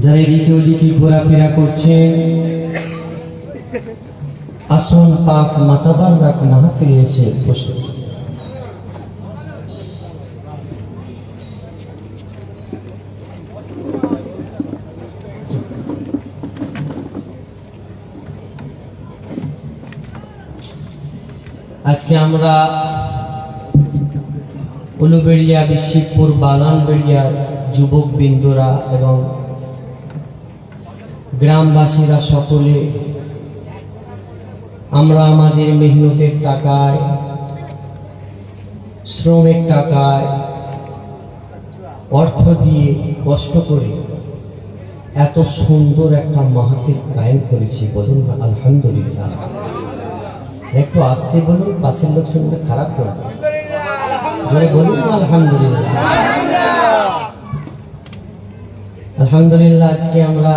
যারা এদিকে ওদিকে ঘোরাফেরা করছেন, আসুন পাক মাতাবারক মাহফিলে এসে বসে। আজকে আমরা উলুবেড়িয়া, বিশিবপুর, বাগানবেড়িয়ার যুবক বিন্দুরা এবং গ্রামবাসীরা সকলে আমরা আমাদের মেহনতের টাকায়, শ্রমের টাকায়, অর্থ দিয়ে কষ্ট করে এত সুন্দর একটা মাহফিল কায়েম করেছি। বলুন না আলহামদুলিল্লাহ। একটু আসতে বলুন, পাশের লোক শুনতে খারাপ করে। বলুন না আলহামদুলিল্লাহ। আলহামদুলিল্লাহ। আজকে আমরা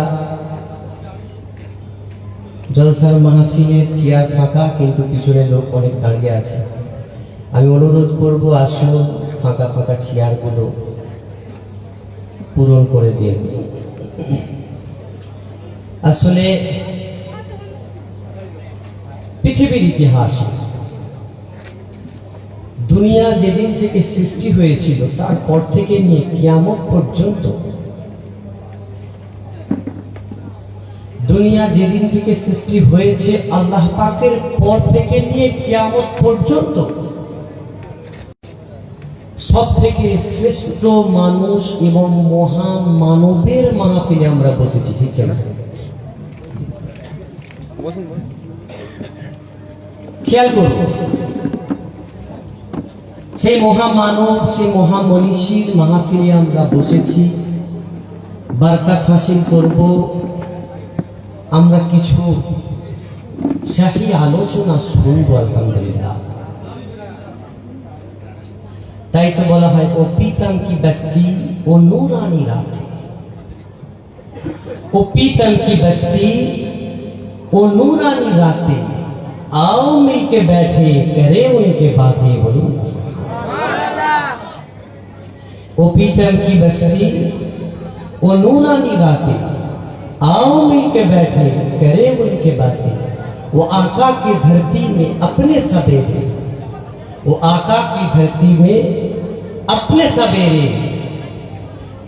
জলসার মাহফিলের চেয়ার ফাঁকা, কিন্তু পিছনে লোক অনেক দাঁড়িয়ে আছে। আমি অনুরোধ করব, আসুন ফাঁকা ফাঁকা চেয়ারগুলো পূরণ করে দিন। আসলে পৃথিবীর ইতিহাস, দুনিয়া যেদিন থেকে সৃষ্টি হয়েছিল তারপর থেকে নিয়ে কিয়ামত পর্যন্ত, দুনিয়া যেদিন থেকে সৃষ্টি হয়েছে আল্লাহ পাকের পর থেকে নিয়ে কিয়ামত পর্যন্ত সব থেকে শ্রেষ্ঠ মানুষ এবং মহান মানবের মাহফিলে আমরা বসেছি। ঠিক আছে, খেয়াল করুন। সেই মহামানব, সেই মহামনীষীর মাহফিলে আমরা বসেছি, বারকাত হাসিল করব। আমরা কিছু শাহী আলোচনা শুনব আলহামদুলিল্লাহ। তাই তো বলা হয়, ও পীতম কি বস্তি ও নূরানি রাতে, ও पीतम की बस्ती वो नूरानी रातें, आओ मिलके बैठे करे उनके बातें। बोलो वो पीतम की बस्ती वो नूरानी रातें, आओ मिलके बैठे करे उनके बातें। वो आका की धरती में अपने सवेरे, वो आका की धरती में अपने सवेरे,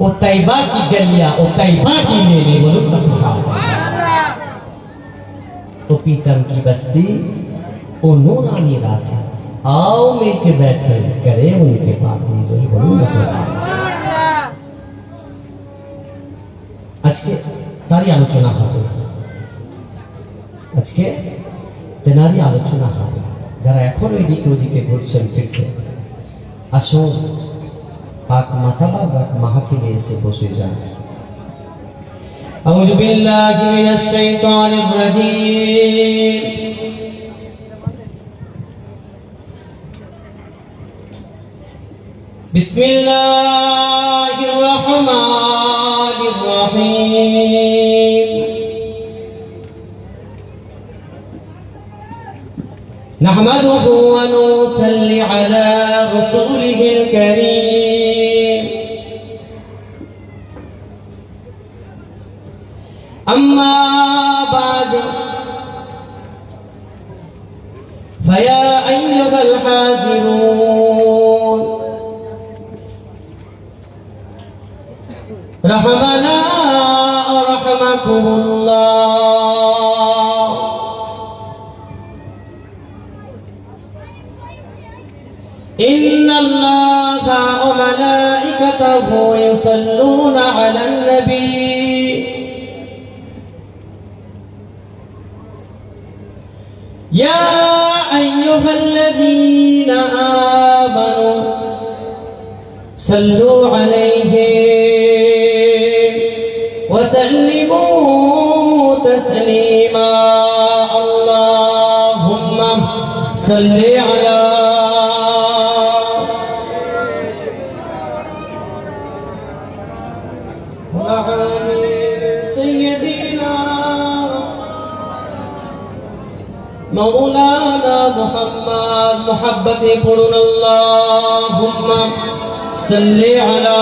वो तैबा की गलियां, वो तैबा की मेले। बोलो सुभान अल्लाह। वो पीतम की बस्ती वो नूरानी रात है, आओ मिलके बैठे करे उनके बातें। बोलो सुभान अल्लाह। আজকে তারই আলোচনা হবে, আজকে তেনারই আলোচনা হবে। যারা এখন এদিকে ওদিকে ঘুরছেন ফিরছেন, আসুন পাক মাতাবারক মাহফিলে এসে বসে যান। আউযু বিল্লাহি মিনাশ শাইতানির রাজীম। বিসমিল্লাহির রহমানির রহিম। নাহমাদুহু ওয়া নুসাল্লি আলা রাসূলিহিল কারীম। أما بعد فيا أيها الحاضرون رحمنا ورحمكم الله. إن الله وملائكته يصلون على النبي يا أيها الذين آمنوا صلوا عليه وسلموا تسليما. اللهم صل على سيدنا مولانا محمد. محبت پڑھن اللهم صل على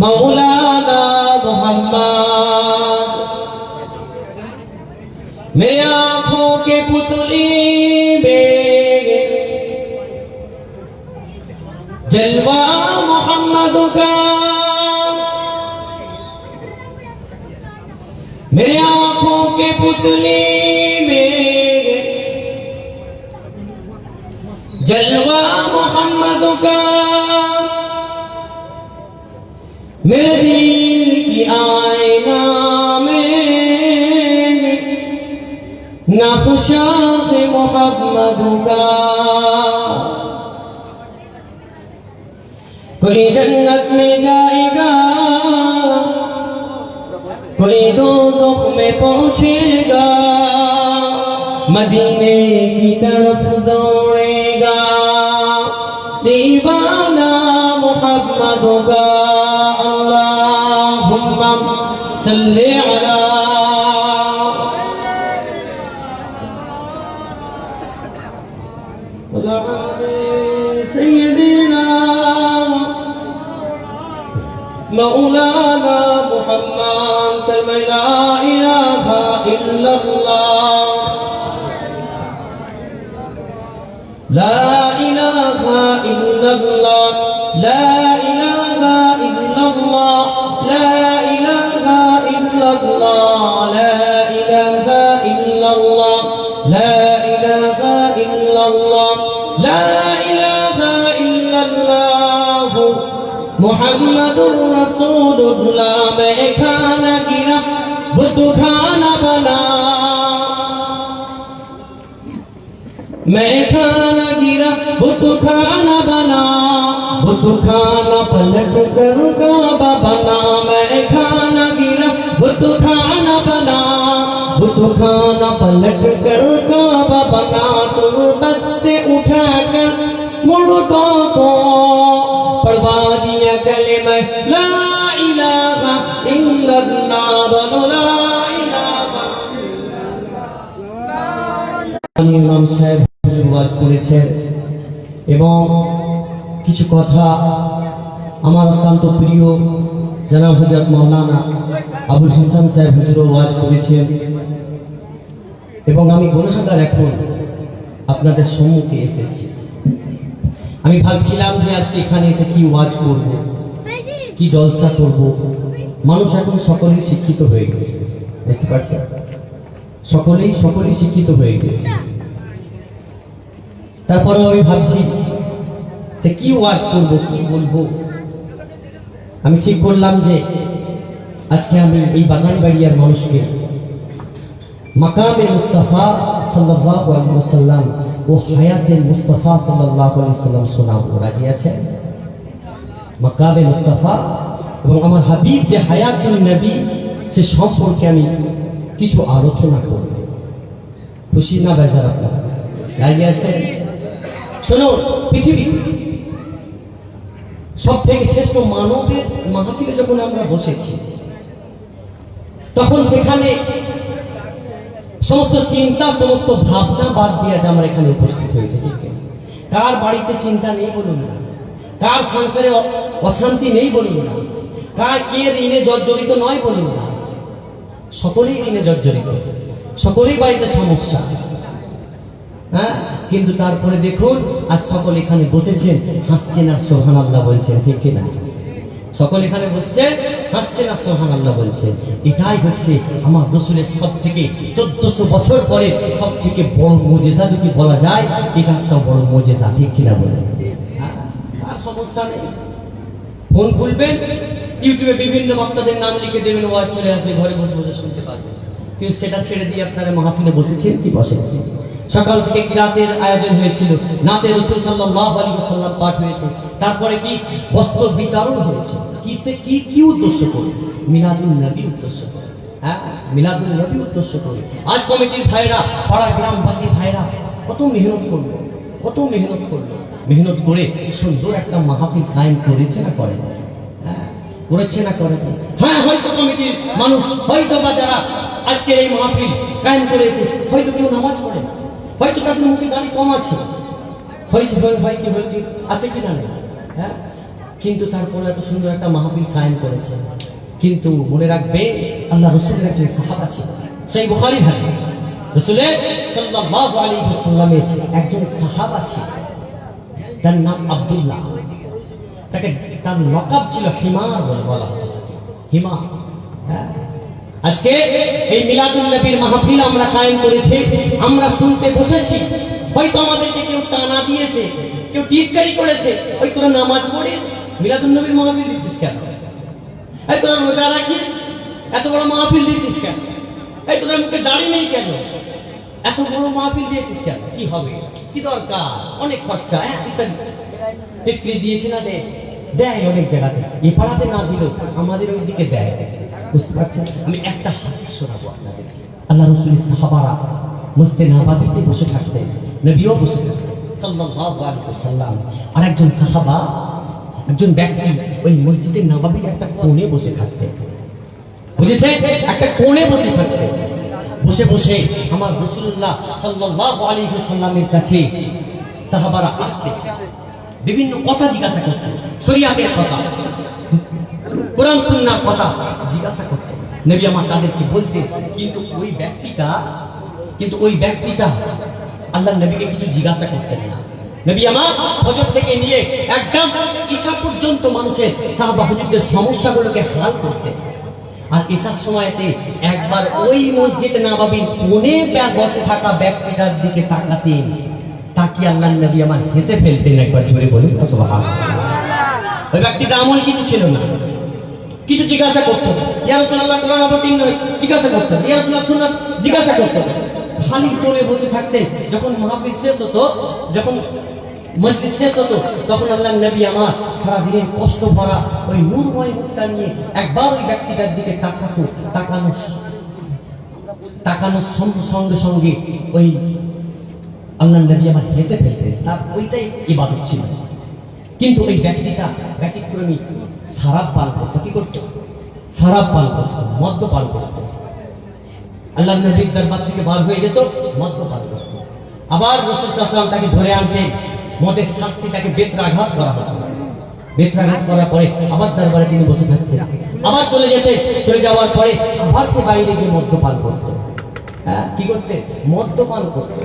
मौलाना मोहम्मद। मेरे आंखों के पुतली में जलवा मोहम्मद का, मेरे आंखों के पुतली में जलवा मोहम्मद का, मेरे दिल की आईना में नक्शात मोहम्मद का। कोई जन्नत में जाएगा, कोई दोज़ख में पहुंचेगा, मदीने की तरफ दौड़ेगा, दीवाना मोहम्मद का। अल्लाहुम्मा सल्ली अला सय्यिदिना मौलाना मुहम्मद। कलमा ला इलाहा इल्लल्लाह, ला इलाहा इल्लल्लाह, ला इलाहा इल्लल्लाह, ला इलाहा इल्लल्लाह, ला इलाहा इल्लल्लाह, ला इलाहा इल्लल्लाह, ला इलाहा इल्लल्लाह मुहम्मदुर रसूलुल्लाह। मैं खाना गिरा बुत खाना बना, मैं खाना गिरा बुत खाना बना, बुत खाना पलट कर काबा बना। मैं खाना गिरा बुत खाना बना, बुत खाना पलट कर काबा बना। तुर्बत से उठाकर मुर्दों को पढ़वा दिया कलिमा ला इलाहा इल्लल्लाह, बोलो ला इलाहा इल्लल्लाह। ইমাম সাহেব ওয়াজ করেছেন এবং কিছু কথা আমার অত্যন্ত প্রিয় জনাব হযরত মাওলানা আবুল হাসান সাহেব হুজুর ওয়াজ করেছেন এবং আমি গুনাহগার এখন আপনাদের সম্মুখে এসেছি। আমি ভাবছিলাম যে আজকে এখানে এসে কি ওয়াজ করব, কি জলসা করব। মানুষ এখন সকলেই শিক্ষিত হয়ে গেছে, বুঝতে পারছেন? সকলেই শিক্ষিত হয়ে গেছে। তারপরে আমি ভাবছি যে কি ওয়াজ করব, কি বলবো। আমি ঠিক করলাম যে আজকে আমি এই বাগানবাড়িয়ার মানুষকে মাকামে মুস্তাফা সাল্লাল্লাহু আলাইহি ওয়াসাল্লাম ও হায়াতে মুস্তাফা সাল্লাল্লাহু আলাইহি ওয়াসাল্লাম শোনাবো। রাজি আছেন? মাকামে মুস্তাফা এবং আমার হাবিব যে হায়াতুন নবী সে সম্পর্কে আমি কিছু আলোচনা করব। খুশি না বেজার আপনারা? রাজি আছেন? শোনো, পৃথিবী সব থেকে শ্রেষ্ঠ মানবের মাহফিলে যখন আমরা বসেছি তখন সেখানে সমস্ত চিন্তা সমস্ত ভাবনা বাদ দিয়ে যে আমরা এখানে উপস্থিত হয়েছি। কার বাড়িতে চিন্তা নেই বলুন না, কার সংসারে অশান্তি নেই বলুন না, কার কে ঋণে জর্জরিত নয় বলুন না। সকলেই ঋণে জর্জরিত, সকলেই বাড়িতে সমস্যা। হ্যাঁ, কিন্তু তারপরে দেখুন আজ সকল এখানে বসেছেন, হাসছেন আর সুবহানাল্লাহ বলছেন, ঠিক কিনা? সকল এখানে বসছেন, হাসছেন আর সুবহানাল্লাহ বলছেন। এটাই হচ্ছে আমার রাসূলের সব থেকে 1400 বছর পরে সব থেকে বড় মুজিজা যদি বলা যায়, এটা একটা বড় মুজিজা, ঠিক কিনা বলেন? আর সমস্যা নেই, ফোন খুলবেন, ইউটিউবে বিভিন্ন বক্তাদের নাম লিখে দেবেন, ওয়াজ চলে আসবে, ঘরে বসে বসে শুনতে পারবেন। কিন্তু সেটা ছেড়ে দিয়ে আপনারা মাহফিলে বসেছেন কি বসেন? সকাল থেকে কিরাতের আয়োজন হয়েছিল, নাতে রাসূল সাল্লাল্লাহু আলাইহি ওয়াসাল্লাম পাঠ হয়েছে, তারপরে কি বস্ত্র বিতরণ হয়েছে। কি উদ্দেশ্য করে? মিলাদুন নবী উদ্দেশ্য করে। হ্যাঁ, মিলাদুন নবী উদ্দেশ্য করে আজ কমিটির ভাইরা, পাড়া গ্রামবাসী ভাইরা কত মেহনত করলো, মেহনত করে সুন্দর একটা মাহফিল কায়েম করেছে না করে? হ্যাঁ, করেছে না করে? হ্যাঁ, হয়তো কমিটির মানুষ, হয়তো বা যারা আজকে এই মাহফিল কায়েম করেছে, হয়তো কেউ নামাজ পড়ে না, হয়তো তাদের মুখে দাড়ি কম আছে, হয়েছে আছে কি না? হ্যাঁ, কিন্তু তারপরে এত সুন্দর একটা মাহফিল কায়েম করেছে। কিন্তু মনে রাখবে আল্লাহ রসুলের একজন সাহাবা ছিল, সেই বুখারীর হাদিস, রাসূলের সাল্লাল্লাহু আলাইহি ওয়াসাল্লামের একজন সাহাবা ছিল, তার নাম আব্দুল্লাহ। তার লকাব ছিল হিমার বলে বলা হতো, হিমা। আজকে এই মিলাদুন নবীর মাহফিল আমরা কায়েম করেছি, আমরা শুনতে বসেছি, হয়তো আমাদেরকে কেউ টানা দিয়েছে, কেউ টিটকারি করেছে, ওই তোরা নামাজ পড়িস, মিলাদুন নবীর মাহফিল দিচ্ছিস কেন? এই তোরা রোজা রাখিস, এত বড় মাহফিল দিচ্ছিস কেন? এই তোদের মুখে দাড়ি নেই কেন? এত বড় মাহফিল দিয়েছিস কেন? কি হবে, কি দরকার, অনেক খরচা, টিটকারি দিয়েছে না, দেয় অনেক জায়গাতে, এ পাড়াতে না দিলেও আমাদের ওই দিকে দেয়। বুঝতে পারছেন? আমি একটা হাদিস শোনাবো আপনাদের। আল্লাহ রাসূলের সাহাবারা মসজিদে নববীতে বসে থাকতেন, নবীও বসে থাকতেন সাল্লাল্লাহু আলাইহি ওয়াসাল্লাম। আর একজন সাহাবা, একজন ব্যক্তি ওই মসজিদে নববীর একটা কোণে বসে থাকতেন, বুঝেছে? একটা কোণে বসে থাকতেন। বসে বসে আমার রাসূলুল্লাহ সাল্লাল্লাহু আলাইহি ওয়াসাল্লামের কাছে সাহাবারা আসতেন, বিভিন্ন কথা জিজ্ঞাসা করতেন, শরীয়তের কথা, কোরআন সুন্নাহর কথা জিজ্ঞাসা করতেন। নবী আমার তাদেরকে বলতেন, কিন্তু ওই ব্যক্তিটা আল্লাহ নবীকে কিছু জিজ্ঞাসা করতেন না। নবী আমার ফজর থেকে নিয়ে একদম ঈশা পর্যন্ত মানুষের সাহাবা হুজুরদের সমস্যাগুলোকে হাল করতেন। আর ঈশার সময়তে একবার ওই মসজিদে নববীর কোণে বসে থাকা ব্যক্তিটার দিকে তাকাতেন, তাকিয়ে আল্লাহ নবী আমার হেসে ফেলতেন। একবার জোরে বলুন সুবহানাল্লাহ। ওই ব্যক্তিটা আমল কিছু ছিল না, কিছু জিজ্ঞাসা করতেন, ইয়া রাসূলুল্লাহ কোরআন অবতীর্ণ জিজ্ঞাসা করতেন, ইয়া রাসূলুল্লাহ সুন্নাত জিজ্ঞাসা করতেন। খালি কোণে বসে থাকতেন। যখন মাহফিল শেষ হতো, যখন মজলিস শেষ হতো, তখন আল্লাহ নবী আমার সারাদিনের কষ্ট ভরা ওই নূরময় মুখটা নিয়ে একবার ওই ব্যক্তিটার দিকে তাকাতো। তাকানোর সঙ্গে সঙ্গে ওই আল্লাহ নবী আমার হেসে ফেলতেন। তার ওইটাই ইবাদত ছিল। কিন্তু ওই ব্যক্তিটা ব্যতিক্রমী শরাব পান করতো। কি করতো? শরাব পান করতো, মদ্য পান করতো। আল্লাহ নবীর দরবার থেকে বার হয়ে যেত, মদ্য পান করতো। আবার রাসূল সাল্লাল্লাহু আলাইহি ওয়াসাল্লাম তাকে ধরে আনতেন, মদের শাস্তি তাকে বেত্রাঘাত করা হতো। বেত্রাঘাত করার পরে আবার দরবারে তিনি বসে থাকতেন, আবার চলে যেতেন। চলে যাওয়ার পরে আবার সে বাইরে গিয়ে মদ্য পান করতো। কি করতে? মদ্য পান করতো।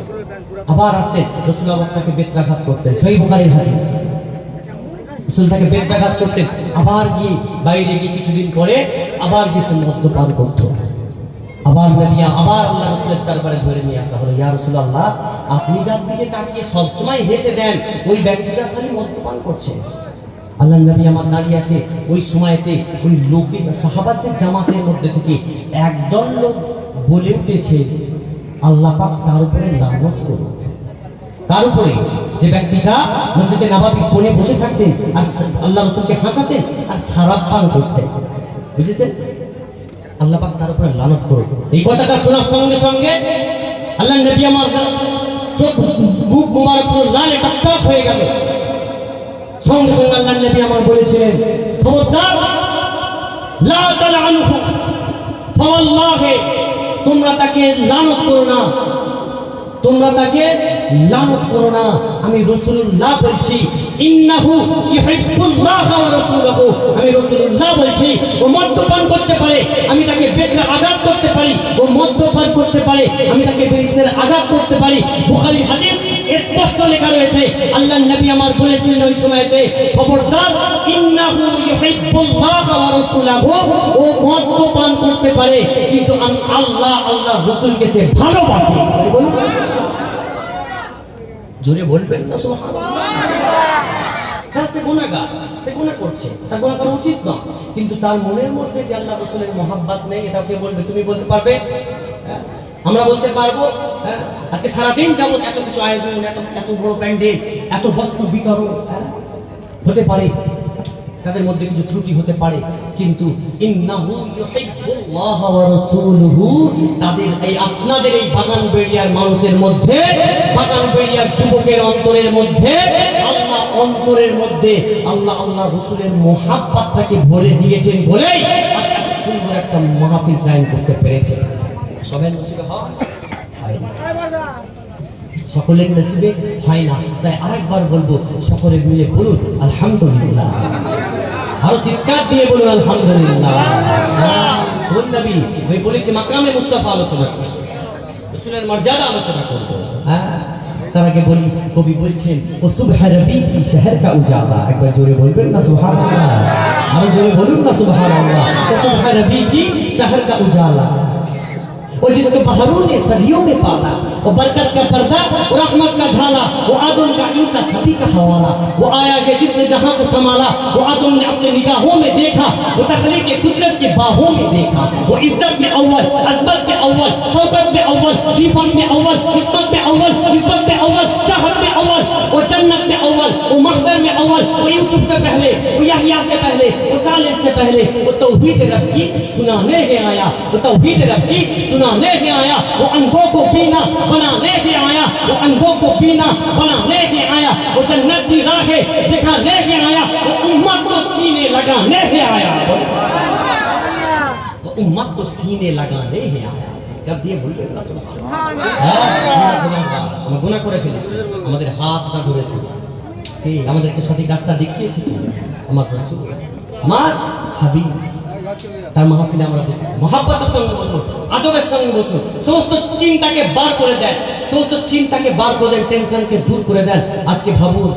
আবার আসতে রাসূল আবার তাকে বেত্রাঘাত করতেন। সহিহ বুখারীর হাদিস। রাসূল তাকে বেত্রাঘাত করতেন, আবার গিয়ে বাইরে গিয়ে কিছুদিন পরে আবার গিয়ে সে মদ্য পান করতো। আবার নবী আবার আল্লাহ রাসূলের দরবারে ধরে নিয়ে আসা হলো, ইয়া রাসূলুল্লাহ, আপনি যার দিকে তাকিয়ে সবসময় হেসে দেন, ওই ব্যক্তিটা খালি মদ্যপান করছে। আল্লাহ নবী আমার দাঁড়িয়ে আছে। ওই সময়তে ওই লোকের সাহাবাদের জামাতের মধ্যে থেকে একদল লোক বলে উঠেছে, আল্লাহ পাক তার উপরে লানত করুন। তার উপরে যে ব্যক্তিটা মসজিদে নববীর কোণে বসে থাকতেন আর আল্লাহ রাসূলকে হাসাতেন আর শরাব পান করতেন, বুঝেছেন? আল্লাহ পাক তার উপরে লানত করুন। এই কথাটা শোনার সঙ্গে সঙ্গে আল্লাহ নবী আমার চোখ মুখ মোবারক পুরো লাল টকটক হয়ে গেল। সঙ্গে সঙ্গে আল্লাহ নবী আমার বলেছিলেন, খবরদার, লা তালআনুহু, ফাওয়াল্লাহি, তোমরা তাকে লানত করো না, তোমরা তাকে লানত করো না। আমি রাসূলুল্লাহ বলছি, ইন্নাহু ইউহিব্বুল্লাহ ওয়া রাসূলুহু, আমি রাসূলুল্লাহ বলছি, ও মদ্যপান করতে পারে, আমি তাকে বেত্রের আঘাত করতে পারি। ও মদ্যপান করতে পারে, আমি তাকে বেত্রের আঘাত করতে পারি। বুখারীর হাদিস স্পষ্ট লেখা রয়েছে। আল্লাহর নবী আমার বলেছিলেন ওই সময়তে, খবরদার, ইন্নাহু ইউহিব্বুল্লাহ ওয়া রাসূলুহু, ও মদ্যপান করতে পারে, কিন্তু আমি আল্লাহ রাসূলকে সে ভালোবাসি। বলুন জোরে বলবেন না সুবহানাল্লাহ। হ্যাঁ, সে গুনাহগার, সে গুনাহ করছে, তার গুনাহ করা উচিত না, কিন্তু তার মনের মধ্যে যে আল্লাহ রাসূলের মহব্বত নেই, এটা কে বলবে? তুমি বলতে পারবে? আমরা বলতে পারবো? আজকে সারাদিন যাবত এত কিছু আয়োজন, এত বড় প্যান্ডেল, এত বস্ত্র বিতরণ, হতে পারে তাদের মধ্যে কিছু ত্রুটি হতে পারে, কিন্তু ইন্নাহু ইউহিব্বুল্লাহ ওয়া রাসূলুহু, তাদের এই আপনাদের এই বাগানবেড়িয়ার মানুষের মধ্যে, বাগানবেড়িয়ার যুবকের অন্তরের মধ্যে, আল্লাহ অন্তরের মধ্যে আল্লাহ রাসূলের মহব্বতটাকে ভরে দিয়েছেন বলেই এত সুন্দর একটা মাহফিল কায়েম করতে পেরেছে। সবাই নসিবে হয়। সকলের নসিবে হয় না। তাই আরেকবার বলবো, সকলে মিলে বলুন আলহামদুলিল্লাহ, আরো চিৎকার দিয়ে বলুন আলহামদুলিল্লাহ। কোন নবী আমি বলেছি মাকামে মুস্তাফা আলোচনা করব, রাসূলের মর্যাদা আলোচনা করব। তার আগে বলি, কবি বলছেন ও সুবহ রবি কি শহর কা উজালা, একবার জোরে বলবেন না সুবহানাল্লাহ, আরো জোরে বলুন না সুবহানাল্লাহ। ও সুবহ রবি কি শহর কা उजाला, वो जिसको बहारों ने सदियों में पाला, वो बरकत का पर्दा, वो रहमत का झाला, वो आदम का ईसा सभी का हवाला, वो आया कि जिसने जहां को संभाला, वो आदम ने अपने निगाहों में देखा, वो तखलीक के कुदरत के बाहों में देखा, वो इज्जत में अव्वल, अजमत में अव्वल, शौकत में अव्वल, रिफत में अव्वल, किस्मत में अव्वल, निस्बत में अव्वल, चाहत में अव्वल, वो जन्नत में अव्वल, वो महशर में अव्वल, वो यूसुफ से पहले, वो यहया से पहले, वो सालेह से पहले, वो तौहीद रब की सुनाने के आया, वो तौहीद रब की सुनाने के आया, वो अंधों को बीना बनाने के आया, वो अंधों को बीना बनाने के आया, वो जन्नत की राहें दिखाने के आया, वो उम्मत को सीने लगाने के आया, वो उम्मत को सीने लगाने के आया। कब दिए बोलते हैं আমরা গুনাহ করে ফেলেছি, আমাদের হাতটা ধরেছে, কি আমাদেরকে সঠিক রাস্তা দেখিয়েছে কি আমার রাসূল, আমার হাবিব। তার মাহফিলে আমরা বসি, মহব্বতের সঙ্গে বসুন, আদবের সঙ্গে বসুন, সমস্ত চিন্তাকে বার করে দেন, সমস্ত চিন্তাকে বার করে দেন, টেনশনকে দূর করে দেন। আজকে ভাবুন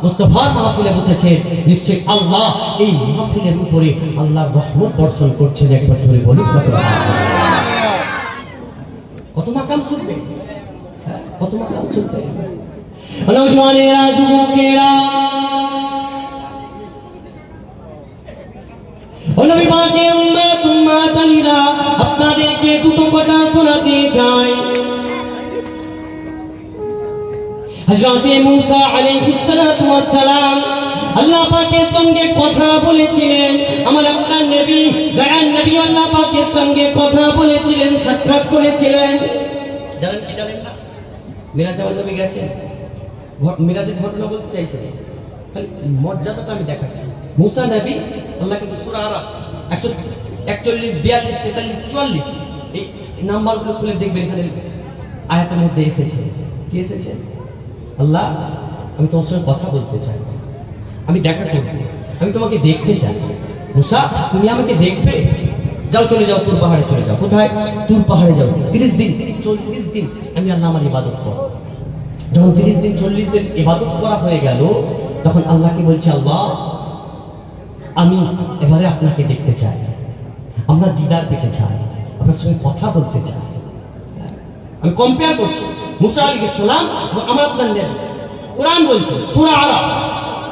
মুস্তাফার মাহফিলে বসেছে, নিশ্চয় আল্লাহ এই মাহফিলের উপরে আল্লাহর রহমত বর্ষণ করছেন। একবার জোরে বলুন কত মাকাম শুনবে, কত মাকাম শুনবে। নওজওয়ানেরা, যুবকেরা, নবী পাকের উম্মত উম্মাতানিরা, আপনাদেরকে দুটো কথা শোনাতে চাই। হযরত মুসা আলাইহিস সালাতু ওয়াস সালাম আল্লাহ পাকের সঙ্গে কথা বলেছিলেন। আমার আপনার নবী, দয়ার নবী আল্লাহ পাকের সঙ্গে কথা বলেছিলেন, সাক্ষাৎ করেছিলেন। জানেন কি জানেন না? মিরাজ আমার নবী গেছেন, মিরাজের ঘটনা বলতে চাইছেন, খালি মর্যাদাটা আমি দেখাচ্ছি। মুসা নবী আল্লাহকে সূরা আরাফ 141, 42, 43, 44 এই নাম্বারগুলো খুলে দেখবেন, এখানে আয়াতের মধ্যে এসেছে। কি এসেছে? আল্লাহ আমি তোমার সঙ্গে কথা বলতে চাই, আমি দেখা করব, আমি তোমাকে দেখতে চাই। মুসা তুমি আমাকে দেখবে? যাও, চলে যাও, তুর পাহাড়ে চলে যাও। কোথায়? তুর পাহাড়ে যাও। 30 দিন 40 দিন আমি আল্লাহ আমার ইবাদত করব। যখন 30 দিন 40 দিন ইবাদত করা হয়ে গেল, তখন আল্লাহকে বলছে, আল্লাহ আমি এবারে আপনাকে দেখতে চাই, আপনার দিদার পেতে চাই, আপনার সঙ্গে কথা বলতে চাই। আমি কম্পেয়ার করছি মুসা আলাইহিস সালাম এবং আমার আপনার নবী। কোরআন বলছে সূরা আরাফ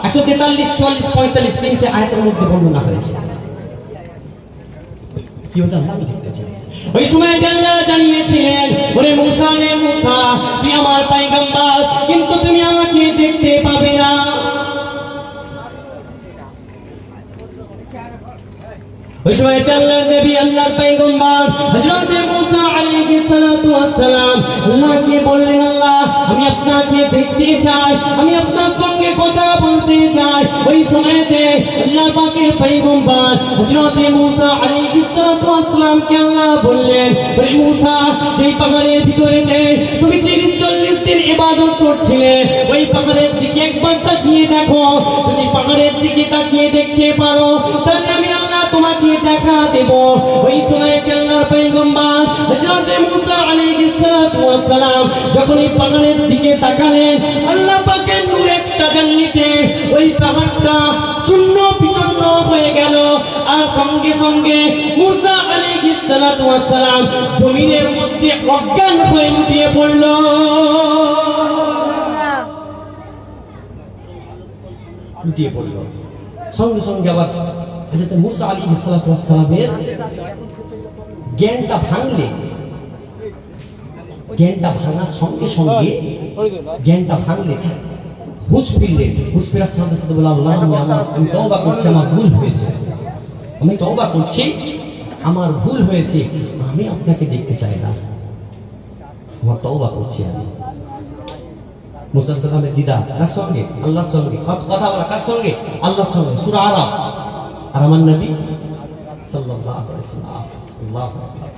143, 44, 45 তিনটে আয়াতের মধ্যে বর্ণনা হয়েছে। কি বলতে আল্লাহ দেখতে চাই। ওই সময় আল্লাহ জানিয়েছিলেন, ওরে মুসা রে মুসা, তুই আমার পয়গম্বর, কিন্তু তুমি আমাকে দেখতে পাবে না। ওই সময় আল্লাহর নবী, আল্লাহর পয়গম্বর হযরত মুসা আলাইহিস সালাতু ওয়াস সালাম আল্লাহকে বললেন, আল্লাহ আমি আপনাকে দেখতে চাই, আমি আপনার সঙ্গে কথা বলতে চাই। ওই সময়তে আল্লাহ পাকের পয়গম্বর হযরত মুসা আলাইহিস সালাতু ওয়াস সালামকে আল্লাহ বললেন, ওরে মুসা, যেই পাহাড়ের ভিতরেতে তুমি 30-40 দিন ইবাদত করছিলে, ওই পাহাড়ের দিকে একবার তাকিয়ে দেখো। যদি পাহাড়ের দিকে তাকিয়ে দেখতে পারো, তাহলে আমি আল্লাহ তোমাকে দেখা দেব। ওই সময় আল্লাহর পয়গম্বর হযরত মুসা আলাইহিস সালাতু ওয়াস সালাম যখন এই পাহাড়ের দিকে তাকালেন, আল্লাহ পাকের নূরের তাজাল্লিতে ওই পাহাড়টা চূর্ণ বিচূর্ণ হয়ে গেল। আর সঙ্গে সঙ্গে মুসা আলাইহিস সালাতু ওয়াস সালাম জমিনের মধ্যে অজ্ঞান হয়ে লুটিয়ে পড়ল। লুটিয়ে পড়ল। সঙ্গে সঙ্গে আবার হযরত মুসা আলাইহিস সালাতু ওয়াস সালামের জ্ঞানটা ভাঙলে, জ্ঞানটা ভাঙার সঙ্গে সঙ্গে জ্ঞানটা ভাঙলে হুঁশ ফিরলেন। হুঁশ ফেরার সাথে সাথে বললেন, আল্লাহ আমি তওবা করছি, আমার ভুল হয়েছে, আমি তওবা করছি, আমার ভুল হয়েছে, আমি আপনাকে দেখতে চাই না, আমার তওবা করছি। আমি মুসা সালামের দিদার কার সঙ্গে? আল্লাহর সঙ্গে। কথা বলা কার সঙ্গে? আল্লাহর সঙ্গে। সূরা আরাফ। আর আমার নবী সাল্লাল্লাহু আলাইহি ওয়াসাল্লাম, আল্লাহু আকবার।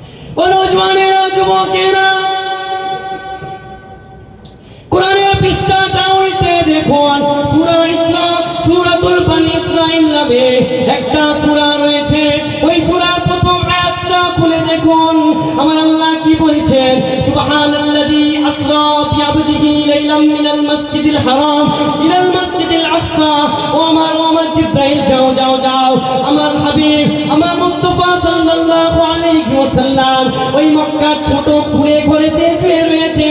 ও নওজওয়ানেরা, যুবকেরা, দেখুন সূরা ইসরা, সূরাতুল বনী ইসরাঈল নামে একটা সূরা রয়েছে। ওই সূরার প্রথম আয়াতটা খুলে দেখুন আমার আল্লাহ কি বলছেন, সুবহানাল্লাযী আসরা বিআবদিহি লাইলাম মিনাল মাসজিদিল হারাম ইলাল মাসজিদিল আকসা। ও আমার জিবরাইল যাও যাও যাও, আমার হাবিব আমার মুস্তাফা সাল্লাল্লাহু আলাইহি ওয়াসাল্লাম ওই মক্কার ছোট কুঁড়ে ঘরেতে শুয়ে রয়েছে।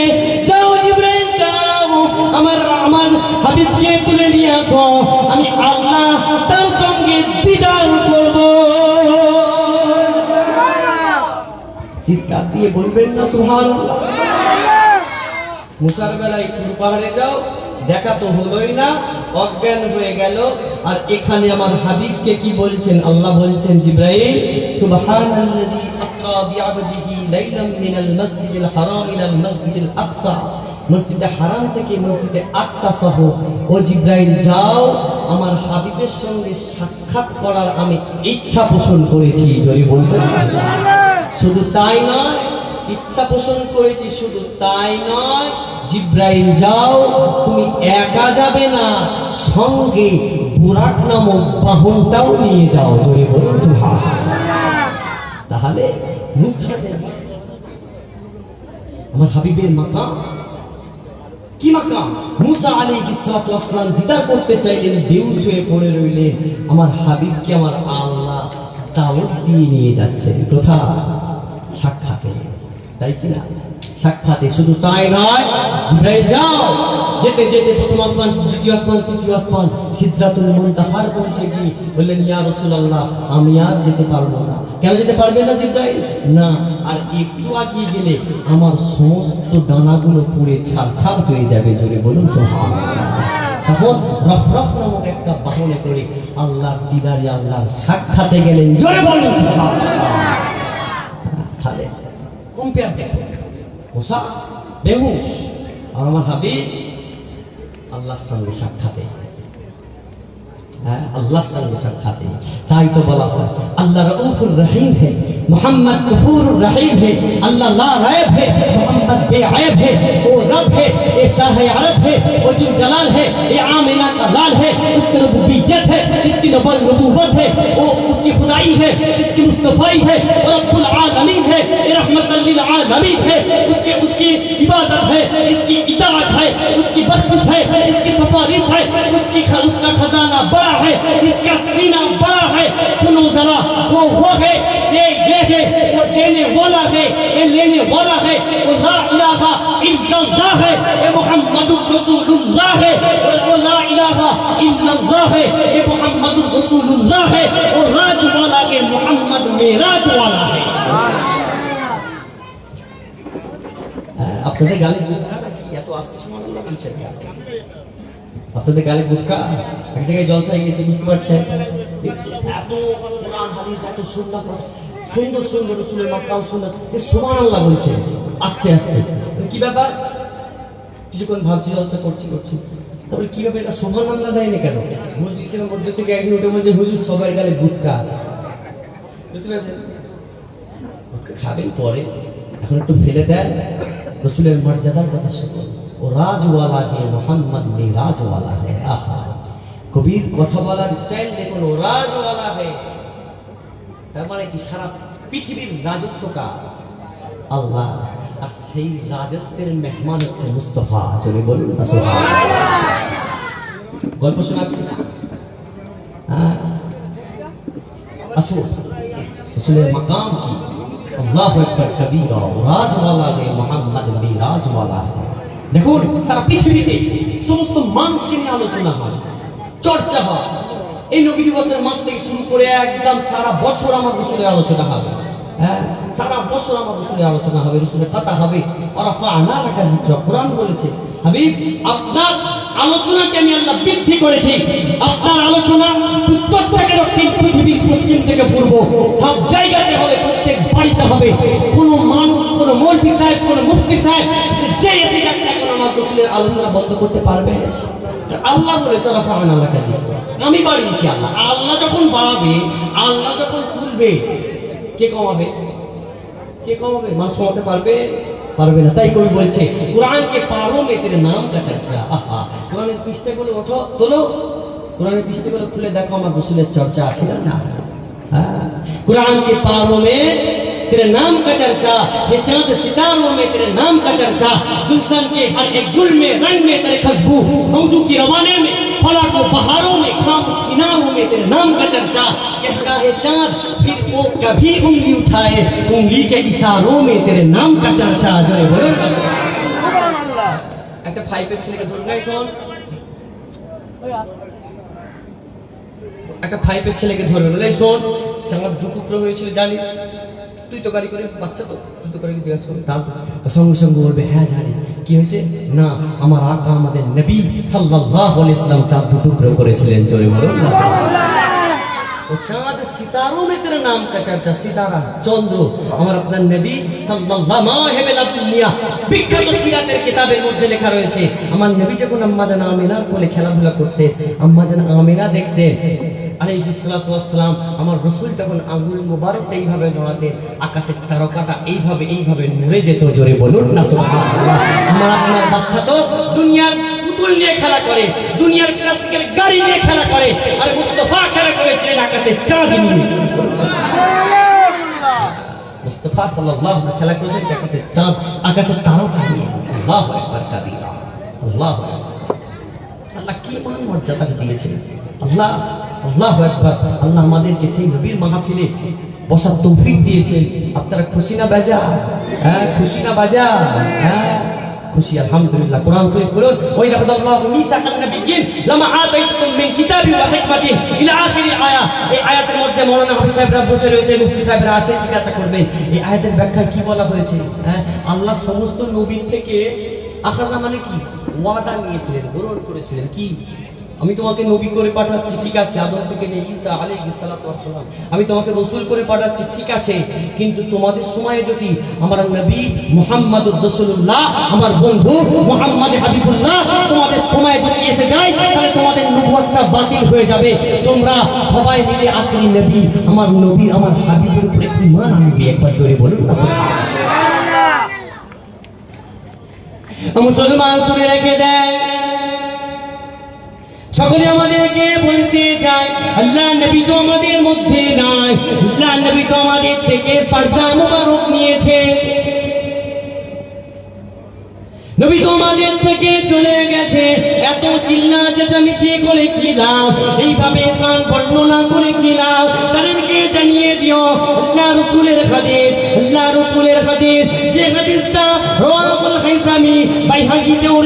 যাও জিবরাইল যাও, আমার হাবিবকে তুলে নিয়ে আসো, আমি আল্লাহ তার সঙ্গে দিদার করব। চিৎকার দিয়ে বলবেন না সুবহানাল্লাহ। মুসার বেলায় তুর পাহাড়ে যাও, দেখা তো হলোই না, অজ্ঞান হয়ে গেল। আর এখানে আমার হাবিবকে কি বলছেন, আল্লাহ বলছেন জিবরাইল সুবহানাল্লাযী আসরা বিআবদিহি লাইলাম মিনাল মাসজিদিল হারাম ইলাল মাসজিদিল আকসা। মসজিদে হারাম থেকে মসজিদে আকসা সহ ও জিবরাইল যাও, আমার হাবিবের সঙ্গে সাক্ষাৎ করার আমি ইচ্ছা পোষণ করেছি। জোরে বলবেন। শুধু তাই নয়, ইচ্ছা পোষণ করেছি শুধু তাই নয়, জিবরাইল যাও, তুমি একা যাবে না, সঙ্গে বুরাক নামক বাহনটাও নিয়ে যাও। জোরে বলুন সুবহানাল্লাহ। তাহলে মুসা আমার হাবিবের মাকাম কি মাকাম। মুসা আলাইহিস সালাতু ওয়াস সালাম দিদার করতে চাইলেন, বেহুশ হয়ে পড়ে রইলেন। আমার হাবিবকে আমার আল্লাহ দাওয়াত দিয়ে নিয়ে যাচ্ছেন কোথায়? সাক্ষাতে, তাই কিনা? সাক্ষাতে। শুধু তাই নয়, জিবরাইল যাও, যেতে যেতে প্রথম আসমান, দ্বিতীয় আসমান, তৃতীয় আসমান, সিদরাতুল মুনতাহার পৌঁছে গিয়ে বললেন ইয়া রাসূলুল্লাহ আমি আর যেতে পারবো না। কেন যেতে পারবে না জিবরাইল? না, আর একটু আগিয়ে গেলে আমার সমস্ত ডানাগুলো পুড়ে ছারখার হয়ে যাবে। জোরে বলুন সুবহানাল্লাহ। তখন রফরফ নামক একটা বাহনে করে আল্লাহর দিদারে আল্লাহর সাক্ষাতে গেলেন। জোরে বলুন সুবহানাল্লাহ। তাহলে কম্পেয়ার দেখুন, মুসা বেহুশ আর আমার হাবিব আল্লাহর সঙ্গে সাক্ষাতে। আল্লাহর সঙ্গে সাক্ষাতে। তাই তো বলা হয় আল্লাহ রউফুর রহিম হে, মোহাম্মদ গফুরুর রহিম হে, আল্লাহ লা রাইব হে, মোহাম্মদ बेअयब है, वो रब है, ये शाह अरब है, वो जुल जलाल है, ये आमिना का लाल है, उसकी रुबूबियत है, इसकी नबुव्वत है, वो उसकी खुदाई है, इसकी मुस्तफाई है, और रब्बुल आलमीन है, ये रहमतल लिल आलमीन है, उसकी इबादत है, इसकी इताअत है, उसकी बख्शिश है, इसकी सिफारिश है, उसका खजाना बड़ा है, इसका सीना बड़ा है। सुनो जरा, वो है, ये है, वो देने वाला है, ये लेने वाला है, वो ला इलाहा इल्लल्लाह है, ये मुहम्मदुर रसूलुल्लाह है, वो ला इलाहा इल्लल्लाह है, ये मुहम्मदुर रसूलुल्लाह है, और राज वाला के मोहम्मद मेराज वाला है। আপনাদের গালে গুটখা নাকি এত আস্তে সুবহানাল্লাহ বলছেন? আপনাদের গালে গুটখা? এক জায়গায় জলসায় গেছি, বুঝতে পারছেন, এত কোরআন হাদিস, এত সুন্নাহ, সুন্দর সুন্দর রাসূলের মাকাম সুন্নাত, সুবহানাল্লাহ বলছে আস্তে আস্তে। কি ব্যাপার? কিছুক্ষণ ভাবছি, জলসা করছি, তারপরে কি ব্যাপার, এটা সুবহানাল্লাহ দেয় না কেন? মজলিসের মধ্যে থেকে একজন উঠে বলছে হুজুর সবার গালে গুটখা আছে। বুঝতে পেরেছেন? খাবেন পরে, এখন একটু ফেলে দেয়। রসুলের মর্যাদার কথা শুনুন, ও রাজওয়ালা হে, মোহাম্মদ মেরাজওয়ালা হে। আহা, কবির কথা বলার স্টাইল দেখুন, ও রাজওয়ালা হে, তার মানে কি সারা পৃথিবীর রাজত্ব কার? আল্লাহ। আর সেই রাজত্বের মেহমান হচ্ছে মুস্তাফা। চলে বলুন না সুবহানাল্লাহ। গল্প শোনাচ্ছি না? আসুন, রসুলের মাকাম কি? আল্লাহু আকবার কবীরা, রাজওয়ালা হে, মোহাম্মদ মেরাজওয়ালা হে। দেখুন, সারা পৃথিবীতে সমস্ত মানুষকে নিয়ে আলোচনা হয়, চর্চা হয়। এই নবী দিবসের মাস থেকে শুরু করে একদম সারা বছর আমার রসুলের আলোচনা হবে। সারা বছর আমার রসুলের আলোচনা হবে, রসুলের কথা হবে। ওয়ারাফা'না লাকা যিকরা, কোরআন বলেছে হাবিব আপনার আলোচনাকে আমি আল্লাহ বৃদ্ধি করেছি। আপনার আলোচনা উত্তর থেকে দক্ষিণ, পৃথিবীর পশ্চিম থেকে পূর্ব, সব জায়গাতে হবে, প্রত্যেক বাড়িতে হবে। কোনো মানুষ, কোনো মৌলভী সাহেব, কোনো মুফতি সাহেব যে এসে যাক না কেন আমার রসুলের আলোচনা বন্ধ করতে পারবে? আল্লাহ বলেছে ওয়ারাফা'না লাকা যিকরা, আমি বাড়িয়েছি। আল্লাহ যখন বাড়াবে, আল্লাহ যখন তুলবে, কে কমাবে? মানুষ কমাতে পারবে? পারবে না। তাই কবি বলছে कुरान के पारों में तेरे नाम का चर्चा। आहा, कुरान पृष्ठे गुलो ওঠো তোলো, कुरान पृष्ठे गुलो খুলে দেখো আমার রাসূলের চর্চা আছে না। कुरान के पारों में तेरे नाम का चर्चा, ये चांद सितारों में तेरे नाम का चर्चा, गुलशन के हर एक गुल में रंग में तेरे खुशबू, मौजू की रवाने में फला को बहारों में खामोश किनारों में तेरे नाम का चर्चा। कहता है चांद फिर वो कभी उंगली उठाए, उंगली के इशारों में तेरे नाम का चर्चा। जय बोलो सुभान अल्लाह। একটা ফাইভের ছেলেকে ধরে নাই শোন, একটা ফাইভের ছেলেকে ধরে নাই শোন, চাঁদ দু টুকরো হয়েছিল জানিস? তুই তো গাড়ি করে বাচ্চা তো, তুই তো গাড়ি জিজ্ঞাসা করে তার সঙ্গে সঙ্গে বলবে হ্যাঁ জানি। কি হয়েছে না, আমার আকা আমাদের নবী সাল্লাল্লাহু আলাইহি ওয়াসাল্লাম চাঁদ দু টুকরো করেছিলেন। জোরে বলুন না সুবহানাল্লাহ। ও চাঁদ সিতারোं में तेरे नाम का चर्चा, সিতারা চন্দ্র আমার আপনার নবী সাল্লাল্লাহু মাহে দুনিয়া বিখ্যাত সিরাতের কিতাবের মধ্যে লেখা রয়েছে আমার নবী যখন আম্মা জান আমিনার কোলে খেলাধুলা করতে, আম্মা জান আমিনা দেখতেন আলাইহিস সালাতু ওয়াস সালাম আমার রাসূল যখন আঙ্গুল মোবারকটা এইভাবে নড়াতেন আকাশের তারকাটা এইভাবে এইভাবে নড়ে যেত। জোরে বলুন না সুবহানাল্লাহ। আমার আপনার বাচ্চা তো দুনিয়ার পুতুল নিয়ে খেলা করে, দুনিয়ার প্লাস্টিকের গাড়ি নিয়ে খেলা করে, আর মুস্তাফা খেলা করেছিলেন আকাশের চাঁদ নিয়ে। মুস্তাফা সাল্লাল্লাহু আলাইহি খেলা করেছেন আকাশের চাঁদ, আকাশের তারকা নিয়ে। আল্লাহু আকবার কাবীরা, আল্লাহু আকবার। আল্লাহ কি মান মর্যাদা দিয়েছেন। আল্লাহ আল্লাহু আকবার। আল্লাহ আমাদেরকে সেই নবীর মাহফিলে বসার তৌফিক দিয়েছেন। আপনারা খুশি না বাজা? হ্যাঁ খুশি না বাজা? হ্যাঁ খুশি আলহামদুলিল্লাহ। কোরআন শরীফ বলুন ওই রাখাদাল্লাহু মিসাকান নাবিয়্যিন লামা আতাইতুকুম মিন কিতাবি ওয়া হিকমাতিন ইলা আখিরি আয়া। এই আয়াতের মধ্যে মাওলানা হাফিজ সাহেবরা বসে রয়েছে, মুফতি সাহেবরা আছে, জিজ্ঞাসা করবেন এই আয়াতের ব্যাখ্যা কি বলা হয়েছে। হ্যাঁ আল্লাহ সমস্ত নবীর থেকে আখাদা মানে কি ওয়াদা নিয়েছিলেন, গ্রহণ করেছিলেন। কি আমি তোমাকে নবী করে পাঠাচ্ছি, ঠিক আছে, আদম থেকে নিয়ে ঈসা আলাইহিস সালাতু ওয়াস সালাম, আমি তোমাকে রাসূল করে পাঠাচ্ছি, ঠিক আছে, কিন্তু তোমাদের সময়ে যদি আমার নবী মুহাম্মদুর রাসূলুল্লাহ আমার বন্ধু মুহাম্মদ হাবিবুল্লাহ তোমাদের সময়ে যদি এসে যায় তাহলে তোমাদের নবুয়তটা বাতিল হয়ে যাবে। তোমরা সবাই মিলে আখেরি নবী আমার নবী আমার হাবিবের উপরে ঈমান আনবে। একবার জোরে বলুন সুবহানাল্লাহ। মুসলমান শুনে রেখে দেন, সকলে আমাদেরকে বলতে চায় আল্লাহ নবী তো আমাদের মধ্যে নাই, আল্লাহ নবী তো আমাদের থেকে পর্দা মুবারক নিয়েছে, নবী তো আমাদের থেকে চলে গেছে। এত চিল্লা চেঁচামেচি করে কি লাভ, এইভাবে শান বর্ণনা করে কি লাভ? তাদেরকে জানিয়ে দিও আল্লাহ রাসূলের হাদিস, আল্লাহ রাসূলের হাদিস, যে হাদিসটা রাওয়াহুল হাইসামি বাইহাকিতেও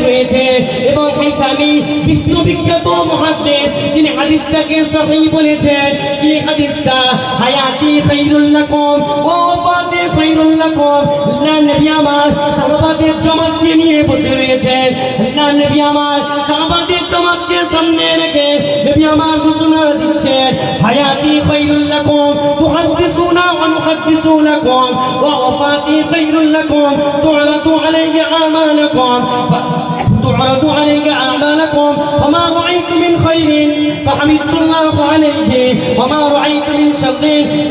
রয়েছে এবং হাইসামি বিশ্ববিখ্যাত মুহাদ্দিস যিনি হাদিসটাকে সহিহ বলেছেন। এই হাদিসটা হায়াতি খায়রুল লাকুম ওয়া ওয়াফাতি খায়রুল লাকুম। আল্লাহ নবী আমার সাহাবাদের জামাতকে নিয়ে বসে রয়েছেন, আল্লাহ নবী আমার সাহাবাদের জামাতকে সামনে রেখে নবী আমার ঘোষণা দিচ্ছেন হায়াতি খায়রুল লাকুম তুহাদ্দিসুনা ওয়া নুহাদ্দিসুনাকুম ওয়া ওয়াফাতি খায়রুল লাকুম তু'রাদু আলাইয়া আমালাকুম تعرض عليك أعمالكم وما رأيت من خير فحمدت الله عليه وما رأيت من شر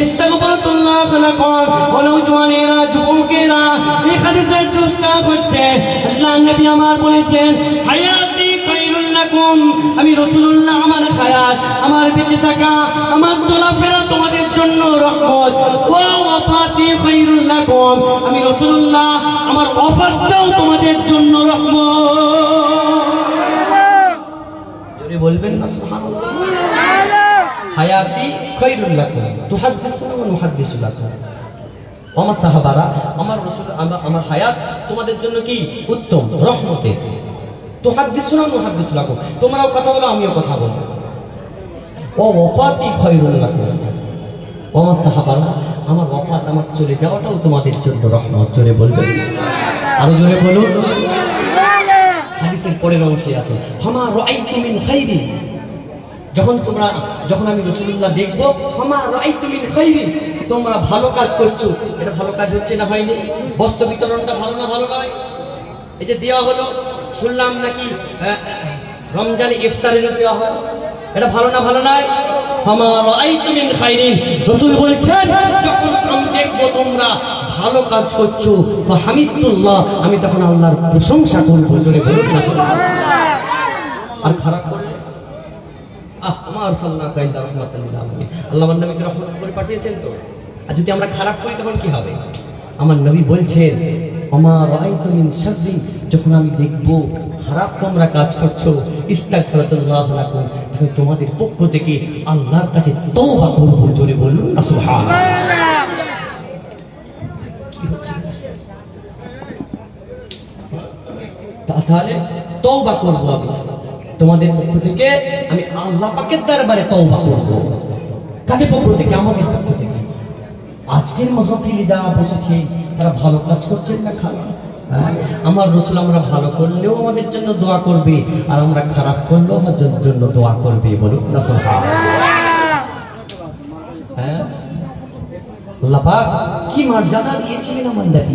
استغفرت الله لكم। ونوجوانেরা যুবকেরা এই হাদিসের চেষ্টা করছে আল্লাহ নবী আমার বলেছেন হায়াতি খায়রুল লাকুম, আমি রাসূলুল্লাহ আমার হায়াত আমার বেঁচে থাকা আমার চলাফেরা তোমাদের জন্য রহমত, ওয়া ওয়াফাতি খায়রুল লাকুম, আমি রাসূলুল্লাহ আমার ওয়াফাতটাও তোমাদের জন্য রহমত। জোরে বলবেন না সুবহানাল্লাহ। হায়াতি খায়রুল লাকুম তুহাদ্দিসুনা ওয়া নুহাদ্দিসুনাকুম। আমার সাহাবারা আমার রাসূল আমার হায়াত তোমাদের জন্য কি উত্তম রহমতের। তুহাদ্দিসুনা ওয়া নুহাদ্দিসুনাকুম, তোমরাও কথা বলো আমিও কথা বলবো। ওয়া ওয়াফাতি খায়রুল লাকুম, আমার সাহাবারা আমার ওয়াফাত আমার চলে যাওয়াটাও তোমাদের জন্য রহমত। জোরে বলবেন, আরো জোরে বলুন। হাদিসের পরের অংশে আসুন ফামা রাআইতু মিন খায়রিন, যখন আমি রাসূলুল্লাহ দেখবো ফামা রাআইতু মিন খায়রিন, তোমরা ভালো কাজ করছো, এটা ভালো কাজ হচ্ছে না হয়নি? বস্ত্র বিতরণটা ভালো না ভালো নয়? এই যে দেওয়া হলো শুনলাম নাকি রমজানে ইফতারেরও দেওয়া হয়, এটা ভালো না ভালো নয়? ফামা রাআইতু মিন খাইরিন। রাসূল বলছেন যখন আমি দেখবো তোমরা ভালো কাজ করছো ফাহামিদুল্লাহ, আমি তখন আল্লাহর প্রশংসা করবো। জোরে বলুন না সুবহানাল্লাহ। আর খারাপ করলে আমার সাল্লাল্লাহু আলাইহি রাহমাতাল লিল আলামিন, আল্লাহ আমার নবীকে রহমত করে পাঠিয়েছেন তো। আর যদি আমরা খারাপ করি তখন কি হবে? আমার নবী বলছেন আমা রাআইতু মিন শাররিন, যখন আমি দেখব খারাপ তোমরা কাজ করছো ইস্তাগফিরুল্লাহ লাকুম, তাহলে তোমাদের পক্ষ থেকে আল্লাহর কাছে তওবা করব। জোরে বলুন না সুবহানাল্লাহ। কি হচ্ছে? তাহলে তওবা করব আমি তোমাদের পক্ষ থেকে, আমি আল্লাহ পাকের দরবারে তওবা করব। কাদের পক্ষ থেকে? আমাদের পক্ষ থেকে। আজকের মাহফিলে যারা বসেছে তারা ভালো কাজ করছেন না খারাপ? আমার রাসূল আমরা ভালো করলেও আমাদের জন্য দোয়া করবে, আর আমরা খারাপ করলেও আমাদের জন্য দোয়া করবে। বলুন না সুবহানাল্লাহ। আল্লাহ পাক কি মর্যাদা দিয়েছিলেন আমার নবী,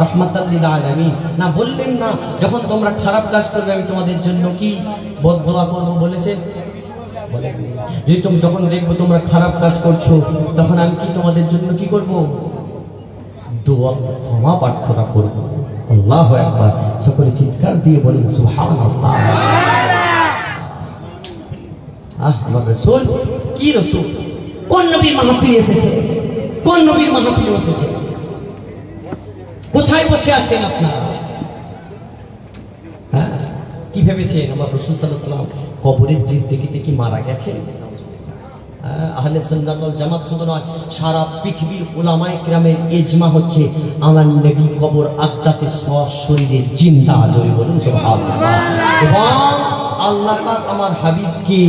রাহমাতাল লিল আলামিন। না বললেন না যখন তোমরা খারাপ কাজ করবে আমি তোমাদের জন্য কি বদদোয়া করব বলেছেন? যদি তুমি যখন দেখবো তোমরা খারাপ কাজ করছো তখন আমি কি তোমাদের জন্য কি করব? দোয়া, ক্ষমা প্রার্থনা করব। আল্লাহু আকবার। সকলে চিৎকার দিয়ে বলেন সুবহানাল্লাহ। আমার রাসূল কি রাসূল? কোন নবীর মাহফিলে এসেছে? কোন নবীর মাহফিলে বসেছে? কোথায় বসে আছেন আপনারা? কি ভেবেছেন আমার রাসূল সাল্লাল্লাহু আলাইহি ওয়াসাল্লাম কবরের জিন্দেগিতে কি মারা গেছেন? আহলে সুন্নাত ওয়াল জামাত শুধু নয়, সারা পৃথিবীর উলামায়ে কিরামের ইজমা হচ্ছে আমার নবী কবর আকদাসে সশরীরে জিন্দা। জয় বলুন সুবহানাল্লাহ। এবং আল্লাহ পাক আমার হাবিবকে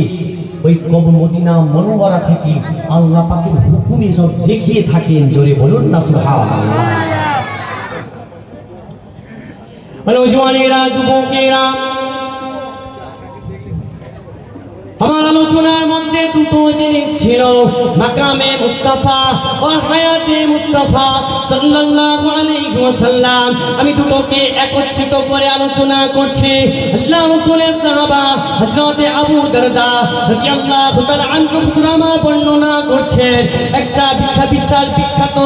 ওই কবর মদিনা মুনাওয়ারা থেকে আল্লাহ পাকের হুকুমে সব দেখিয়ে থাকেন। জোরে বলুন না সুবহানাল্লাহ। নওজওয়ানেরা, যুবকেরা, আমার আলোচনার মধ্যে দুটো জিনিস ছিল, মাকামে মুস্তাফা আর হায়াতে মুস্তাফা সাল্লাল্লাহু আলাইহি ওয়াসাল্লাম। আমি দুটোকে একত্রিত করে আলোচনা করছি। আল্লাহ রাসূলের সাহাবা হযরত আবু দারদা রাদিয়াল্লাহু তাআলা আনহু সুরামা বর্ণনা করছেন একটা বিখ্যাত বিখ্যাত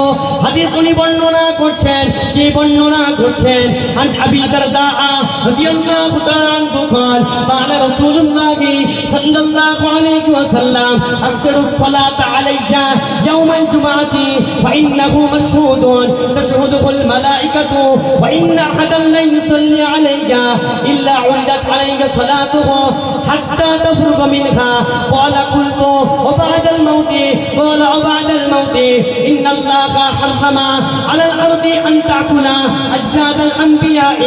হাদিস উনি বর্ণনা করছেন। কি বর্ণনা করছেন? আন আবি দারদা রাদিয়াল্লাহু তাআলা আনহু قال قال رسول الله صلى الله عليه وسلم أكثر الصلاة علي يوم الجمعة فإنه مشهود تشهده الملائكة وإن أحدا لن يصلي علي إلا علت علي صلاته حتى تفرغ منها. قال قلت وبعد الموت؟ قال وبعد الموت إن الله حرم على الأرض أن تأكل أجساد الأنبياء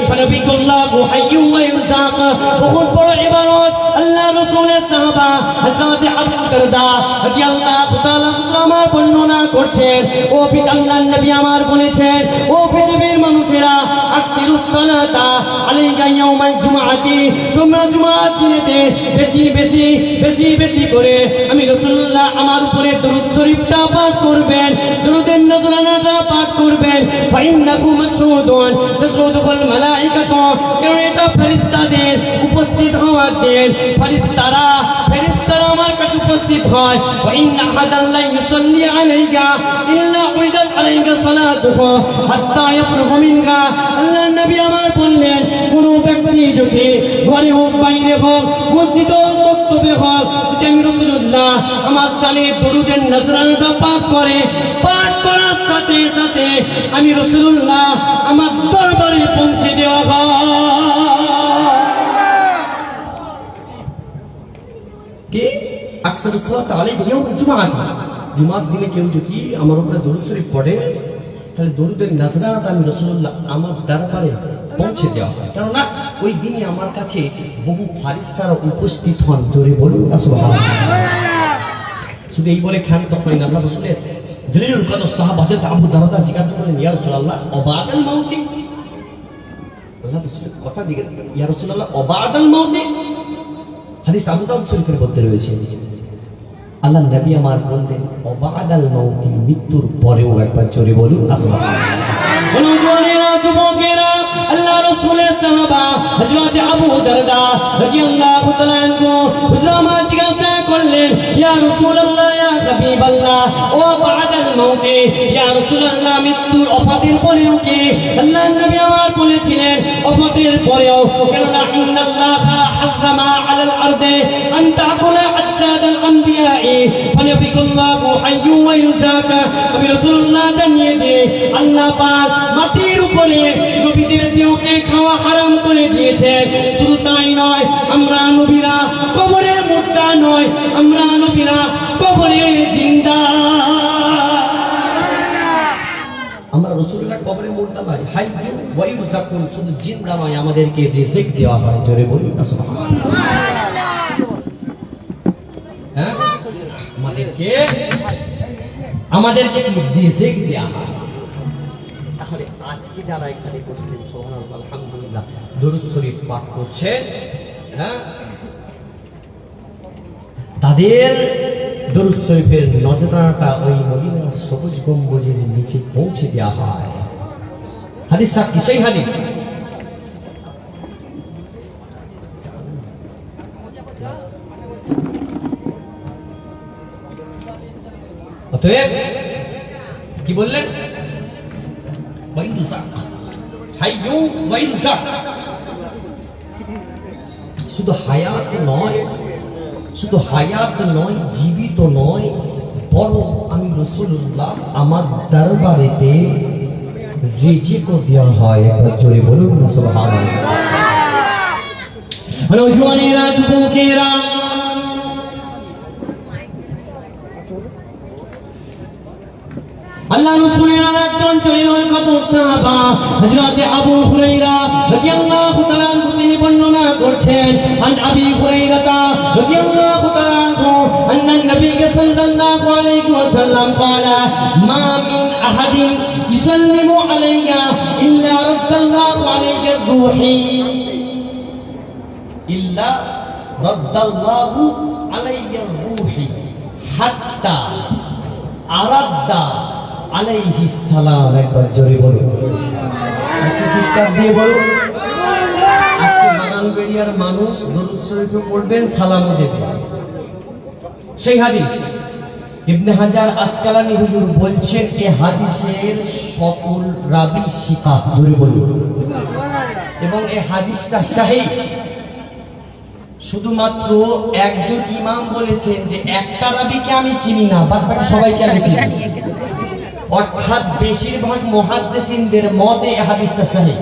فنبي الله حي ويرزق. বহুত বড় ইবারত আল্লাহ রাসূলের সাহাবা হযরত আবু দারদা রাদিয়াল্লাহু তাআলা আমার বর্ণনা করছেন। ও আল্লাহর নবী আমার বলেছেন, ও পৃথিবীর মানুষেরা, আকসিরুস সালাতা আলাইকা ইয়াউমাল জুমআতি, তোমরা জুমার দিনেতে বেশি বেশি বেশি বেশি করে আমি রাসূলুল্লাহ আমার উপরে দরুদ শরীফটা পাঠ করবেন, দরুদের নজরানাটা পাঠ করবেন। ফাইন্নাহু মাসউদুন তাসউদুল মালাইকাতু, কারণ এটা ফেরেশতাদের উপস্থিত হওয়ার দিন। ফেরেশতারা আমার কাছে উপস্থিত হয়। ওয়া ইন্না আহাদান লা ইউসাল্লি আলাইকা ইল্লা উইদাত আলাইকা সালাতুহু হাত্তা ইয়াফরুগু মিনহা। আল্লাহর নবী আমার বললেন, কোন ব্যক্তি যদি ঘরে হোক বাইরে হোক মসজিদে হোক বক্তব্যে হোক যদি আমি রাসূলুল্লাহ আমার সানে দরুদের নজরানাটা পাঠ করে, পাঠ করার সাথে সাথে আমি রাসূলুল্লাহ আমার দরবারে পৌঁছে দেওয়া হয়। আকসারুস সালাত আলাইহি ইয়াউমুল জুমআহ, জুমার দিনে কেউ যদি আমার উপরে দরুদ শরীফ পড়ে তাহলে দরুদের নজরানাটা আমি রাসূলুল্লাহ আমার দরবারে পৌঁছে দেওয়া হয়। কেননা ওই দিনে আমার কাছে বহু ফারিস্তারা উপস্থিত হন। জোরে বলুন না সুবহানাল্লাহ। শুধু এই বলে ক্ষান্ত হয় না, আল্লাহ রাসূলের জলিলুল কদর সাহাবা হযরত আবু দারদা জিজ্ঞাসা করলেন, ইয়া রাসূলুল্লাহ ওবাদাল মাউতি, আল্লাহ রাসূলের কথা জিজ্ঞাসা, ইয়া রাসূলুল্লাহ ওবাদাল মাউতি, হাদিস আবু দাউদ শরীফের মধ্যে রয়েছে। আল্লাহ নবী আমার বললেন ওবাদাল মাউতি, মৃত্যুর পরেও। একবার জোরে বলুন সুবহানাল্লাহ। যুবকেরা, আল্লাহ রাসূলের সাহাবা হযরত আবু দারদা রাদিয়াল্লাহু তাআলা আনহু হুজুর জিজ্ঞাসা করলেন, ইয়া রাসূলুল্লাহ, ইয়া হাবিবাল্লাহ, ও বাদাল মাউতে, ইয়া রাসূলুল্লাহ, মৃত্যুর অপদের পরেও কি? আল্লাহর নবী আমার বলেছিলেন, অপদের পরেও, কেননা ইন্নাল্লাহা হারামা আলাল আরদি আন তাকুলা আজসাদাল আমবিয়াই ফানাবিকুল্লাহু হাইয়্যুন ওয়া ইউযাকা। আমি রাসূলুল্লাহ জানিয়ে দে, আল্লাহ পাক মাটির উপরে নবীদের দেহকে খাওয়া হারাম করে দিয়েছে। শুধু তাই নয়, আমরা নবীরা কবরের মুর্দা নয়, আমরা নবীরা কবরের জিন্দা। আমরা রাসূলুল্লাহ কবরের মুর্দা নয়, হাইয়্যুন ওয়া ইউযাকুন, শুধু জিন্দা নয়, আমাদেরকে রিজিক দেওয়া হয়। জোরে বলুন না সুবহানাল্লাহ। হ্যাঁ, আমাদেরকে কি রিজিক দেওয়া হয়। তাহলে আজকে যারা এখানে করছেন সুবহানাল্লাহ, আলহামদুলিল্লাহ, দরুদ শরীফ পাঠ করছেন, হ্যাঁ, তাদের দরুদ শরীফের নজরানাটা ওই মদিনার সবুজ গম্বুজের নিচে পৌঁছে দেওয়া হয়। হাদিস সাক্ষী, সেই হাদিস। অতএব কি বললেন? শুধু হায়াত নয়, শুধু হায়াত নয়, জীবিত নয়, বরং আমি রাসূলুল্লাহ আমার দরবারেতে রিজিকও দেওয়া হয়। একবার জোরে বলুন না সুবহানাল্লাহ। নওজওয়ানেরা, যুবকেরা, আল্লাহ রাসূলের আরেকজন জলিলুল সাহাবা হযরত আবু হুরায়রা রাদিয়াল্লাহু তাআলা আনহু তিনি বর্ণনা করছেন, আন আবি হুরায়রা রাদিয়াল্লাহু তাআলা আনহু আন্না নবী সাল্লাল্লাহু আলাইহি ওয়াসাল্লাম قال ما من احد يسلم عليك الا رد الله عليك الروح الا رد الله علي الروح حتى ارد আলাইহিস সালাম। একবার জোরে বলুন, একটু চিৎকার দিয়ে বলুন। আজকে বাগানবেড়িয়ার মানুষ দরুদ শরীফ পড়বেন, সালামও দেবেন। সেই হাদিস ইবনে হাজার আসকালানী হুজুর বলছেন, এই হাদিসের সকল রাবী সিকাত, জোরে বলুন, এবং এই হাদিসটা সহিহ। শুধুমাত্র একজন ইমাম বলেছেন যে একটা রাবীকে আমি চিনি না, বাকি সবাইকে আমি চিনি। অর্থাৎ বেশিরভাগ মুহাদ্দিসিনদের মতে এই হাদিসটা সহিহ।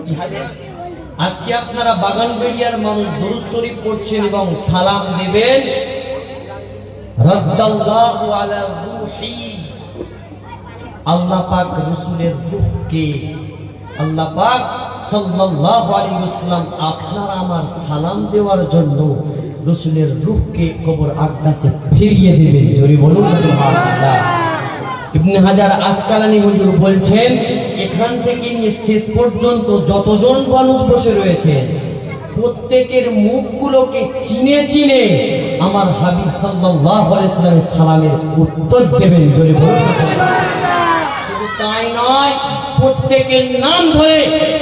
কি হাদিস? আজকে আপনারা বাগানবেড়িয়ার মানুষ দরুদ শরীফ পড়ছেন এবং সালাম দেবেন, রাদ্দাল্লাহু আলা রূহি, আল্লাহ পাক রাসূলের রূহকে, আল্লাহ পাক সাল্লাল্লাহু আলাইহি ওয়াসাল্লাম আপনারা আমার সালাম দেওয়ার জন্য রাসূলের রূহকে কবর আকদাসে ফিরিয়ে দেবেন। জোরে বলুন সুবহানাল্লাহ। ইবনে হাজার আসকালানী হুজুর বলছেন, এখান থেকে নিয়ে শেষ পর্যন্ত যতজন মানুষ বসে রয়েছে প্রত্যেকের মুখগুলোকে চিনে চিনে আমার হাবিব সাল্লাল্লাহু আলাইহি ওয়াসাল্লামের সালামের উত্তর দেবেন। জোরে বলুন সুবহানাল্লাহ। শুধু তাই নয়, প্রত্যেকের নাম ধরে,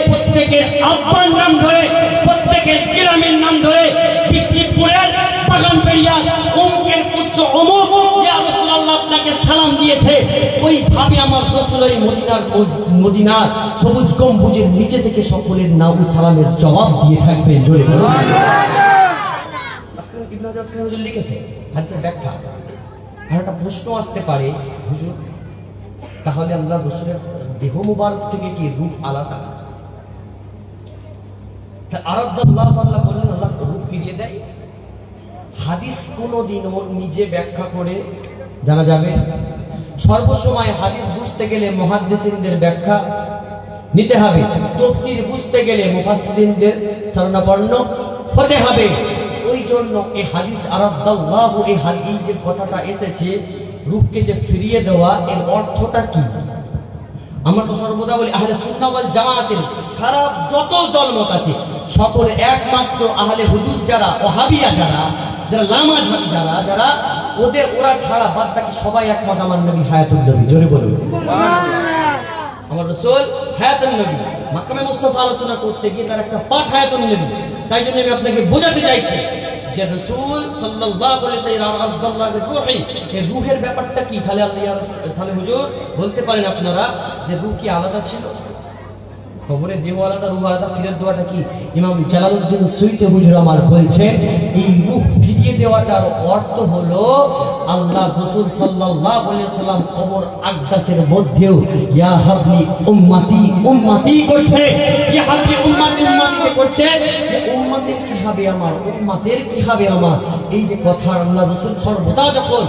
প্রত্যেকের আব্বার নাম ধরে, প্রত্যেকের গ্রামের নাম ধরে, বিশিপুরের বাগানবেড়িয়া অমুকের পুত্র অমুক, ইয়া রাসূলুল্লাহ আপনাকে সালাম দিয়েছে, ওইভাবে আমার রাসূল ওই মদিনার সবুজ গম্বুজের নিচে থেকে সকলের নাম সালামের জবাব দিয়ে থাকবেন। জোরে বলুন আজকে ইবনে হাজার আসকালানী হুজুর লিখেছে হাদিসের ব্যাখ্যা। আর একটা প্রশ্ন আসতে পারে, হুজুর তাহলে আল্লাহ রাসূলের দেহ মুবারক থেকে কি রূহ আলাদা? আরাদাল্লাহ, আল্লাহ বলেন আল্লাহ রূহ ফিরিয়ে দেয়। হাদিস কোনোদিনও নিজে ব্যাখ্যা করে জানা যাবে? সর্বসময় হাদিস বুঝতে গেলে মুহাদ্দিসিনদের ব্যাখ্যা নিতে হবে, তাফসীর বুঝতে গেলে মুফাসসিরিনদের শরণাপন্ন হতে হবে। ওই জন্য এই হাদিস আরাদাল্লাহ, এই হাদিস যে কথাটা এসেছে রূহকে যে ফিরিয়ে দেওয়া, এর অর্থটা কি? আমরা তো সর্বদা বলি আহলে সুন্নাহ ওয়াল জামাতের সারা যত দলমত আছে সকলে একমাত্র আহলে হুদুস যারা, ওহাবিয়া যারা, যারা লামাযহাবী যারা, যারা ওরা ছাড়া বাদ বাকি সবাই একমত আমার নবী হায়াতুল নবী। জোরে বলুন সুবহানাল্লাহ। আমার আমার রাসূল হায়াতুন নবী, মাকামে মুস্তাফা আলোচনা করতে গিয়ে তার একটা পাঠ হায়াতুন নবী। তাই জন্য আমি আপনাকে বোঝাতে চাইছি যে রাসূল সাল্লাল্লাহু আলাইহি ওয়াসাল্লাম আব্দুল্লাহর রূহি, এই রূহের ব্যাপারটা কি? তাহলে হুজুর বলতে পারেন আপনারা যে রূহ কি আলাদা ছিল? কবরে দেহ আলাদা, রূহ আলাদা। ফিরের দোয়াটা কি? ইমাম জালালউদ্দিন সুয়ুতী হুজুর আমার বলছেন এই রূহ ফিরিয়ে দেওয়াটার অর্থ হলো আল্লাহ রাসূল সাল্লাল্লাহু আলাইহি ওয়াসাল্লাম কবর আকদাসের মধ্যেও ইয়া হাবলি উম্মতি উম্মতি করছে, ইয়া হাবলি উম্মতি উম্মতি করছে, যে উম্মতের কি হবে আমার, উম্মতের কি হবে আমার। এই যে কথা আল্লাহ রাসূল সর্বদা যখন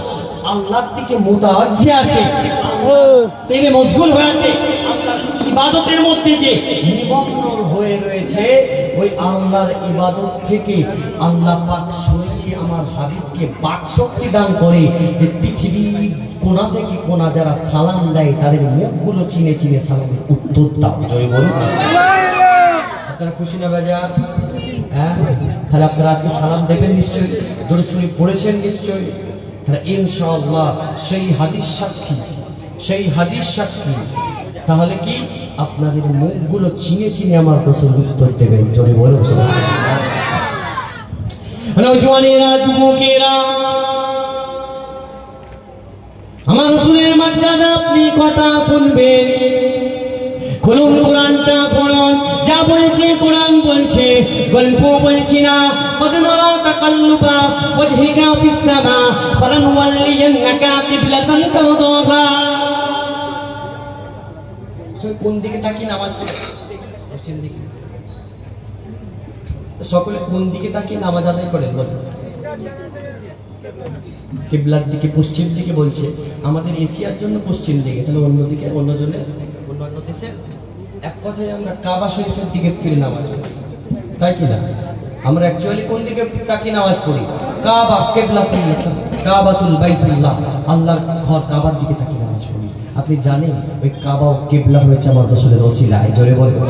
আল্লাহর দিকে মুতাওয়াজ্জি আছে, প্রেমে মশগুল হয়ে আছে, আল্লাহর ইবাদতের মধ্যে যে নিমগ্ন হয়ে রয়েছে, ওই আল্লাহর ইবাদত থেকে আল্লাহ পাক সরিয়ে আমার হাবিবকে বাক শক্তি দান করে যে পৃথিবীর কোণা থেকে কোণা যারা সালাম দেয় তাদের মুখগুলো চিনে চিনে সালামের উত্তর দাও। জয় বলুন। আপনারা খুশি না বাজার? হ্যাঁ, তাহলে আপনারা আজকে সালাম দেবেন নিশ্চয়ই, দরুদ শরীফ পড়েছেন নিশ্চয়ই। ইনশাআল্লাহ সেই হাদিস সাক্ষী, সেই হাদিস সাক্ষী। তাহলে কি আপনাদের মুখগুলো চিনে চিনে আমার রাসূল উত্তর দেবেন। জোরে বলুন সুবহানাল্লাহ। নওজওয়ানেরা, যুবকেরা, আমার রাসূলের মর্যাদা আপনি কথা শুনবেন। খুলুন কোরআনটা পড়ুন, যা বলছে কোরআন বলছে, গল্প বলছি না। ওয়াজনারা তাকাল্লুবা ওয়াজহিকা ফিস সামা ফালানুওয়াল্লিয়ান্নাকা কিবলাতান তারদাহা। কোন দিকে তাকিয়ে নামাজ পড়ে? পশ্চিম দিকে। সকলে কোন দিকে তাকিয়ে নামাজ আদায় করেন? বলেন। কিবলার দিকে, পশ্চিম দিকে বলছে। আমাদের এশিয়ার জন্য পশ্চিম দিকে, তাহলে অন্যদিকে অন্যজনের অন্যান্য দেশে এক কথায় আমরা কাবা শরীফের দিকে ফিরে নামাজ পড়ি, তাই কি না? আমরা অ্যাকচুয়ালি কোন দিকে তাকিয়ে নামাজ পড়ি? কাবা, কিবলাতুল্লাহ, কাবাতুল বাইতুল্লাহ, আল্লাহর ঘর কাবার দিকে তাকিয়ে নামাজ পড়ি। আপনি জানেন ওই কাবা ও কিবলা হয়েছে আমার রাসূলের ওসিলায়। জোরে বলুন।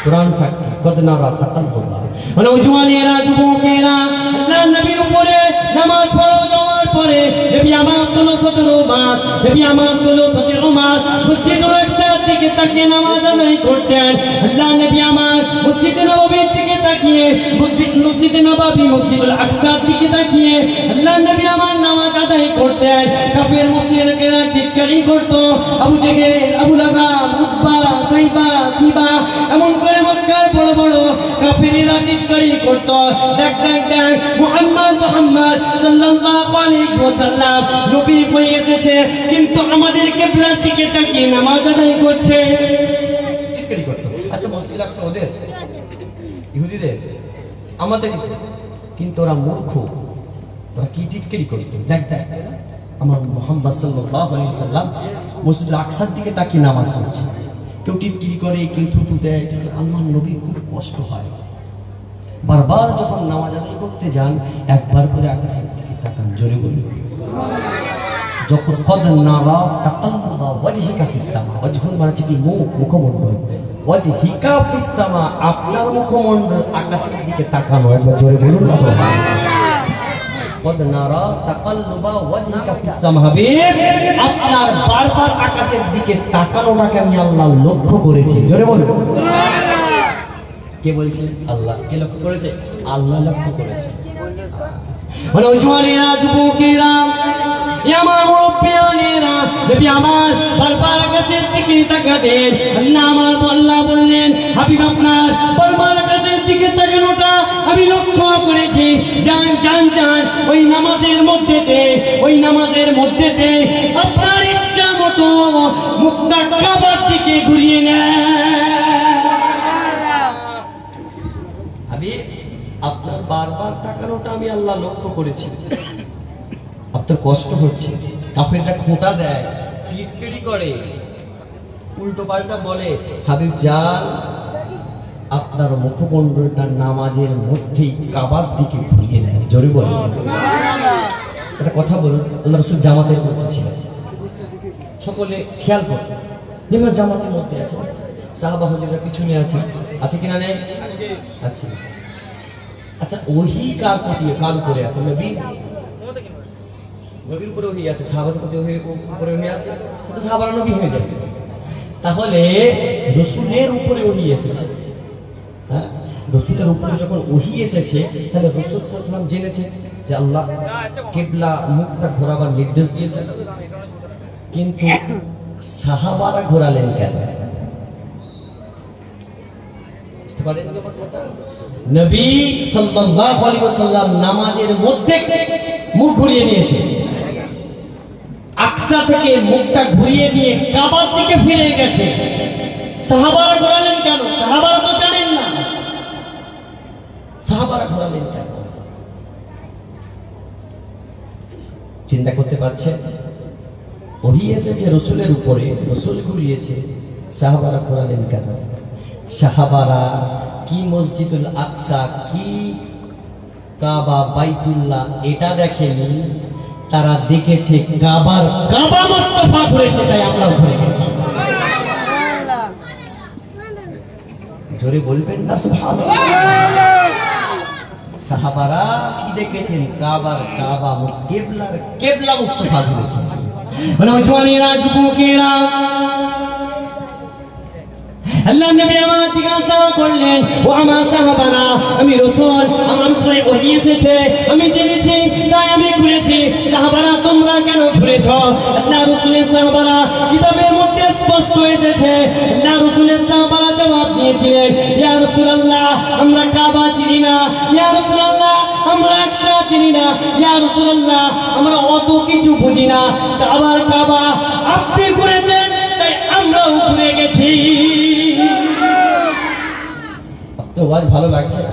কোরআন সাক্ষী। কদ নারা তাকাল্লুবা। নওজওয়ানেরা, যুবকেরা, আল্লাহর নবীর উপরে নামাজ পড়ো যাওয়ার পরে নবী আমার 16-17 মাস, নবী আমার 16-17 মাস মসজিদুল আকসার দিকে তাকিয়ে নামাজ আদায় করতেন। আল্লাহর নবী আমার মসজিদ নববীর দিকে তাকিয়ে, মসজিদ নববী মসজিদুল আকসার দিকে তাকিয়ে আল্লাহর নবী আমার নামাজ আদায় করতেন। কাফের মুশরিকরা টিটকারি করত, আবু জেহেল, আবু লাহাব, উতবা, সাইবা, সিবা, এমন করে মক্কার বড় বড় কাফেররা টিটকারি করত। দেখ দেখ দেখ, মুহাম্মদ সাল্লাল্লাহু আলাইহি ওয়াসাল্লাম নবী হয়ে এসেছে, কিন্তু আমাদের কিবলার দিকে তাকিয়ে নামাজ আদায় করছে। টিটকারি করত। আচ্ছা, মসজিদ আকসা ওদের, ইহুদিদের, আমাদের, কিন্তু ওরা মূর্খ, ওরা কি টিটকারি করত? দেখ দেখ, আমার মুহাম্মদ সাল্লাল্লাহু আলাইহি ওয়াসাল্লাম মসজিদুল আকসার দিকে তাকিয়ে নামাজ পড়ছে। কেউ টিটকিরি করে, কেউ থুতু দেয়। আল্লাহর নবী খুব কষ্ট হয়। বারবার যখন নামাজ আদায় করতে যান, একবার করে আকাশের দিকে তাকান। জোরে বলুন। যখন কদ নারা তাকাল্লুবা ওয়াজহিকা ফিস সামা, ওয়াজহুন মানে হচ্ছে কি মুখ, মুখমণ্ডল। ওয়াজহিকা ফিস সামা, আপনার মুখমণ্ডল আকাশের দিকে তাকানো। একবার জোরে বলুন না সুবহানাল্লাহ। কদ নারা তাকাল্লুবা ওয়াজহিকা ফিস সামা, হাবিব আপনার বারবার আকাশের দিকে তাকানোটাকে আমি আল্লাহ লক্ষ্য করেছি। জোরে বলুন সুবহানাল্লাহ। কে বলছে? আল্লাহ। কে লক্ষ্য করেছে? আল্লাহ লক্ষ্য করেছে। নওজওয়ানেরা, যুবকেরা, আমার মুরব্বিয়ানেরা, নবী আমার বারবার আকাশের দিকে তাকাতেন। আল্লাহ আমার আল্লাহ বললেন, হাবিব আপনার বারবার আকাশের দিকে তাকানোটা আমি লক্ষ্য করেছি। যান যান যান, ওই নামাজের মধ্যেতে, ওই নামাজের মধ্যেতে আপনার ইচ্ছা মতো মুখটা কাবার দিকে ঘুরিয়ে নেন। আপনার বারবার তাকানোটা আমি আল্লাহ লক্ষ্য করেছি। আপনার কষ্ট হচ্ছে, কাফেরটা খোঁটা দেয়, টিটকিরি করে, উল্টো পাল্টা বলে। হাবিব যান, আপনার মুখমণ্ডলটা নামাজের মধ্যেই কাবার দিকে ঘুরিয়ে নেয়। জোরে বলুন। একটা কথা বলুন, আল্লাহ রাসূল জামাতের মধ্যে ছিলেন, সকলে খেয়াল করুন। যেমন জামাতের মধ্যে আছে, সাহাবা হুজুররা পিছনে আছে, আছে কিনা? নেই? আছে। আচ্ছা, ওহি কার প্রতি, কার উপরে আছে? নবীর উপরে ওহি আছে, সাহাবাদের প্রতি উপরে ওহি আছে, তো সাহাবারা নবী হয়ে যাবে। তাহলে রসুলের উপরে ওহী এসেছে, হ্যাঁ, রসুলের উপরে যখন ওহী এসেছে তাহলে রসুল সাল্লাল্লাহু আলাইহি ওয়াসাল্লাম জেনেছে যে আল্লাহ কিবলা মুখটা ঘোরাবার নির্দেশ দিয়েছেন, কিন্তু সাহাবারা ঘোরালেন কেন? বুঝতে পারেন কথা? নবী সাল্লাল্লাহু আলাইহি ওয়াসাল্লাম নামাজের মধ্যে মুখ ঘুরিয়ে নিয়েছে, আকসা থেকে মুখটা ঘুরিয়ে নিয়ে কাবার দিকে ফিরে গেছে। সাহাবারা ঘোরালেন কেন? সাহাবারা তো জানেন না, সাহাবারা ঘোরালেন কেন? চিন্তা করতে পারছেন? ওহী এসেছে রসুলের উপরে, রসুল ঘুরিয়েছে, সাহাবারা ঘোরালেন কেন? সাহাবারা কি মসজিদুল আকসা, কি কাবা বাইতুল্লাহ এটা দেখেনি, তারা দেখেছে কাবার কাবা মুস্তাফা ঘুরেছে, তাই আমরা ঘুরে গেছি। জোরে বলবেন না সুবহানাল্লাহ। সাহাবারা কি দেখেছেন? কাবার কাবা মুসকিবলার কিবলা মুস্তাফা ঘুরেছে। নওজওয়ানেরা, যুবকেরা, আল্লাহ নবী আমার জিজ্ঞাসা করলেন, ও আমার সাহাবারা, আমি রাসূল, আমার উপরে ওহী এসেছে, আমি জেনেছি তাই আমি ঘুরেছি। সাহাবারা তোমরা কেন ঘুরেছ? আল্লাহ রাসূলের সাহাবারা, কিতাবের মধ্যে স্পষ্ট এসেছে। আল্লাহ রাসূলের সাহাবারা জবাব দিয়েছিলেন, ইয়া রাসূলুল্লাহ, আমরা কাবা চিনি না, ইয়া রাসূলুল্লাহ, আমরা আকসা চিনি না, ইয়া রাসূলুল্লাহ, আমরা অত কিছু বুঝি না, কাবার কাবা আপনি ঘুরেছেন তাই আমরাও ঘুরে গেছি। তো ওয়াজ ভালো লাগছে না?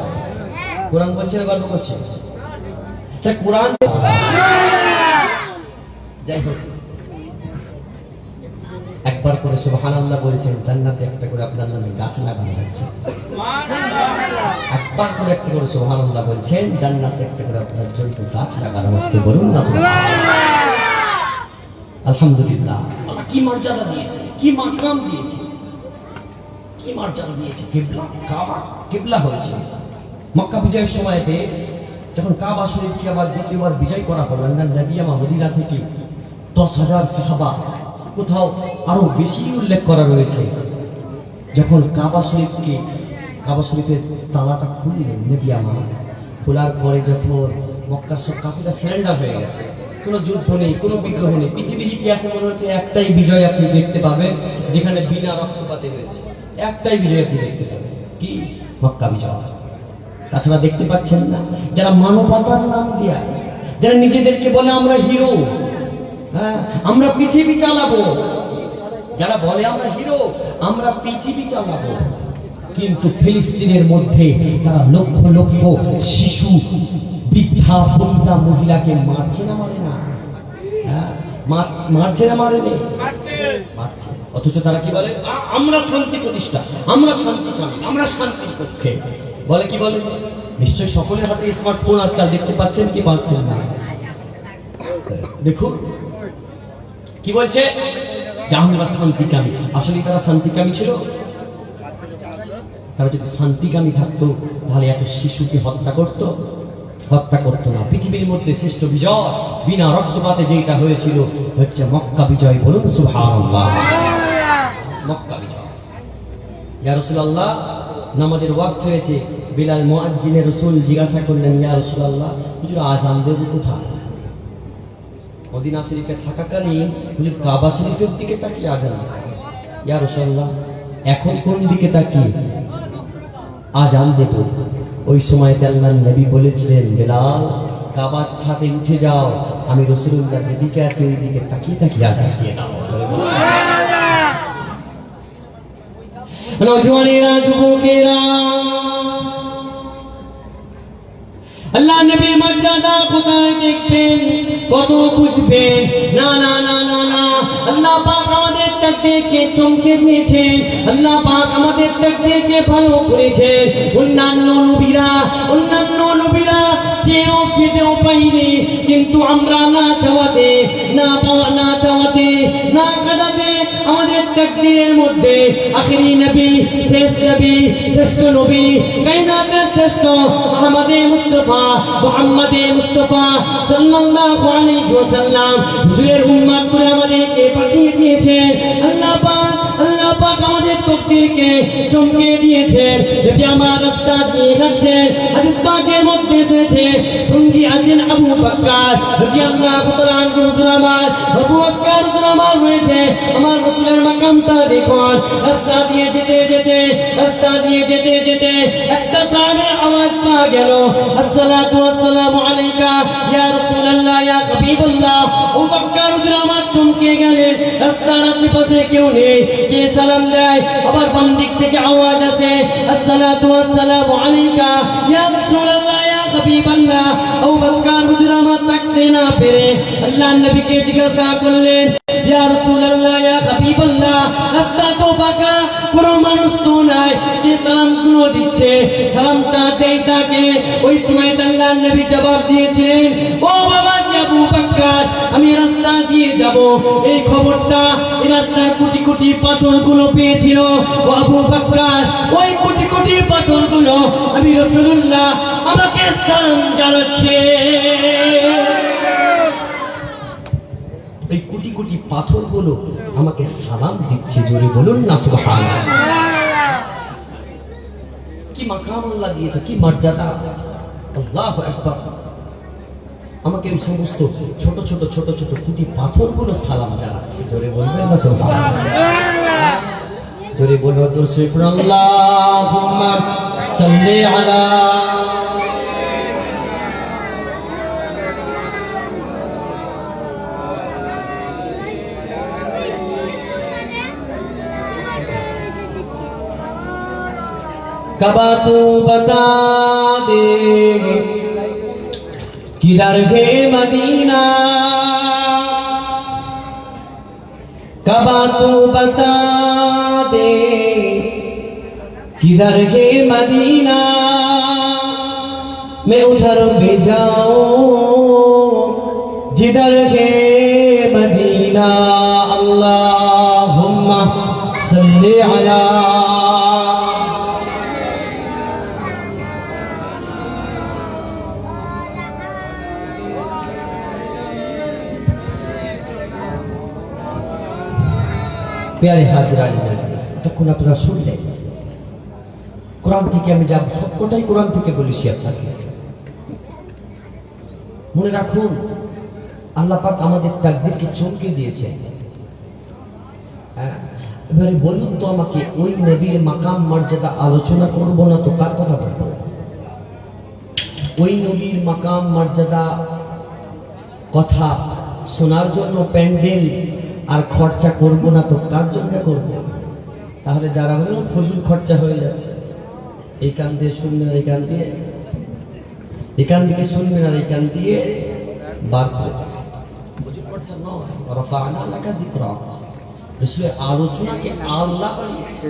কোরআন বলছে না গল্প করছে? তা কোরআন যাই হোক, একবার করে সুবহানাল্লাহ বলেছেন, জান্নাতে একটা করে আপনার নামে গাছ লাগানো হচ্ছে। একবার করে একটা করে সুবহানাল্লাহ বলছেন, জান্নাতে একটা করে আপনার জন্য গাছ লাগানো হচ্ছে। বলুন না সুবহানাল্লাহ। আলহামদুলিল্লাহ। আল্লাহ কি মর্যাদা দিয়েছে, কি মাকাম দিয়েছে, কি মর্যাদা দিয়েছে। কিবলা, কাবা কিবলা হয়েছে। মক্কা বিজয়ের সময়তে যখন কাবা শরীফকে আবার দ্বিতীয়বার বিজয় করা হলো, নবী আমার মদিনা থেকে 10,000 সাহাবা, কোথাও আরো বেশি উল্লেখ করা রয়েছে, যখন কাবা শরীফের তালাটা খুললেন নবী আমার, খোলার পরে যখন মক্কার সব কাফিরা সারেন্ডার হয়ে গেছে, কোনো যুদ্ধ নেই, কোনো বিগ্রহ নেই। পৃথিবীর ইতিহাসে মনে হচ্ছে একটাই বিজয় আপনি দেখতে পাবেন যেখানে বিনা রক্তপাতে হয়েছে, একটাই বিজয় আপনি দেখতে পাবেন, কি? মক্কা বিজয়। তাছাড়া দেখতে পাচ্ছেন না, যারা মানবতার নাম দিয়া, যারা নিজেদেরকে বলে আমরা হিরো, হ্যাঁ, আমরা পৃথিবী চালাবো, যারা বলে আমরা হিরো, আমরা পৃথিবী চালাবো, কিন্তু ফিলিস্তিনের মধ্যে তারা লক্ষ লক্ষ শিশু, বৃদ্ধা বনিতা মহিলাকে মারছে না, মারে না? হ্যাঁ, মারছে না, মারেনি? মারছে। অথচ তারা কি বলে? আমরা শান্তি প্রতিষ্ঠা, আমরা শান্তিকামী, আমরা শান্তির পক্ষে। বলে কি বলে? নিশ্চয়ই সকলের হাতে স্মার্টফোন আজকাল, দেখতে পাচ্ছেন কি পাচ্ছেন না? দেখুন কি বলছে, যে আমরা শান্তিকামী। আসলে তারা শান্তিকামী ছিল? তারা যদি শান্তিকামী থাকতো তাহলে এত শিশুকে হত্যা করতো? হত্যা করতো না। পৃথিবীর মধ্যে শ্রেষ্ঠ বিজয় বিনা রক্তপাতে যেটা হয়েছিল হচ্ছে মক্কা বিজয়। বলুন সুবহানাল্লাহ। মক্কা বিজয়। ইয়া রাসূলুল্লাহ, নামাজের ওয়াক্ত হয়েছে, বিলাল মুয়াজ্জিনের রাসূল জিজ্ঞাসা করলেন, ইয়া রাসূলুল্লাহ, হুজুর আযান দেব কোথায়? মদিনা শরীফে থাকাকালীন হুজুর কাবা শরীফের দিকে তাকিয়ে আযান দিতেন। ইয়া রাসূলুল্লাহ, এখন কোন দিকে তাকিয়ে আযান দেব? ওই সময়তে আল্লাহর নবী বলেছিলেন, বেলাল, কাবার ছাদে উঠে যাও, আমি রাসূলুল্লাহ যেদিকে আছে ওই দিকে তাকিয়ে তাকিয়ে আযান দিয়ে দাও। নওজওয়ানেরা, যুবকেরা, আল্লাহ নবীর মর্যাদা কোথায় দেখবেন, কত বুঝবেন? না না না না না, আল্লাহ পাক আমাদের তাকদীরকে চমকে দিয়েছে, আল্লাহ পাক আমাদের তাকদীরকে ভালো করেছে। অন্যান্য নবীরা চেয়েও খেতেও পাইনি, কিন্তু আমরা না চাওয়াতে, না কাঁদাতে আমাদের তাকদীরের মধ্যে আখিরি নবী, শেষ নবী, শ্রেষ্ঠ নবী, কায়নাতের শ্রেষ্ঠ মুহাম্মদে মুস্তাফা সাল্লাল্লাহু আলাইহি ওয়াসাল্লাম হুজুরের উম্মত করে আমাদেরকে পাঠিয়ে দিয়েছেন। আল্লাহ পাক চমকে দিয়েছেন। নবী আমার রাস্তা দিয়ে যাচ্ছেন, হাদিস পাকের মধ্যে এসেছে সঙ্গী আছেন আবু বকর রাদিয়াল্লাহু তাআলা আনহু। আমার আবু বকর আমার রয়েছে, আমার রাসূলের মাকামটা দেখুন। রাস্তা দিয়ে যেতে যেতে একটা সাহাবীর আওয়াজ পাওয়া গেল, আসসালাতু ওয়াসসালামু আলাইকা ইয়া রাসূলুল্লাহ ইয়া হাবিবাল্লাহ। আবু বকর আমার চমকে গেলেন, রাস্তার আশেপাশে কেউ নেই, কে সালাম দেয়? আবার বাম দিক থেকে আওয়াজ আসে, আসসালাতু ওয়াসসালামু আলাইকা ইয়া রাসূলুল্লাহ ইয়া হাবিবাল্লাহ। আবু বকর আমার তাকতে না পেরে আল্লাহর নবীকে জিজ্ঞাসা করলেন, ইয়া রাসূলুল্লাহ ইয়া হাবিবাল্লাহ, রাস্তা তো ফাঁকা, কোনো মানুষ তো নাই, কে সালাম গুলো দিচ্ছে? সালামটা দেই তাকে। ওই সময় আল্লাহর নবী জবাব দিয়েছেন, ও বাবা আবু বকর, আমি রাস্তা দিয়ে যাব, এই খবরটা এই রাস্তার কোটি কোটি পাথরগুলো পেয়েছিল। ও আবু বকর, ওই কোটি কোটি পাথরগুলো আমি রাসূলুল্লাহ আমাকে সালাম জানাচ্ছে। এই কোটি কোটি পাথরগুলো আমাকে সালাম দিচ্ছে। জোরে বলুন না সুবহানাল্লাহ। কি মাকাম আল্লাহ দিয়েছে, কি মর্যাদা! আল্লাহু আকবার। আমাকে এই সমস্ত ছোট ছোট ছোট ছোট কোটি পাথরগুলো সালাম জানাচ্ছে। জোরে বলবেন না সুবহানাল্লাহ। জোরে বলো তো আল্লাহুম্মা সাল্লি আলা कबा तू बता दे किधर है मदीना, कबा तू बता दे किधर है मदीना, मैं उधर भी जाऊं जिधर है मदीना। अल्लाहुम्मा सल्ली अला প্যারে হাজরান মজলিস। তখন আপনারা শুনলেন কোরআন থেকে, আমি যা সবকটাই কোরআন থেকে বলেছি আপনাকে। মনে রাখুন, আল্লাহ পাক আমাদের তাকদীরকে চমকে দিয়েছে। এবারে বলুন তো আমাকে, ওই নবীর মাকাম মর্যাদা আলোচনা করব না তো কার কথা বলবো? ওই নবীর মাকাম মর্যাদা কথা শোনার জন্য প্যান্ডেল আর খরচা করব না তো কার জন্য করব? তাহলে যারা হলো ফজল খরচা হয়ে যাচ্ছে, এই কান দিয়ে শুনবেন আর এই কান দিয়ে, এই কান থেকে শুনবেন আর এই কান দিয়ে বার করে ফজল খরচা নয়। রাফা'না লাকা যিকরাক, রাসূলের আলোচনাকে আল্লাহ বানিয়েছে।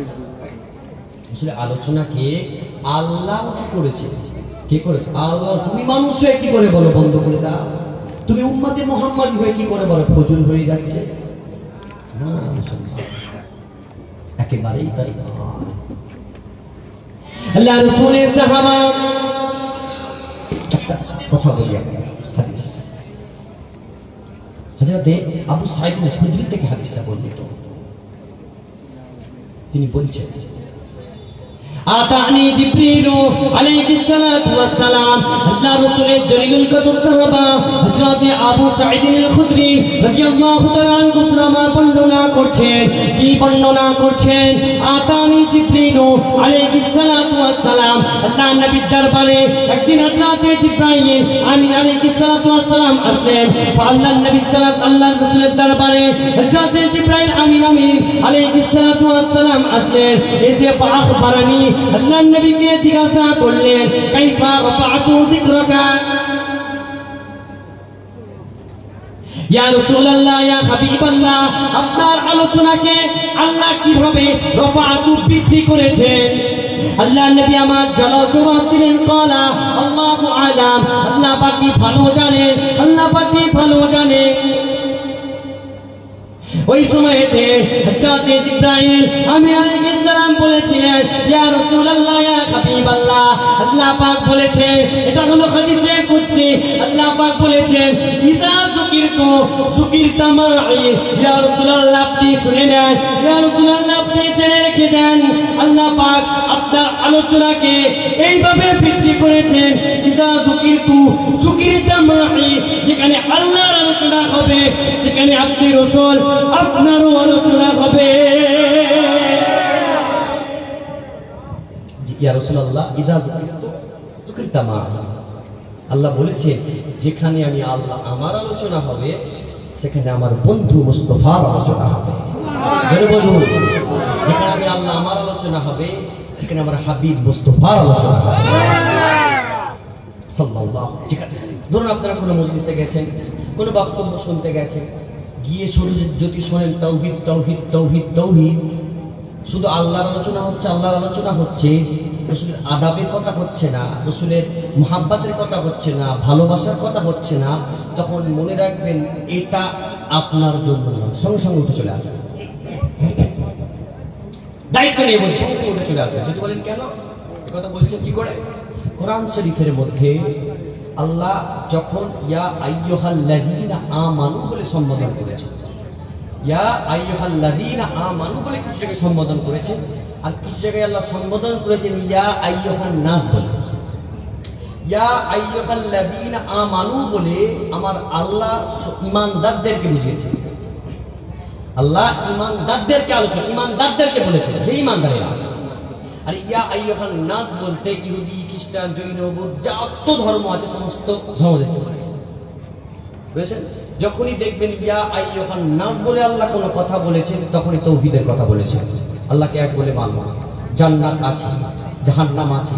রাসূলের আলোচনাকে আল্লাহ করেছে। কে করেছে? আল্লাহ। তুমি মানুষ হয়ে কি করে বলো বন্ধ করে দাও? তুমি উম্মতে মুহাম্মাদি হয়ে কি করে বলো ফজল হয়ে যাচ্ছে? একেবারেই তাই। আল্লাহ রাসূলের সাহাবা, কথা বলি আপনাকে, হাদিস হযরত আবু সাঈদ আল-খুদরি থেকে হাদিসটা বর্ণিত। তিনি বলছেন, আতানি জিবরিল আলাইহিস সালাতু ওয়াস সালাম। আল্লাহ রাসূলের জলিলুল কদর সাহাবা হযরত আবু সাঈদ আল-খুদরি রাদিয়াল্লাহু তাআলা আনহু আমার বর্ণনা করছেন। কি বর্ণনা করছেন? আতানি জিবরিল আলাইহিস সালাতু ওয়াস সালাম। আল্লাহ নবীর দরবারে একদিন হযরত জিবরাইল আমিন আলাইহিস সালাতু ওয়াস সালাম আসলেন। আল্লাহ নবী আল্লাহ রাসূলের দরবারে হযরত জিবরাইল আমিন আলাইহিস সালাতু ওয়াস সালাম আসলেন। এসে আখবরানি, আল্লাহ নবীকে জিজ্ঞাসা করলেন, কাইফা রাফা'তু যিকরাকা, ইয়া রাসূলুল্লাহ ইয়া হাবিবাল্লাহ, আপনার আলোচনাকে আল্লাহ কিভাবে রাফা'তু বৃদ্ধি করেছেন? আল্লাহ নবী আমার জবাব দিলেন, ক্বালা আল্লাহু আ'লাম, আল্লাহ পাকই ভালো জানেন, আল্লাহ পাকই ভালো জানেন। ওই সময়তে হযরত জিবরাইল আমিন আলাইহিস আলাইহিস সালাম বলেছিলেন, ইয়া রাসূলুল্লাহ ইয়া হাবিবাল্লাহ, আল্লাহ পাক বলেছেন, এটা হলো হাদিসে কুদসি, আল্লাহ পাক বলেছেন, ইযা যুকিরতু যুকিরতা মাই। ইয়া রাসূলুল্লাহ আপনি শুনে নেন, ইয়া রাসূলুল্লাহ আপনি জেনে রেখে দেন, আল্লাহ পাক আপনার আলোচনাকে এইভাবে বৃদ্ধি করেছেন, ইযা যুকিরতু যুকিরতা মাই, যেখানে আল্লাহর আলোচনা হবে সেখানে আপনি রাসূল আপনারও আলোচনা হবে। ইয়া রাসূলুল্লাহ ইযা যুকিরতু যুকিরতা মাই, আল্লাহ বলেছে যেখানে আমি আল্লাহ আমার আলোচনা হবে সেখানে আমার বন্ধু মুস্তাফার আলোচনা হবে। জোরে বলুন, যেখানে আমি আল্লাহ আমার আলোচনা হবে সেখানে আমার হাবিব মুস্তাফার আলোচনা হবে সাল্লাল্লাহু। যেখানে ধরুন আপনারা কোনো মজলিসে গেছেন, কোনো বক্তব্য শুনতে গেছেন, গিয়ে শুরু যদি শোনেন তাওহীদ তাওহীদ তাওহীদ তাওহীদ, শুধু আল্লাহর আলোচনা হচ্ছে, আল্লাহর আলোচনা হচ্ছে, রসুলের আদাবের কথা হচ্ছে না, রসুলের মুহাব্বতের কথা হচ্ছে না, ভালোবাসার কথা হচ্ছে না, তখন মনে রাখবেন এটা আপনার জন্য নয়। সঙ্গে সঙ্গে উঠে চলে আসবেন, দায়িত্ব নিয়ে বলছি, সঙ্গে সঙ্গে উঠে চলে আসবেন। যদি বলেন কেন কথা বলছেন কি করে, কোরআন শরীফের মধ্যে আল্লাহ যখন ইয়া আইয়ুহাল্লাযীনা আমানু বলে সম্বোধন করেছেন, ইয়া আইয়ুহাল্লাযীনা আমানু বলে কিছু জায়গায় সম্বোধন করেছেন, আর কিছু জায়গায় আল্লাহ সম্বোধন করেছেন ইয়া আইয়ুহান নাস বলে। ইয়া আইয়ুহাল্লাযীনা আমানু বলে আমার আল্লাহ ঈমানদারদেরকে বুঝিয়েছেন, আল্লাহ ঈমানদারদেরকে আলোচনা, ঈমানদারদেরকে বলেছেন হে ঈমানদারেরা। আর ইয়া আইয়ুহান নাস বলতে ইহুদি খ্রিস্টান জৈন বৌদ্ধ যত ধর্ম আছে সমস্ত ধর্মদেরকে বলেছেন, বুঝেছেন? যখনই দেখবেন ইয়া আইয়ুহান নাস বলে আল্লাহ কোনো কথা বলেছেন তখনই তাওহীদের কথা বলেছেন। আল্লাহকে এক বলে মানব, জান্নাত আছে, জাহান্নাম আছে,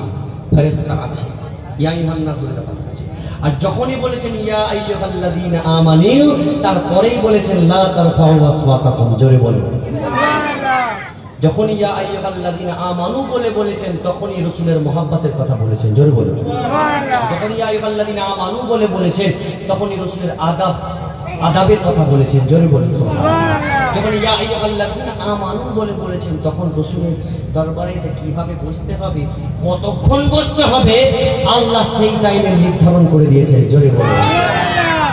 ফেরেশতা আছে, ইয়া আইয়ুহান নাস বলে কথা বলেছেন। আর যখনই বলেছেন ইয়া আইয়ুহাল্লাযীনা আমানু, তারপরেই বলেছেন লা তারফাউ আসওয়াতাকুম, জোরে বলুন সুবহানাল্লাহ। যখনই ইয়া আইয়ুহাল্লাযীনা আমানু বলে বলেছেন তখনই রাসূলের মুহাব্বতের কথা বলেছেন, জোরে বলুন সুবহানাল্লাহ। যখন ইয়া আইয়ুহাল্লাযীনা আমানু বলে বলেছেন তখনই রাসূলের আদাবের কথা বলেছেন, জোরে বলুন সুবহানাল্লাহ। যখন ইয়া আইয়ুহাল্লাযীনা আমানু বলে বলেছেন তখন রাসূলের দরবারে এসে কিভাবে বসতে হবে, কতক্ষণ বসতে হবে, আল্লাহ সেই টাইমের নির্ধারণ করে দিয়েছেন, জোরে বলুন সুবহানাল্লাহ।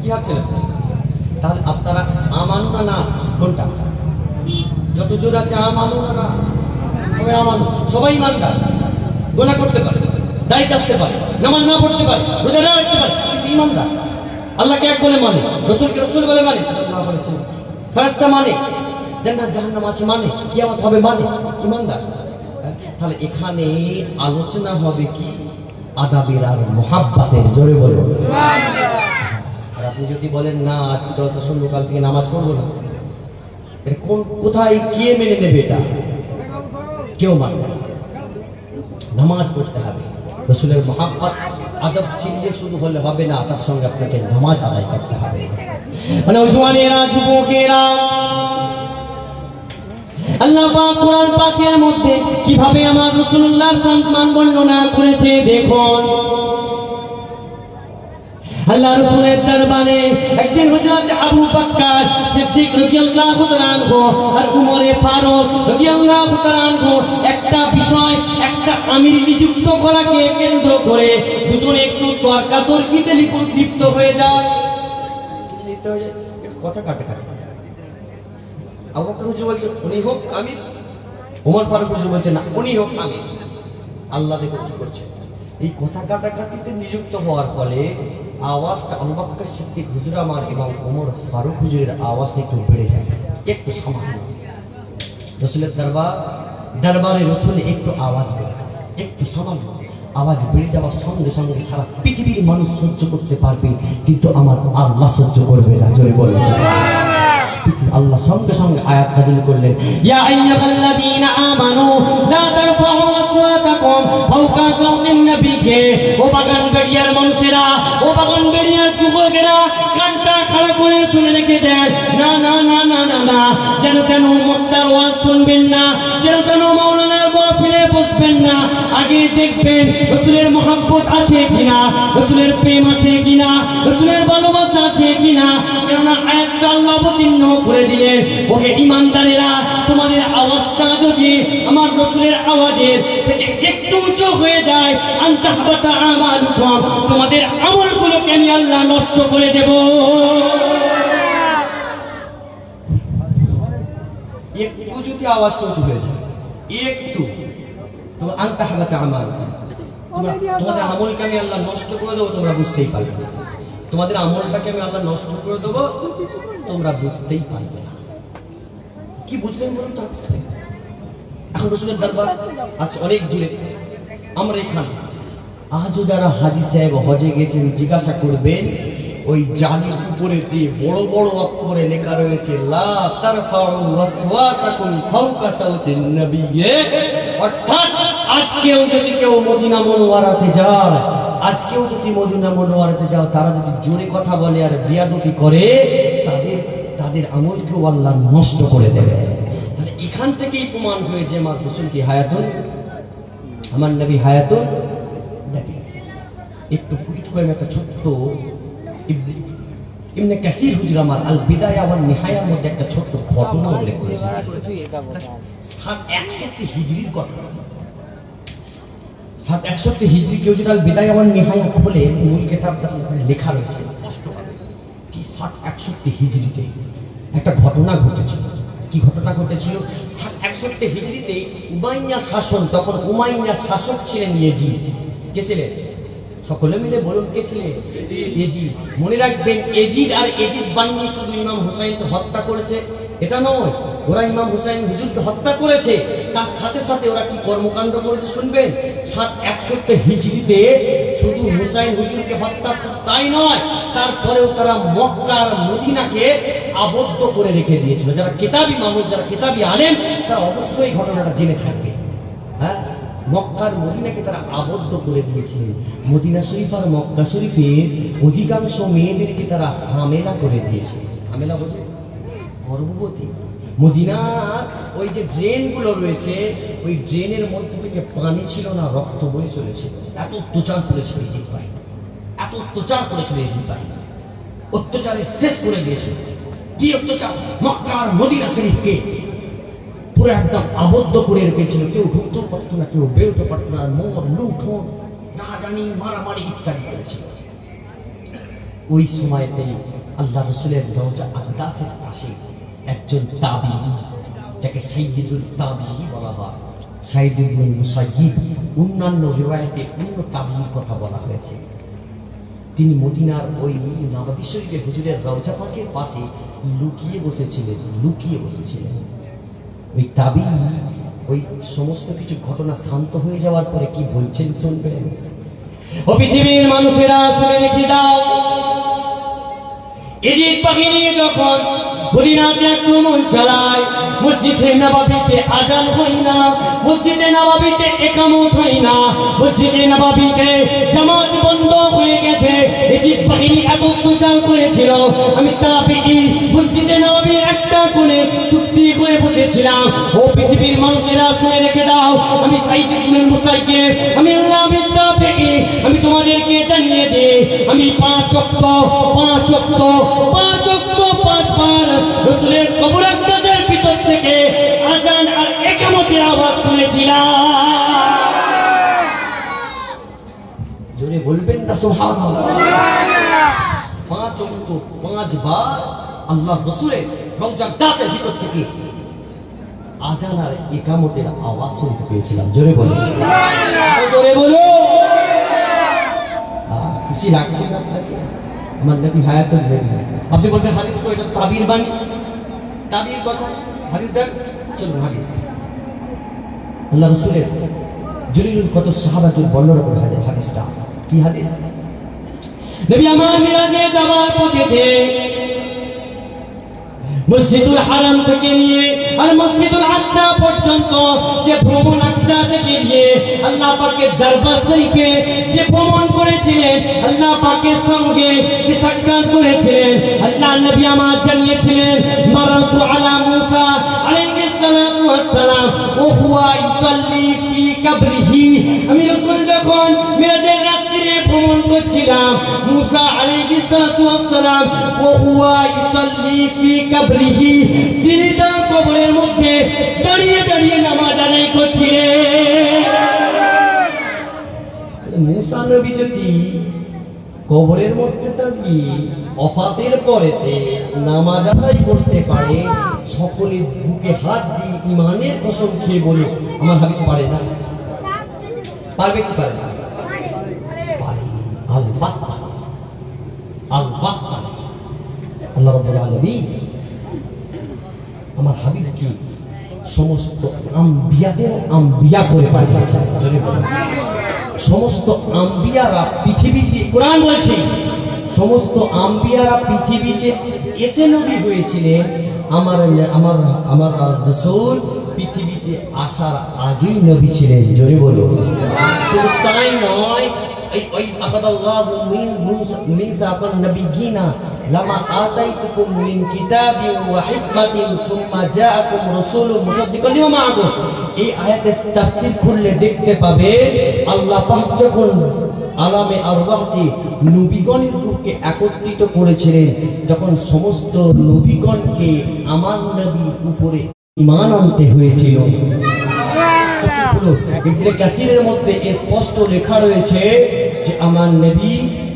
কি ভাবছেন তাহলে আপনারা আমানু না নাস কোনটা? যত জোর আছে আমানু না নাস? সবাই ইমানদার, গুনাহ করতে পারে, দায়িত্ব আসতে পারে, নামাজ না পড়তে পারে, রোজা না রাখতে পারে, কিন্তু ইমানদার, আল্লাহকে এক বলে মানে, রাসূলকে রাসূল বলে মানে, সাল্লাল্লাহু আলাইহি ওয়াসাল্লাম ফেরেশতা মানে, জান্নাত জাহান্নাম আছে মানে, কিয়ামত হবে মানে, ইমানদার। তাহলে এখানে আলোচনা হবে কি আদাবের আর মুহাব্বতের, জোরে বলুন সুবহানাল্লাহ। আর আপনি যদি বলেন না আজকে জলসা শুনবো কাল থেকে নামাজ পড়বো না, কোথায় কে মেনে নেবে? এটা কেউ মানবে না। নামাজ পড়তে হবে, রাসূলের মুহাব্বত আদব চিনিয়ে শুধু হলে হবে না, তার সঙ্গে আপনাকে নামাজ আদায় করতে হবে। মানে জওয়ানেরা, যুবকেরা, আল্লাহ পাক কোরআন পাকের মধ্যে কিভাবে আমার রাসূলুল্লাহর সম্মান বর্ণনা করেছে দেখুন। আল্লাহ রাসূলের দরবারে একদিন হযরত আবু বকর সিদ্দিক রাদিয়াল্লাহু তাআলা আনহু আর উমর ফারুক রাদিয়াল্লাহু তাআলা আনহু একটা বিষয়, একটা আমির নিযুক্ত করাকে কেন্দ্র করে দুজনে একটু তর্কাতর্কিতে লিপ্ত হয়ে যায়। কিছু লিপ্ত হয়ে যায়, কথা কাটাকাটি। আবু বকর হুজুর বলছে উনি হোক আমির, উমর ফারুক হুজুর বলছে না উনি হোক আমির। আল্লাহ দেখো কি করছে, এই কথা কাটাকাটিতে নিযুক্ত হওয়ার ফলে আওয়াজটা আবু বকর সিদ্দিক হুজুর আমার এবং ওমর ফারুক হুজুরের আওয়াজটা একটু বেড়ে যায়, একটু সামান্য। রাসূলের দরবারে রাসূল একটু আওয়াজ বেড়ে যায়, একটু সামান্য আওয়াজ বেড়ে যাওয়ার সঙ্গে সঙ্গে সারা পৃথিবীর মানুষ সহ্য করতে পারবে, কিন্তু আমার আল্লাহ সহ্য করবে না, জোরে বলুন সুবহানাল্লাহ। আল্লাহ সঙ্গে সঙ্গে আয়াত নাযিল করলেন, ইয়া আইয়ুহাল্লাযীনা আমানু লা তারফাউ আসওয়াতাকুম ফাওকা সাওতিন নবীকে। ও বাগান বেড়িয়ার মানুষেরা, ও বাগান বেড়িয়ার যুবকেরা, কানটা খাড়া করে শুনে রেখে দেন, না না না না না না, যেন তেন মুক্তার ওয়াজ শুনবেন না, যেন তেন মাওলানার মাহফিলে বসবেন না। আগে দেখবেন রাসূলের মুহাব্বত আছে কিনা, রাসূলের প্রেম আছে কিনা, রাসূলের ভালোবাসা আছে কিনা। কেননা আয়াতটা আল্লাহ অবতীর্ণ করে দিলেন, ওহে ঈমানদারেরা, তোমাদের আওয়াজ আওয়াজের থেকে একটু উঁচু হয়ে যায়, আনতাহবাতা আমালুকুম, তোমাদের আমলগুলোকে আমি আল্লাহ নষ্ট করে দেব। একটু যদি আওয়াজটা উঁচু হয়ে যায়, একটু, তোমার আনতাহবাতা আমালুকুম, তোমাদের আমলকে আমি আল্লাহ নষ্ট করে দেবো, তোমরা বুঝতেই পারবে না। তোমাদের আমলটাকে আমি আল্লাহ নষ্ট করে দেবো, তোমরা বুঝতেই পারবে না। কি বুঝলেন বলুন তো? আজকে এখন রসুলের দরবার আজ অনেক দূরে, আমরা এখানে। আজও যারা হাজি সাহেব হজে গেছেন জিজ্ঞাসা করবেন, ওই জালির উপরে দিয়ে বড় বড় অক্ষরে লেখা রয়েছে লা তারফাউ আসওয়াতাকুম ফাওকা সাওতিন নবিয়্যে, অর্থাৎ আজকেও যদি কেউ মদিনা মুনওয়ারাতে যায়, আজকেও যদি মদিনা মুনওয়ারাতে যাও, তারা যদি জোরে কথা বলে আর বিয়াদবি করে, তাদের আমলকেও আল্লাহ নষ্ট করে দেবে। তাহলে এখান থেকেই প্রমাণ হয়েছে আমার রাসূল কি হায়াতুন, আমার নবী হায়াতুন নবী। একটু কুইট করে একটা ছোট্ট ইবনে কাসির হুজুর আমার আল বিদায়া ওয়ান নিহায়ার মধ্যে একটা ছোট্ট ঘটনা উল্লেখ করেছেন। 761 হিজরির কথা। 761 হিজরি কেউ যদি আল বিদায়া ওয়ান নিহায়া খোলে, মূল কিতাবটা লেখা রয়েছে স্পষ্টভাবে কি 761 হিজরিতে একটা ঘটনা ঘটেছিল। কি ঘটনা ঘটেছিল? 761 হিজরিতে উমাইয়া শাসন, তখন উমাইয়া শাসক ছিলেন ইয়েজিদ। কে ছিলেন? সকলে মিলে বলুন, কে ছিলেন? ইয়েজিদ। মনে রাখবেন, ইয়েজিদ আর ইয়েজিদ বাহিনী শুধু ইমাম হুসাইনকে হত্যা করেছে এটা নয়, ওরা ইমাম হুসাইন হুজুরকে হত্যা করেছে, তার সাথে সাথে ওরা কি কর্মকাণ্ড করেছে শুনবেন। 761 হিজরিতে শুধু হুসাইন হুজুরকে হত্যা তাই নয়, তারপরেও তারা মক্কা আর মদিনাকে আবদ্ধ করে রেখে দিয়েছিল। যারা কিতাবী মানুষ, যারা কিতাবী আলেম, তারা অবশ্যই ঘটনাটা জেনে থাকবে। হ্যাঁ, মক্কার মদিনাকে তারা আবদ্ধ করে দিয়েছিলেন। মদিনা শরীফ আর মক্কা শরীফের অধিকাংশ মেয়েদেরকে তারা হামেলা করে দিয়েছে। হামেলা বলতে গর্ভবতী। মদিনার ওই যে ড্রেন গুলো রয়েছে, ওই ড্রেনের মধ্যে থেকে পানি ছিল না, রক্ত বয়ে চলেছিল। এত অত্যাচার করেছিল ইজিপ্ট বাহিনী, এত অত্যাচার করেছিল ইজিপ্ট বাহিনী, অত্যাচারে শেষ করে দিয়েছিল। কি অত্যাচার! মক্কার মদিনা শরীফকে পুরো একদম আবদ্ধ করে রেখেছিল, কেউ ঢুকতেও পারতো না, কেউ বেরোতে পারতো না, মোর লুঠন না জানি মারামারি ইত্যাদি করেছিল। ওই সময়তে আল্লাহ রসুলের রওজা আকদাসের পাশে একজন তাবিঈ, যাকে সাইয়্যিদুল তাবিঈ বলা হয়, সাঈদ ইবনে মুসাইয়্যিব, অন্যান্য রিওয়ায়াতে অন্য তাবিঈর কথা বলা হয়েছে। তিনি মদিনার ওই নববী শরীফে হুজুরের রওজা পাকের পাশে লুকিয়ে বসেছিলেন। ওই তাবিঈ ওই সমস্ত কিছু ঘটনা শান্ত হয়ে যাওয়ার পরে কি বলছেন শুনবেন। ও পৃথিবীর মানুষেরা, শুনে রেখে দাও, ইজিপ্ট বাহিনী যখন মদিনাতে আক্রমণ চালায়, মসজিদে নববীতে আজান হয় না, মসজিদে নববীতে ইকামত হয় না, মসজিদে নববীতে জামাত বন্ধ হয়ে গেছে। ইজিপ্ট বাহিনী এত অত্যাচার করেছিল, আমি তাবিঈ মসজিদে নববীর একটা কোণে চুপটি করে বসেছিলাম। ও পৃথিবীর মানুষেরা, শুনে রেখে দাও, আমি সাঈদ ইবনে মুসাইয়্যিব, আমি আল্লাহ তাবিঈ, আমি তোমাদেরকে জানিয়ে দিই, আমি 5 ওয়াক্ত 5 বার রাসূলের কবর আকদাসের ভিতর থেকে আজান আর ইকামতের আওয়াজ শুনেছিলাম। জোরে বলবেন না সুবহানাল্লাহ। 5 ওয়াক্ত 5 বার আল্লাহ রাসূলের রওজা আকদাসের ভিতর থেকে আজান আর ইকামতের আওয়াজ শুনতে পেয়েছিলাম। জোরে বলুন সুবহানাল্লাহ, জোরে বলুন। খুশি লাগছে না আপনাকে? আমার নবী হায়াতুন নবী। আপনি বলবেন হাদিস কই? এটা তাবির বাণী, তাবির কথা। হাদিস দেন, চলুন হাদিস। আল্লাহ রাসূলের জলিলুল কদর সাহাবাতুল বর্ণনা করে হাদিসটা। কি হাদিস? নবী আমার মিরাজে যাওয়ার পথে মসজিদুল হারাম থেকে নিয়ে আর মসজিদুল আকসা পর্যন্ত যে ভ্রমণ, আকসা থেকে নিয়ে আল্লাহ পাকের দরবার শরীফে যে ভ্রমণ করেছিলেন, আল্লাহ পাকের সঙ্গে যে সাক্ষাৎ করেছিলেন, আল্লাহ নবী আমার জানিয়েছিলেন, মারাতু আলা মুসা আলাইহিস সালাতু ওয়াস সালাম ওয়া হুয়া ইউসাল্লি ফি কবরিহি। আমি রাসূল যখন মিরাজের রাত্রিরে ভ্রমণ করছিলাম, মুসা আলাইহিস সালাতু ওয়াস সালাম ওয়া হুয়া ইউসাল্লি ফি কবরিহি, তিনি তার কবরের মধ্যে দাঁড়িয়ে দাঁড়িয়ে নামাজ আদায় করছিলেন। কবরের মধ্যে দাঁড়িয়ে ওফাতের পরেতে নামাজ আদায় করতে পারে, সকলে বুকে হাত দিয়ে ইমানের কসম খেয়ে বলে আমার হাবিব পারে না? পারবে কি পারে না? পারে। আল্লাহ পারে। আল্লাহ পারে। আল্লাহ রাব্বুল আলামিন আমার হাবিবকে সমস্ত আম্বিয়াদের আম্বিয়া করে পাঠিয়েছেন। যদি বলেন সমস্ত আম্বিয়ারা পৃথিবীতে, কোরআন বলছে সমস্ত আম্বিয়ারা পৃথিবীতে এসে নবী হয়েছিলেন, আমার আমার আমার রাসূল পৃথিবীতে আসার আগেই নবী ছিলেন। জোরে বলো। শুধু তাই নয়, ওই আখাদাল্লাহু মিসাকান নবিয়িনা লামা আতাইতুকুম মিন কিতাবিন ওয়া হিকমাতিন সুম্মা জাআকুম রাসূলুন মুসাদ্দিকান লিমা মাআকুম। এই আয়াতের তাফসীর খুললে দেখতে পাবে আল্লাহ পাক যখন আলামে আরওয়াহকে নবীগণের রূপকে একত্রিত করেছিলেন, তখন সমস্ত নবীগণকে আমার নবীর উপরে ঈমান আনতে হয়েছিল। ইবনে কাসিরের মধ্যে স্পষ্ট লেখা রয়েছে যে আমার নবী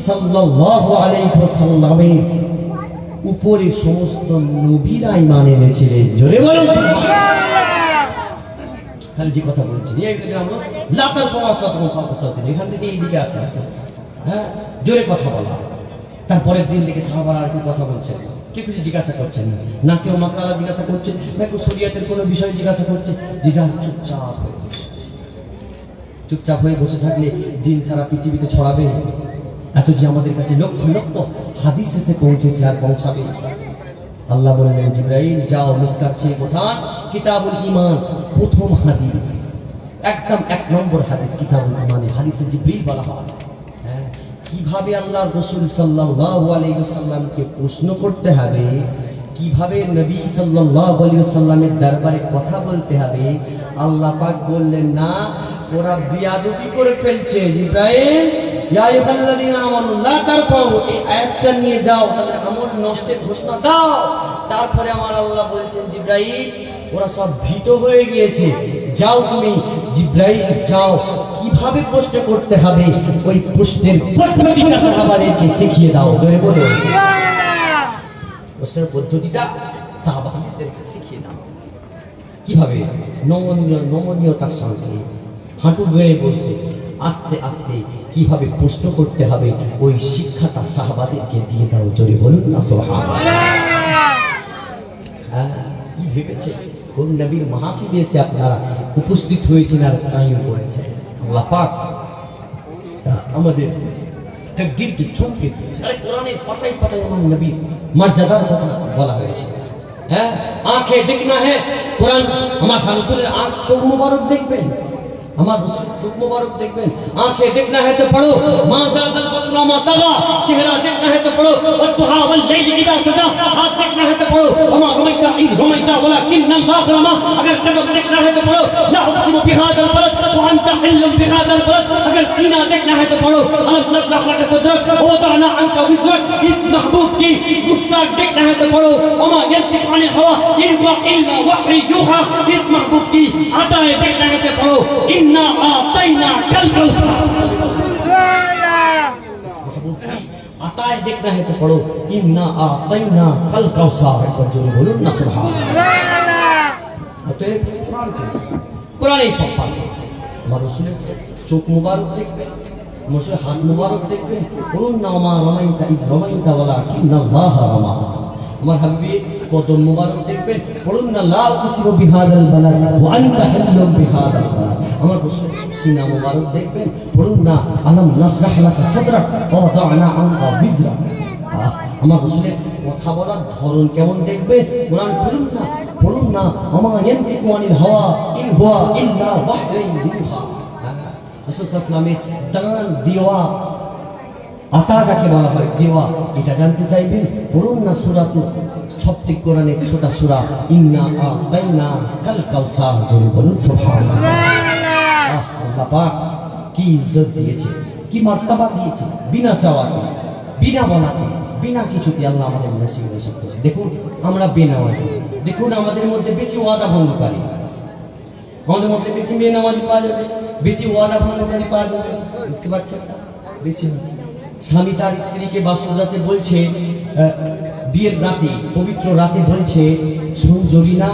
সাল্লাল্লাহু আলাইহি ওয়াসাল্লামের উপরে সমস্ত নবীরা ঈমান এনেছিলেন। জোরে বলুন খালি যে কথা বলছি আমরা লাতার ফাওয়াসাতুল ফাওয়াসাতুল এখান থেকে এইদিকে আসে, হ্যাঁ জোরে কথা বলা। তারপরের দিন থেকে সাহাবারা আর কি কথা বলছেন, কেউ কিছু জিজ্ঞাসা করছেন না, কেউ মাসালা জিজ্ঞাসা করছে না, কেউ শরীয়তের কোনো বিষয় জিজ্ঞাসা করছে, যে যার চুপচাপ হয়ে বসে আছে। চুপচাপ হয়ে বসে থাকলে দিন সারা পৃথিবীতে ছড়াবে। এত যে আমাদের কাছে লক্ষ লক্ষ হাদিস এসে পৌঁছেছে আর পৌঁছাবে। আল্লাহ বললেন জিবরাইল যাও মিসকাত শরীফ ওঠান, কিতাবুল ঈমান প্রথম হাদিস, একদম 1 নম্বর হাদিস কিতাবুল ঈমানে হাদিসে জিবরিল বলা হয়। কিভাবে আল্লাহর রাসূল সাল্লাল্লাহু আলাইহি ওয়াসাল্লামকে প্রশ্ন করতে হবে, কিভাবে নবী সাল্লাল্লাহু আলাইহি ওয়াসাল্লামের দরবারে কথা বলতে হবে, আল্লাহ পাক বললেন না, ওরা বিয়াদবি করে ফেলছে। জিবরাইল ইয়া আইয়ুহাল্লাযীনা আমানু লা তারফাউ, এই আয়াতটা নিয়ে যাও, তাদের আমল নষ্টের ঘোষণা দাও। তারপরে আমার আল্লাহ বলছেন জিবরাইল ওরা সব ভীত হয়ে গিয়েছে, যাও তুমি জিবরাইল যাও, কিভাবে প্রশ্ন করতে হবে ওই প্রশ্নের পদ্ধতিটা সাহাবাদেরকে শিখিয়ে দাও। জোরে বলো প্রশ্নের পদ্ধতিটা সাহাবাদেরকে শিখিয়ে দাও, কিভাবে নমনীয়তার সঙ্গে হাঁটু গেড়ে বলছে আস্তে আস্তে কিভাবে প্রশ্ন করতে হবে ওই শিক্ষাটা সাহাবাদেরকে দিয়ে দাও। জোরে বলুন না সুবহানাল্লাহ। কি ভেবেছে কোন নবীর মাহফিলে এসে আপনারা উপস্থিত হয়েছেন আর কায়েম করেছেন? আল্লাহ পাক আমাদের তাকদীরকে চমকে দিয়েছে। আরে কোরআনের পাতায় পাতায় আমার নবীর মর্যাদার কথা বলা হয়েছে। হ্যাঁ আঁখে দেখনা है কোরআন, আমার রাসূলের চোখ মুবারক দেখবেন, আমার রাসূলের চোখ মুবারক দেখবেন। আঁখে দেখনা है तो पढ़ो मा ज़ादल बसरा मा तगा, चेहरा देखना है तो पढ़ो वद्दुहा वल लैल इज़ा सजा, हाथ देखना है तो पढ़ो वमा रमैता इज़ रमैता वलाकिन्न अल्लाह रमा, अगर कदम देखना है तो पढ़ो ला उक़सिमु बिहादल बलद व अंता हिल्लुम बिहादल बलद, अगर सीना देखना है तो पढ़ो अलम नशरह लक सदरक व वदअना अन्का विज़रक। इस महबूब की गुस्ताख देखना है तो पढ़ो वमा यंतिक़ु अनिल हवा इन हुवा इल्ला वही यूहा। इस महबूब की अताएं देखना है तो पढ़ो इन्ना आतैना कल कौसर। अताएं देखना है तो पढ़ो इन्ना आतैना कल कौसर। पर जो बोलूं ना सुभान अल्लाह। অতএব কোরআনেই সব পাবে। আমার রাসূলের চোখ মুবারক দেখবেন, আমার হাত মুবারক দেখবেন, বলুন না মা রমাইতা ইজ রমাইতা ওয়ালাকিন্না আল্লাহ রামা। আমার হাবিবের কদম মুবারক দেখবেন, বলুন না লা উকসিমু বিহাদাল বালাদ ওয়া আনতা হিল্লুম বিহাদাল বালাদ। আমার রাসূলের সিনা মুবারক দেখবেন, বলুন না আলাম নাশরাহ লাকা সাদরাক ওয়া ওয়াদা'না আনকা বিজরাক। আমার রাসূলের কথা বলার ধরন কেমন দেখবে, কোরআন বলুন না আমা ইয়ানতিকু আনিল হাওয়া ইন হুয়া ইল্লা ওয়াহয়ুন ইউহা। রাসূল সাল্লাল্লাহু আলাইহি ওয়াসাল্লামের দান দেওয়া আতা যাকে বলা হয় দেওয়া, এটা জানতে চাইবেন, বলুন না সূরাতুল সবথেকে কোরআনের ছোট সূরা ইন্না আতাইনা কাল কাউসার। জোরে বলুন সুবহানাল্লাহ। আল্লাহ পাক কি ইজ্জত দিয়েছে, কি মর্তবা দিয়েছে, বিনা চাওয়াতে, বিনা বলাতে, বিনা কিছুতে আল্লাহ আমাদের নসিব করেছে। দেখুন আমরা বেনামাজি, দেখুন আমাদের মধ্যে বেশি ওয়াদা ভঙ্গকারী, আমাদের মধ্যে বেশি বেনামাজি পাওয়া যাবে, বেশি ওয়াদা ভঙ্গকারী পাওয়া যাবে। বুঝতে পারছেন না? বেশি স্বামী তার স্ত্রীকে বাসর রাতে বলছে, বিয়ের রাতে, পবিত্র রাতে বলছে, শোন জরিনা,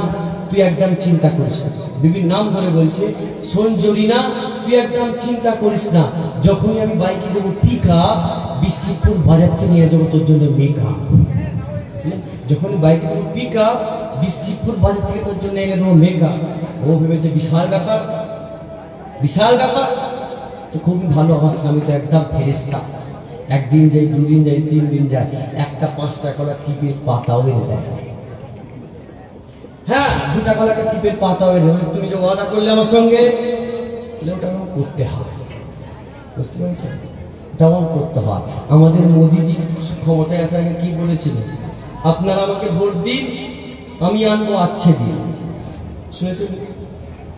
তুই একদম চিন্তা করিস না। বিবির নাম ধরে বলছে, শোন জরিনা, তুই একদম চিন্তা করিস না, যখনই আমি বাইকে দেবো পিক আপ, বিশ্বপুর বাজার থেকে নিয়ে যাবো তোর জন্য মেকআপ। যখন বাইকে দেবো পিক আপ, বিশ্বপুর বাজার থেকে তোর জন্য এনে দেবো মেকআপ। ও ভেবেছে বিশাল ব্যাপার, বিশাল ব্যাপার। তো খুবই ভালো, আমার স্বামী তো একদম ফেরেশতা। একদিন যাই, দুদিন যাই, 3 দিন যায়, একটা 5 টাকা টিপের পাতাও এনে দেয়। হ্যাঁ, 2 টাকা টিপের পাতাও এনে দেয়। তুমি যে ওয়াদা করলে আমার সঙ্গে, ওটা আমার করতে হয়, বুঝতে পারছেন? ওটা আমার করতে হয়। আমাদের মোদিজি ক্ষমতায় আসার আগে কি বলেছিলেন? আপনারা আমাকে ভোট দিন, আমি আনবো আচ্ছে দিন। শুনেছেন?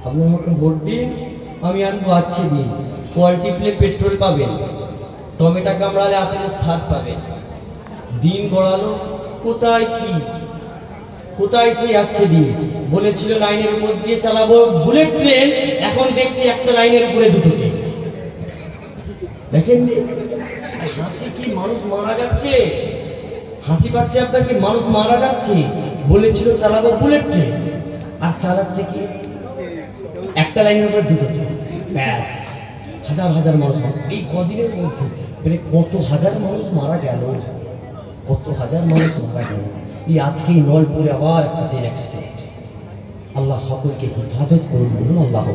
আপনারা আমাকে ভোট দিন, আমি আনবো আচ্ছে দিন। কোয়ালিটি প্লে পেট্রোল পাবেন, টমেটো কামড়ালে আপেলের স্বাদ পাবেন। দিন গড়ালো, কোথায় কি, কোথায় সেই যাচ্ছে দিন? বলেছিল লাইনের উপর দিয়ে চালাবো বুলেট ট্রেন, এখন দেখছি একটা লাইনের উপরে 2টো ট্রেন। দেখেন হাসি কি, মানুষ মারা যাচ্ছে। হাসি পাচ্ছে আপনার কি, মানুষ মারা যাচ্ছে। বলেছিল চালাবো বুলেট ট্রেন, আর চালাচ্ছে কি একটা লাইনের উপরে 2টো ট্রেন। ব্যাস, হাজার হাজার মানুষ এই কদিনের মধ্যে, মানে কত হাজার মানুষ মারা গেল, কত হাজার মানুষ মারা গেল। এই আজকেই নলপুরে আবার একটা ট্রেন অ্যাক্সিডেন্ট। আল্লাহ সকলকে হেফাজত করুন, বলুন আল্লাহ।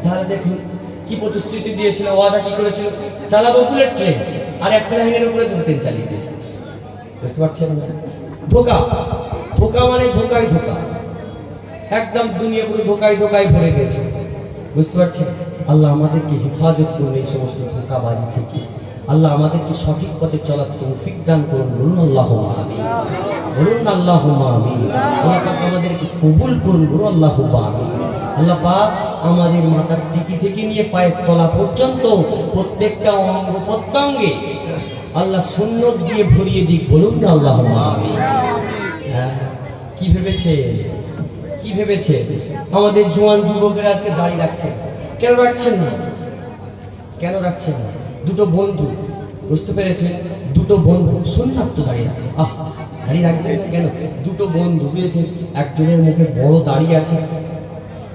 তাহলে দেখুন কি প্রতিশ্রুতি দিয়েছিল, ওয়াদা কি করেছিল? চালাবো বুলেট ট্রেন, আর একটা লাইনের উপরে 2 ট্রেন চালিয়ে দিয়েছে। বুঝতে পারছেন? ধোকা, ধোকা মানে ধোকায় ধোকা, একদম দুনিয়া পুরো ধোকায় ধোকায় ভরে গেছে। বুঝতে পারছেন? আল্লাহ আমাদেরকে হেফাজত করুন এই সমস্ত ধোকাবাজি থেকে। আল্লাহ আমাদেরকে সঠিক পথে চলার তৌফিক দান করুন, বলুন আল্লাহুম্মা আমিন, বলুন আল্লাহুম্মা আমিন। আল্লাহ পাক আমাদেরকে কবুল করুন, বলুন আল্লাহুম্মা আমিন। আল্লাহ পাক আমাদের মাথার টিকি থেকে নিয়ে পায়ের তলা পর্যন্ত প্রত্যেকটা অঙ্গ প্রত্যঙ্গে আল্লাহ সুন্নত দিয়ে ভরিয়ে দিক, বলুন না আল্লাহুম্মা আমিন। হ্যাঁ, কি ভেবেছে, কি ভেবেছে আমাদের জোয়ান যুবকেরা আজকে দাড়ি রাখছে? কেন রাখছেন না? কেন রাখছেন না? 2টো বন্ধু, বুঝতে পেরেছেন? 2টো বন্ধু সুন্নাত তো দাঁড়িয়ে রাখে। দাঁড়িয়ে রাখবেন না কেন? 2টো বন্ধু, বুঝেছেন? একজনের মুখে বড় দাড়ি আছে,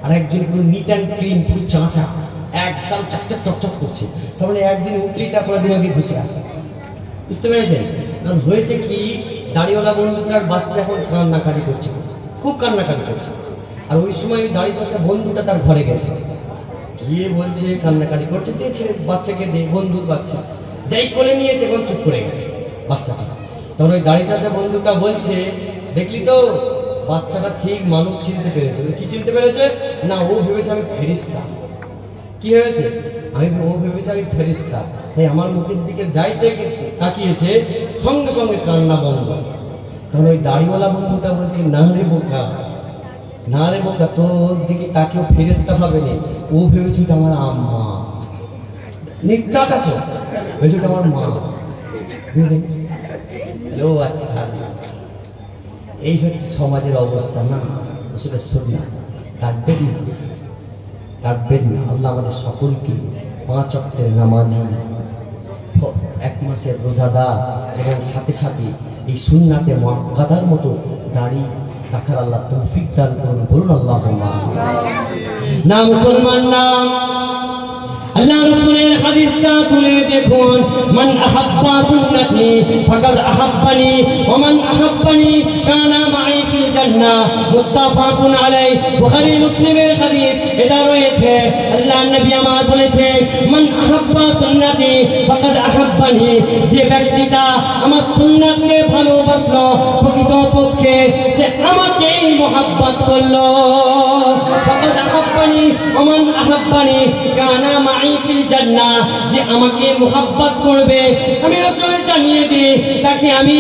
আর একজন পুরো নিট অ্যান্ড ক্লিন, পুরো চাঁচা, একদম চকচক চকচক করছে। তাহলে একদিন উঠলেই তারপরে দিন আগে ঘুষে আসে। বুঝতে পেরেছেন? কারণ হয়েছে কি, দাড়িওয়ালা বন্ধুটার বাচ্চা এখন কান্নাকাটি করছে, খুব কান্নাকাটি করছে। আর ওই সময় ওই দাড়ি চাচা বন্ধুটা তার ঘরে গেছে, গিয়ে বলছে কান্নাকাটি করছে, দিয়েছে বাচ্চাকে দে, বন্ধুর বাচ্চা যাই কোলে নিয়েছে, এখন চুপ করে গেছে বাচ্চাটা। তখন ওই দাড়ি চাচা বন্ধুটা বলছে, দেখলি তো বাচ্চাটা ঠিক মানুষ চিনতে পেরেছে। কি চিনতে পেরেছে? না, ও ভেবেছে আমি ফেরেশতা। কি হয়েছে? ও ভেবেছে আমি ফেরেশতা, তাই আমার মুখের দিকে যাই তাকিয়েছে, সঙ্গে সঙ্গে কান্না বন্ধ। তখন ওই দাড়িওয়ালা বন্ধুটা বলছে, না রে বোকা, না রে বোকা, তোর দিকে তাকেও ফেরেশতা ভাবে নি, ও ভেবেছে ওটা আমার আম্মা, চাচা তো ভেবেছে ওটা আমার মা। ও আচ্ছা, এই হচ্ছে সমাজের অবস্থা। না, আসলে শোনা কাটবেন না, কাটবেন না। আল্লাহ আমাদের সকলকে 5 ওয়াক্তের নামাজি, 1 মাসের রোজাদার, এবং সাথে সাথে এই সুন্নাতে মুআক্কাদার মতো দাড়ি রাখার আল্লাহ তৌফিক দান করুন, বলুন আল্লাহুম্মা আমিন। না মুসলমান না, আল্লাহ রাসূলের হাদিসটা তুলে দেখুন, মান আহাব্বা সুন্নতি ফাকাদ আহাব্বানি ওয়া মান আহাব্বানি কানা মাই ফিল জান্নাহ, মুত্তাফাকুন আলাইহি, বুখারী মুসলিমের হাদিস এটা রয়েছে। আল্লাহ নবী আমার বলেছে, মান আহাব্বা সুন্নতি ফাকাদ আহাব্বানি, যে ব্যক্তিটা আমার সুন্নাতকে ভালোবাসলো, প্রকৃতপক্ষে সে আমাকেই মুহাব্বত করলো। ফাকাদ আহাব্বানি ওয়া মান আহাব্বানি কানা মাই ফিল জান্নাহ, যে আমাকে মুহাব্বত করবে, আমি রাসূল জানিয়ে দিই তাকে আমি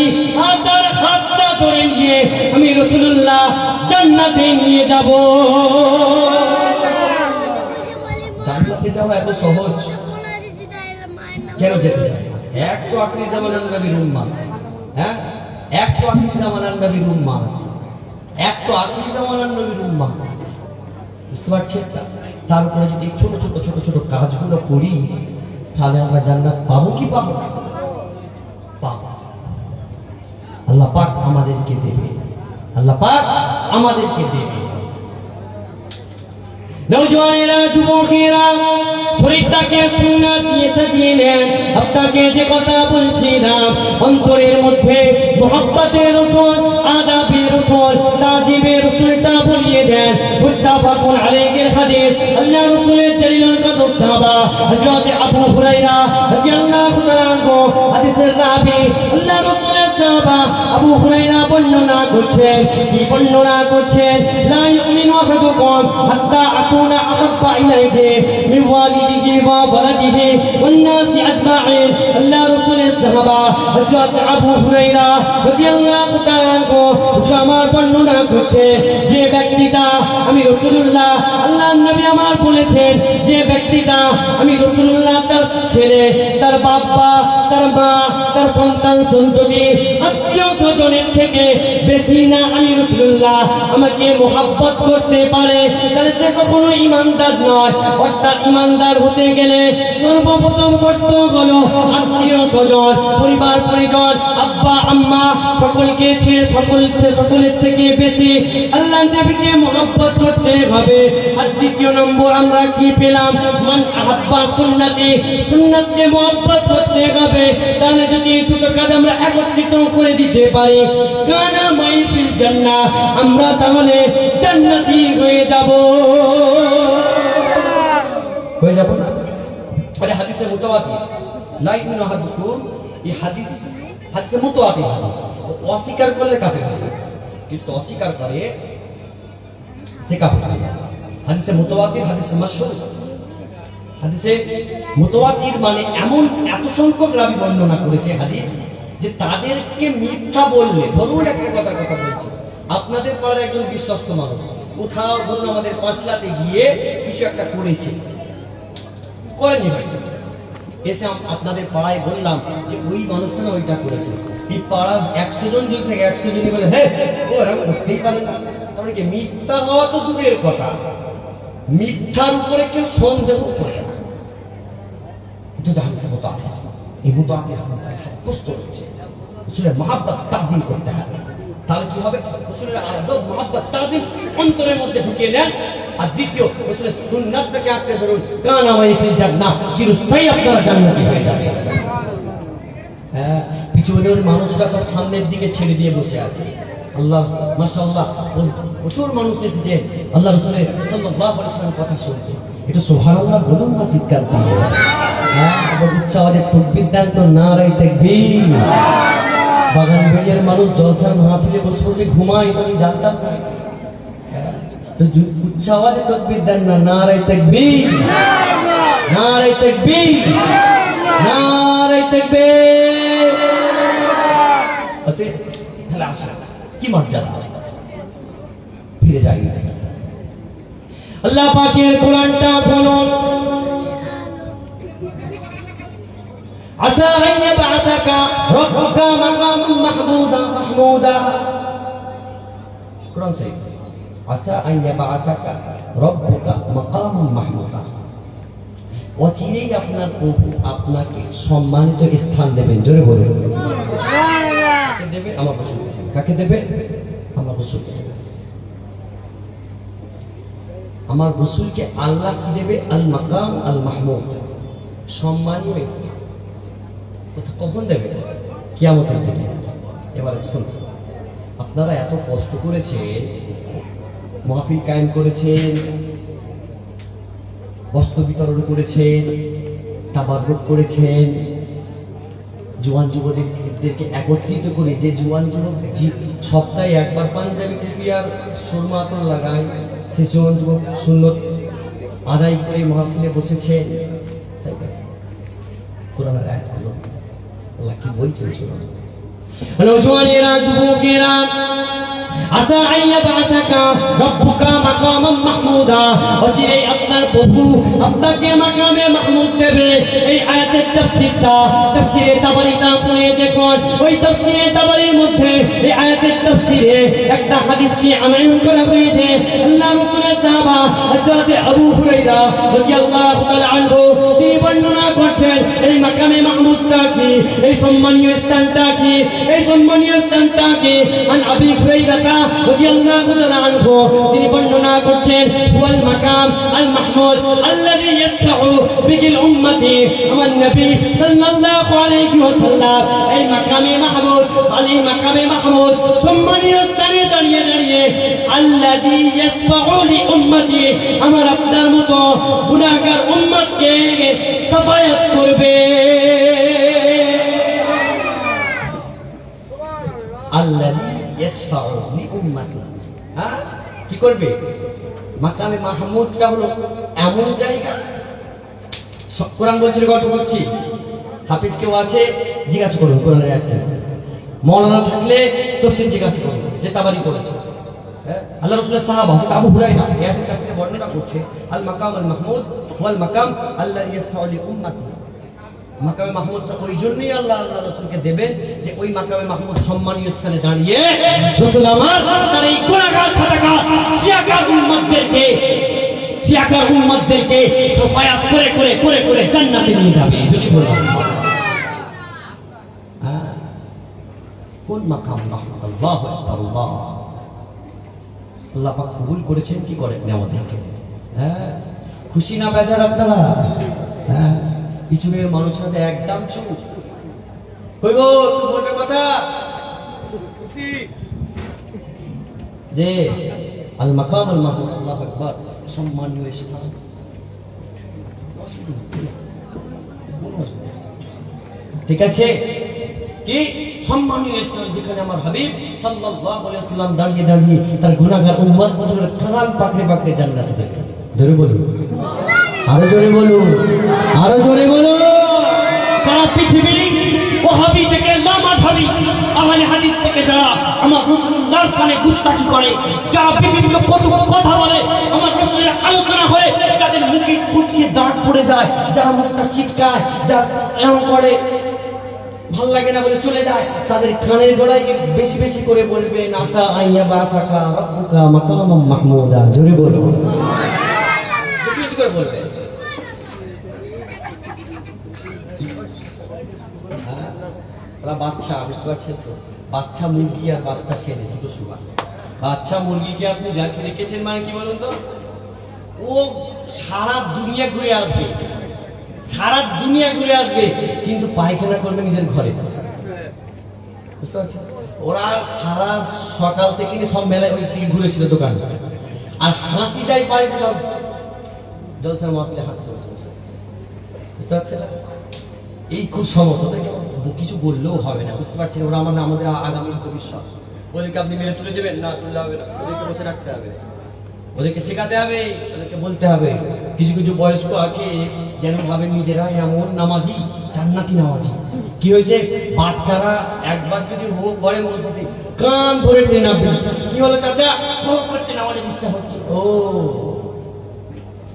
তার হাতটা ধরে নিয়ে আমি রাসূলুল্লাহ জান্নাতে নিয়ে যাব। জান্নাতে যাওয়া এত সহজ কেন যেতে চাই? এক তো আখরি জামানার নবীর উম্মত, হ্যাঁ, এক তো আখরি জামানার নবীর উম্মত, এক তো আখরি জামানার নবীর উম্মত। বুঝতে পারছেন? তারপরে যদি ছোট ছোট ছোট ছোট কাজগুলো করি, তাহলে আমরা জান্নাত পাবো কি পাবো না? আল্লাহ পাক আমাদেরকে দেবে, আল্লাহ পাক আমাদেরকে দেবে। নওজওয়ানেরা, যুবকেরা, শরীরটাকে সুন্নাত দিয়ে সাজিয়ে নেন। আপনাকে যে কথা বলছিলাম, অন্তরের মধ্যে মুহাব্বতে রাসূল, আদাবে রাসূল, তাজিবে রাসূলটা বলিয়ে দেন। মুত্তাফাকুন আলাইহির হাদিস, আল্লাহ রাসূলের জলিলুল কদর সাহাবা হযরত আবু হুরায়রা রাদিয়াল্লাহু তাআলা আনহু, হাদিসের রাবী আল্লাহ রাসূলের সাহাবা আবু হুরায়রা বর্ণনা করছেন। কি বর্ণনা করছেন? লা ইউমিনু আহাদুকুম হাত্তা আকুনা আহাব্বা ইলাইহি মিন ওয়ালিদিহি ওয়া ওয়ালাদিহি ওয়ান নাসি আজমাইন। আল্লাহ রাসূলের সাহাবা হযরত আবু হুরায়রা রাদিয়াল্লাহু তাআলা আনহু আমার বর্ণনা করছে, যে ব্যক্তিটা আমি রাসূলুল্লাহ, আল্লাহর নবী আমার বলেছেন, যে ব্যক্তিটা আমি রাসূলুল্লাহ তার ছেলে, তার বাবা, তার মা, তার সন্তান সন্ততি, আত্মীয় স্বজনের থেকে বেশি না আমি রাসূলুল্লাহ আমাকে মুহাব্বত করতে পারে, তাহলে সে কখনো ঈমানদার নয়। অর্থাৎ ঈমানদার হতে গেলে সর্বপ্রথম শর্ত হলো আত্মীয় স্বজন, পরিবার পরিজন, আব্বা আম্মা সকলকে ছেড়ে সকলের থেকে বেশি আল্লাহ নবীকে মুহাব্বত করতে হবে। আর দ্বিতীয় নম্বর আমরা কি পেলাম? মান আহাব্বা সুন্নতি, সুন্নাতকে মুহাব্বত করতে হবে। তাহলে যদি এই দুটো কাজ আমরা একত্রিত করে দিতে পারি, কানা মাই ফিল জান্নাহ, আমরা তাহলে জান্নাতি হয়ে যাব। হয়ে যাব না? আরে হাদিসে মুতাওয়াতির, লা ইউমিনু আহাদুকুম, এই হাদিসে মুতাওয়াতির হাদিস। অস্বীকার করলে কাফের হয়ে যাবে, কিছু অস্বীকার করে সে কাফের হয়ে যাবে। হাদিসে মুতাওয়াতির, হাদিসে মাশহুর। হাদিসে মুতাওয়াতির মানে এমন এত সংখ্যক রাবী বর্ণনা করেছে হাদিস, যে তাদেরকে মিথ্যা বললে, ধরুন একটা কথা বলছি, আপনাদের পাড়ার একজন বিশ্বস্ত মানুষ কোথাও ধরুন আমাদের পাঁচলাতে গিয়ে কিছু একটা করেছে, করেনি হয়তো, এসে আপনাদের পাড়ায় বললাম যে ওই মানুষটা না ওইটা করেছে। এই পাড়ার 100 জন যদি থেকে 100 জনই বলে হ্যাঁ ও এরকম করতেই পারে না, তাহলে কি মিথ্যা হওয়া তো দূরের কথা, মিথ্যার উপরে কেউ সন্দেহ করে না। এটা হাদিসে মুতাওয়াতির, এই মুতাওয়াতির হাদিসে সাব্যস্ত হচ্ছে রাসূলের মহব্বত তাজিম করতে হবে। তাহলে কি হবে? রাসূলের আদব মহব্বত তাজিম অন্তরের মধ্যে ঢুকিয়ে নেন। আর দ্বিতীয়, রাসূলের সুন্নাতটাকে আঁকড়ে ধরুন, কানা মাই ফিল জান্নাহ, চিরস্থায়ী আপনারা জান্নাতি হয়ে যাবে। হ্যাঁ, পিছনের মানুষরা সব সামনের দিকে ছেড়ে দিয়ে বসে আছে। আল্লাহ মাশাআল্লাহ, প্রচুর মানুষ এসেছে আল্লাহ রাসূলের সাল্লাল্লাহু আলাইহি ওয়াসাল্লাম কথা শুনতে। এটা সুবহানাল্লাহ বলুন না চিৎকার দিয়ে। হ্যাঁ, আবার উচ্চ আওয়াজে তাকবীর দেন তো, নারায়ে তাকবীর। বাগান বেড়িয়ার মানুষ জলসার মাহফিলে বসে বসে ঘুমায়, এটা আমি জানতাম না। উচ্চ আওয়াজে তাকবীর দেন না, নারায়ে তাকবীর, নারায়ে তাকবীর, নারায়ে তাকবীর। তাহলে আসো, কি মর্যাদা, ফিরে যাই। আল্লাহ পাকের কোরআনটা খুলুন। আসা আন ইয়াবআসাকা রাব্বুকা মাকামান মাহমুদা। কোরআন শরীফ, আসা আন ইয়াবআসাকা রাব্বুকা মাকামান মাহমুদা, অচিরেই আপনার প্রভু আপনাকে সম্মানিত স্থান দেবেন। জোরে বলুন। কাকে দেবে? আমার রাসূল। কাকে দেবে? আমার রাসূলকে দেবে। আমার রাসূলকে আল্লাহ কি দেবে? আল মাকাম আল মাহমুদ, সম্মানীয় স্থান। কখন দেবে? কিয়ামতের দিনে। এবারে শুনুন, আপনারা এত কষ্ট করেছেন, মাহফিল কায়েম করেছেন, বস্ত্র বিতরণ করেছেন, তাবাররুক করেছেন, জোয়ান যুবকদেরকে একত্রিত করে, যে জোয়ান যুবক সপ্তাহে একবার পাঞ্জাবি টুপি আর সুরমা আতর লাগায়, সে জোয়ান যুবক সুন্নত আদায় করে মাহফিলে বসেছেন। তাই তো কোরআনের আয়াতগুলো আল্লাহ কি বলছেন শুনুন। নওজওয়ানেরা, যুবকেরা, আসা আন ইয়াবআসাকা রাব্বুকা মাকামান মাহমুদা, অচিরেই আপনার প্রভু আপনাকে মাকামে মাহমুদ দেবে। এই আয়াতের তাফসীরটা, তাফসীরে তাবারিটা পড়ে দেখুন। ওই তাফসীরে তাবারির মধ্যে এই আয়াতের তাফসীরে একটা হাদিসকে আনয়ন করা হয়েছে। আল্লাহ রাসূলের সাহাবা হযরত আবু হুরায়রা রাদিয়াল্লাহু তাআলা আনহু তিনি বর্ণনা করছেন, এই মাকামে মাহমুদটা কি? এই সম্মানীয় স্থানটা কি? এই সম্মানীয় স্থানটা কি? আন আবি হুরায়রা রাদিয়াল্লাহু তাআলা আনহু তিনি বর্ণনা করছেন, হুয়াল মাকাম আল মাহমুদ আল্লাযী ইয়াসফাউ বিহিল উম্মতি। আমার নবী সাল্লাল্লাহু আলাইহি ওয়াসাল্লাম এই মাকামে মাহমুদ, এই মাকামে মাহমুদ সম্মানীয় স্থানে দাঁড়িয়ে দাঁড়িয়ে আল্লাযী ইয়াসফাউ লি উম্মতি, আমার আপনার মতো গুনাহগার উম্মতকে সাফায়াত করবে। আল্লাযী ইয়াশফাউ লি উম্মতি, হ্যাঁ কি করবে? মাকামে মাহমুদটা হলো এমন জায়গা, কোরআন বলছিল, গল্প করছি, হাফিজ কেউ আছে জিজ্ঞাসা করুন কোরআনের আয়াত, মৌলানা থাকলে তফসির জিজ্ঞাসা করুন যে তাবারি করেছে। আল্লাহ রাসূলের সাহাবা হযরত আবু হুরায়রা আয়াতের তাফসীরে বর্ণনা করছে, আল মাকাম আল মাহমুদ ওয়াল মাকাম আল্লাযী ইয়াশফাউ লি উম্মতি। মাকামে মাহমুদটা ওই জন্যই আল্লাহ রাসূলকে দেবেন যে ওই মাকামে মাহমুদ সম্মানীয় স্থানে দাঁড়িয়ে রাসূল আমার তার এই গুনাহগার খাতাকার সিয়াকার উম্মতদেরকে সাফায়াত করে করে করে করে জান্নাতে নিয়ে যাবে। যদি বলুন কোন মাকাম মাহমুদ, আল্লাহু আকবার, আল্লাহ পাক কবুল করেছেন, কি করেন আমাদেরকে। হ্যাঁ খুশি না বেজার আপনারা? হ্যাঁ পিছনের মানুষের সাথে একদম চুপ, কই গো বলবে কথা যে আল মাকাম আল মাহমুদ, আল্লাহু আকবার, সম্মানীয় স্থান। ঠিক আছে, কি সম্মানীয় স্থান যেখানে আমার হাবিব সাল্লাল্লাহু আলাইহি ওয়াসাল্লাম দাঁড়িয়ে দাঁড়িয়ে তার গুনাহগার উম্মতদের কান পাকড়ে পাকড়ে জান্নাতে যাবে। জোরে বলুন, আরো জোরে বলুন, আরো জোরে বলুন। সারা পৃথিবী ওয়াহাবি থেকে লামাযহাবি আহলে হাদিস থেকে যারা আমার রাসূলুল্লাহর শানে গুস্তাখি করে, যারা বিভিন্ন কটু কথা বলে, আমার রাসূলের আলোচনা হয়ে যাদের মুখে কুচিয়ে দাঁত পড়ে যায়, যারা মুখটা ছিটকায়, যারা এমন করে ভাল লাগে না বলে চলে যায়, তাদের কানের গোড়ায় বেশি বেশি করে বলবেন আসা আইয়া বাসাকা রাব্বুকা মাকামাম মাহমুদা। জোরে বলুন, বেশি বেশি করে বলবেন। বাচ্চা, বুঝতে পারছেন তো, বাচ্চা মুরগি আর বাচ্চা ছেলে দুটো সমান। বাচ্চা মুরগিকে আপনি রেখে রেখেছেন মানে কি বলুন তো, ও সারা দুনিয়া ঘুরে আসবে, সারা দুনিয়া ঘুরে আসবে, কিন্তু পায়খানা করবে নিজের ঘরে। বুঝতে পারছেন? ওরা সারা সকাল থেকে সব মেলায় ওই দিকে ঘুরেছিল দোকান, আর হাসি যাই পায় সব জলসার মাহফিলে হাসছে বসে বসে। বুঝতে পারছেন? এই খুব সমস্যা, কিছু বললেও হবে না। বুঝতে পারছেন? ওরা আমাদের আগামী ভবিষ্যৎ। ওদেরকে আপনি মেরে তুলে দেবেন না, তুললে হবে না, ওদেরকে বসে রাখতে হবে, ওদেরকে শেখাতে হবে, ওদেরকে বলতে হবে। কিছু কিছু বয়স্ক আছে যেন ভাবে নিজেরা এমন নামাজি, জান্নাতি নামাজি। কি হয়েছে, বাচ্চারা একবার যদি হো করে মসজিদে কান ধরে টেনে নামবে, কি হলো চাচা, হো করছে নামাজে ডিস্টার্ব হচ্ছে। ও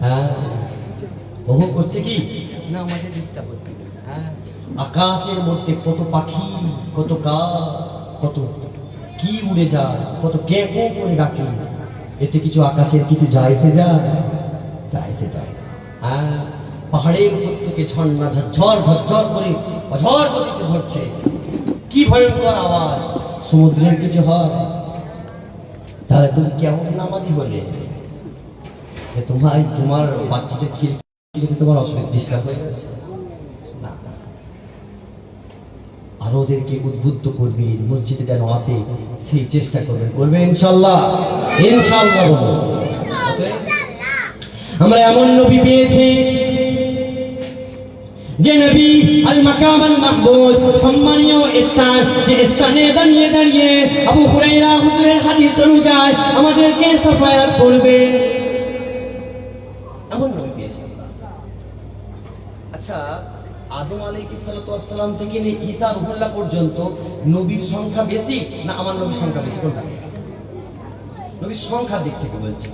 হ্যাঁ, হো করছে কি নামাজে ডিস্টার্ব হচ্ছে। হ্যাঁ, আকাশের মধ্যে কত পাখি, কত কাক, কত কি উড়ে যায়, কত ক্যাঁকো করে ডাকে, এতে কিছু আকাশের কিছু যায় এসে যায়, এসে যায়। হ্যাঁ, পাহাড়ের উপর থেকে ঝর্ণা ঝরঝর ঝরঝর করে অঝর গতিতে ঝরছে, কি ভয়ঙ্কর আওয়াজ। সমুদ্রের কিছু হয়, তাহলে তুমি কেমন নামাজি হলে? তোমার বাচ্চাকে খিলতে তোমার অসুবিধা ডিস্টার্ব হয়ে গেছে না, আর ওদেরকে উদ্বুদ্ধ করবে, মসজিদে যেন আসে সেই চেষ্টা করবেন, করবেন ইনশাআল্লাহ, ইনশাআল্লাহ। আমরা এমন নবী পেয়েছি যে নবী আল মাকাম আল মাহমুদ, সম্মানীয় স্থান, যে স্থানে দাঁড়িয়ে দাঁড়িয়ে আবু হুরায়রা হুজুরের হাদিস অনুযায়ী আমাদেরকে সাফায়াত করবে, এমন নবী পেয়েছি। আচ্ছা, আদম আলাইহিস সালাতু ওয়াস সালাম থেকে নিয়ে ঈসা রুহুল্লাহ পর্যন্ত নবীর সংখ্যা বেশি না আমার নবীর সংখ্যা বেশি? কোনটা? নবীর সংখ্যার দিক থেকে বলছি,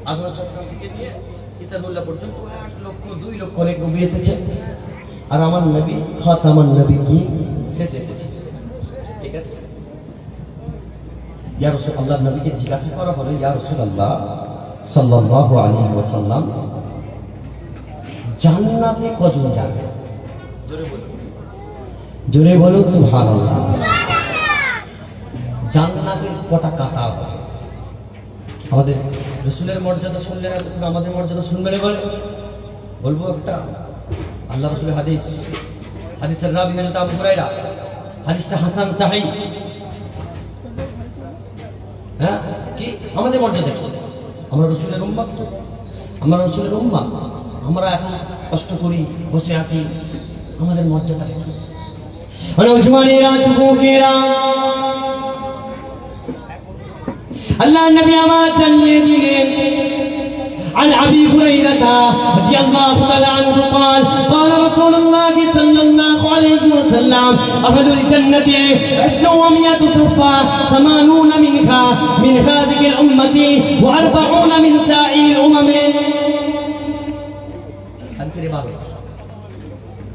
আদম আলাইহিস সালাম থেকে নিয়ে ঈসা রুহুল্লাহ পর্যন্ত 1 লক্ষ 2 লক্ষ অনেক নবী এসেছে, আর আমার নবী খাতামান নবী কি শেষ এসেছে। ঠিক আছে, ইয়া রাসূলুল্লাহ, নবীকে জিজ্ঞাসা করা হলো, ইয়া রাসূলুল্লাহ সাল্লাল্লাহু আলাইহি ওয়াসাল্লাম, জান্নাতে কজন যাবে? জোরে বলুন সুবহানাল্লাহ। জান্নাতের কটা কাতার হবে? আমাদের রসুলের মর্যাদা শুনলে না, তখন আমাদের মর্যাদা শুনবে না বলে বলবো একটা আল্লাহ রসুলের হাদিস, হাদিসের রাবি হযরত আবু হুরায়রা, হাদিসটা হাসান সাহিহ। হ্যাঁ, কি আমাদের মর্যাদা কি? আমরা রসুলের উম্মত, তো আমরা রসুলের উম্মত, আমরা এখন কষ্ট করি, বসে আছি, আমাদের মর্যাদা কি? নওজওয়ানেরা, যুবকেরা, আল্লাহ নবী আমার জানিয়ে দিলেন عن أبي هريرة رضي الله تعالى عنه قال قال رسول الله صلى الله عليه وسلم أهل الجنة 900 صفا 80 منها من هذه الأمة و40 من سائر الأمم হাদিসের ইবাদত,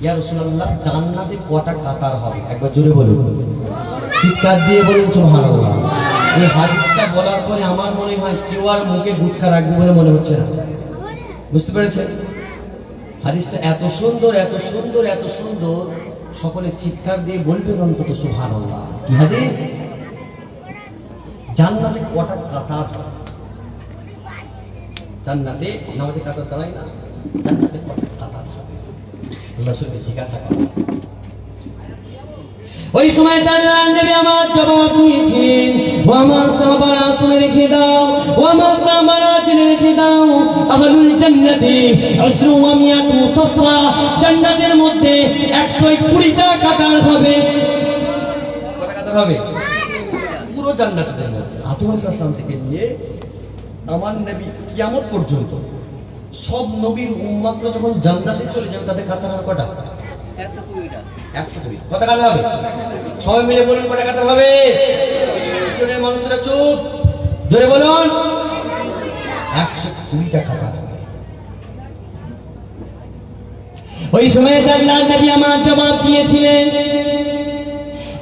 ইয়া রাসূলুল্লাহ জান্নাতে কটা কাতার হবে? একবার জোরে বলুন, চিৎকার দিয়ে বলুন সুবহানাল্লাহ। এই হাদিসটা বলার পরে আমার মনে হয় কেউ আর মুখে গুটখা রাখবে বলে মনে হচ্ছে না। বুঝতে পেরেছেন? হাদিসটা এত সুন্দর, এত সুন্দর, এত সুন্দর, সকলে চিৎকার দিয়ে বলবেন অন্তত সুবহানাল্লাহ। কি হাদিস? জান্নাতে কটা কাতার হবে? জান্নাতে নামাজে কাতার দাঁড়ায় না, জান্নাতে কটা কাতার হবে? আল্লাহ শুনে জিজ্ঞাসা করেন। ওই সময় আল্লাহ নবী আমার জবাব দিয়েছিলেন, ও আমার সাহাবারা শুনে রেখে দাও, ও আমার সাহাবারা জেনে রেখে দাও, আহলুল জান্নাতি 900 সফা, জান্নাতের মধ্যে 120টা কাতার হবে। কটা কাতার হবে? পুরো জান্নাতের মধ্যে আদম আলাইহিস সালাম থেকে নিয়ে আমার নবী কিয়ামত পর্যন্ত সব নবীর উম্মতরা যখন জান্নাতে চলে যাবে তাদের কাতার হবে কটা? 120। কটা কাতার হবে? সবাই মিলে বলুন কটা কাতার হবে? পিছনের মানুষরা চুপ, জোরে বলুন। 120টা কাতার হবে। ওই সময় আল্লাহ নবী আমার জবাব দিয়েছিলেন,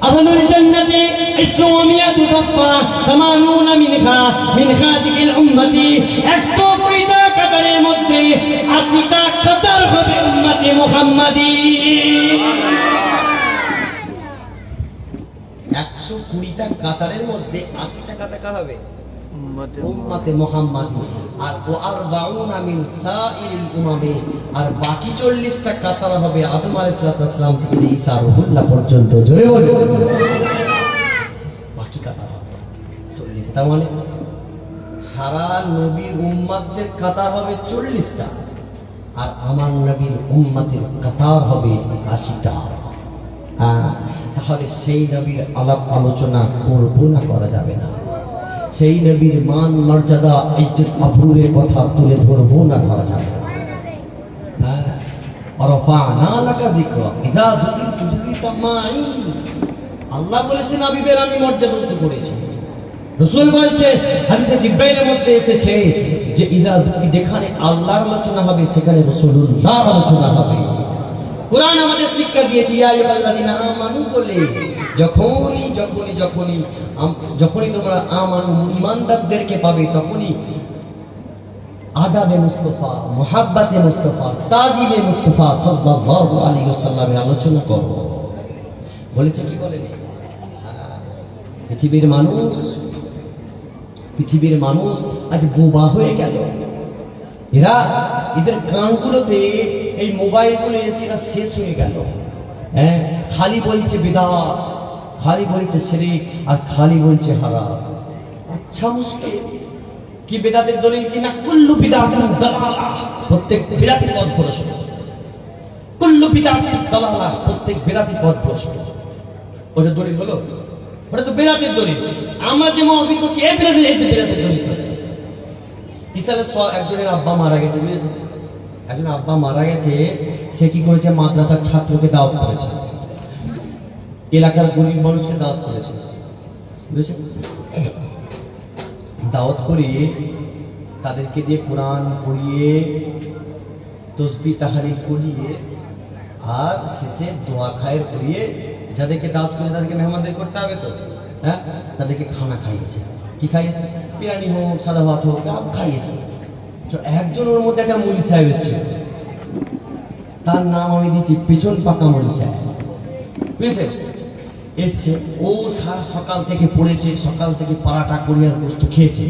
আহলুল জান্নাতি 900 সফা 80 মিনহা মিন হাদিহিল উম্মতি, 120টা কাতারের মধ্যে 80টা কাতার হবে উম্মতে মুহাম্মাদি। 120টা কাতারের মধ্যে 80টা কাতার হবে উম্মতে মুহাম্মাদি, আর 40 মিন সাইরিল উমামি, আর বাকি 40টা কাতার হবে আদম আলাইহিস সালাম থেকে ঈসা রুহুল্লাহ পর্যন্ত। জোরে বলুন, বাকি কাতার হবে 40। তার মানে সারা নবীর উম্মতদের কাতার হবে 40টা, আর আমার নবীর উম্মতের কাতার হবে 80টা। তাহলে সেই নবীর আলাপ আলোচনা করবো না, করা যাবে না। সেই নবীর মান মর্যাদা ইজ্জত আবরুরের কথা তুলে ধরবো না, ধরা যাবে না। আল্লাহ বলেছেন হাবিবের আমি মর্যাদা উত্তর করেছি। রাসূল বলছে হাদিসে জিবরাইলের মধ্যে এসেছে যে যেখানে আল্লাহর আলোচনা হবে সেখানে রাসূলুল্লাহর আলোচনা হবে। কোরআন আমাদের শিক্ষা দিয়েছে ইয়া আইয়ুহাল্লাযীনা আমানু বলে, যখনই তোমরা আমানু ঈমানদারদেরকে পাবে তখনই আদাবে মুস্তাফা, মুহাব্বতে মুস্তাফা, তাজিবে মুস্তাফা সাল্লাল্লাহু আলাইহি ওয়াসাল্লামের আলোচনা করো বলেছে। কি বলেনি? পৃথিবীর মানুষ আজ বোবা হয়ে গেল। এদের কানগুলোতে এই মোবাইলগুলো এসে এরা শেষ হয়ে গেল। হ্যাঁ, খালি বলছে বিদআত, খালি বলছে শিরক, আর খালি বলছে হারাম। আচ্ছা মুশকিল, কি বিদআতের দলিল কিনা? কুল্লু বিদআতিন দালালাহ, প্রত্যেক বিদআতি পথ ভ্রষ্ট। কুল্লু বিদআতিন দালালাহ, প্রত্যেক বিদআতি পথ ভ্রষ্ট। ওটা দলিল হলো? ওটা তো বিদআতের দলিল। আমরা যে মাহফিল করছি এই বিদআতের দলিল। ইসলামের একজনের আব্বা মারা গেছে, বুঝেছেন? একজন আব্বা মারা গেছে, সে কি করেছে? মাদ্রাসার ছাত্রকে দাওয়াত করেছে, এলাকার গরিব মানুষকে দাওয়াত করেছে, বুঝেছেন? দাওয়াত করে তাদেরকে দিয়ে কোরআন পড়িয়ে তসবিহ তাহলিল করিয়ে আর শেষে দোয়া খায়ের করিয়ে যাদেরকে দাওয়াত করে তাদেরকে মেহমানদারি করতে হবে, তো হ্যাঁ, তাদেরকে খানা খাইয়েছে। কি খাইয়েছে? বিরিয়ানি হোক, সাদা ভাত হোক, খাইয়েছে। তো একজন ওর মধ্যে একটা মৌলী সাহেব এসেছিল, তার নাম আমি দিচ্ছি পেছন পাকা মৌলী সাহেব। বুঝলেন? এসছে, ও সারা সকাল থেকে পড়েছে, সকাল থেকে পাড়াটা করিয়ার বস্তু খেয়েছে,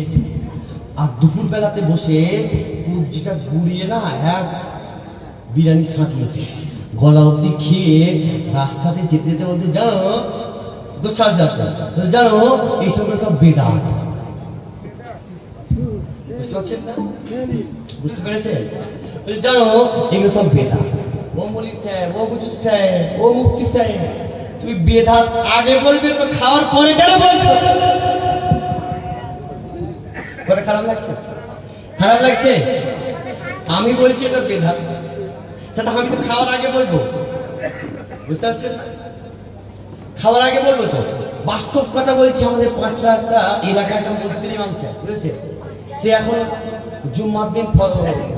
আর দুপুর বেলাতে বসে কবজিটা ঘুরিয়ে না এক বিরিয়ানি ছাঁটিয়েছে, গলা অব্দি খেয়ে রাস্তাতে যেতে যেতে বলতে জানো গোস্বাস যাত্রা, জানো এইসবগুলো সব বেদাত। বুঝতে পারছেন না? বুঝতে পেরেছেন? জানো এগুলো সব বেদাত। ও মলি সাহেব, ও হুজুর সাহেব, ও মুফতি সাহেব, তুমি বেদাত আগে বলবে তো খাওয়ার পরে কেন বলছো? পরে খারাপ লাগছে? খারাপ লাগছে? আমি বলছি এটা বেদাত, তাহলে আমি তো খাওয়ার আগে বলবো। বুঝতে পারছেন না? খাওয়ার আগে বলবো তো। বাস্তব কথা বলছি, আমাদের 5 লাখটা এলাকায় একটা মসজিদের ইমাম সাহেব, বুঝেছে? সে এখন জুম্মার দিন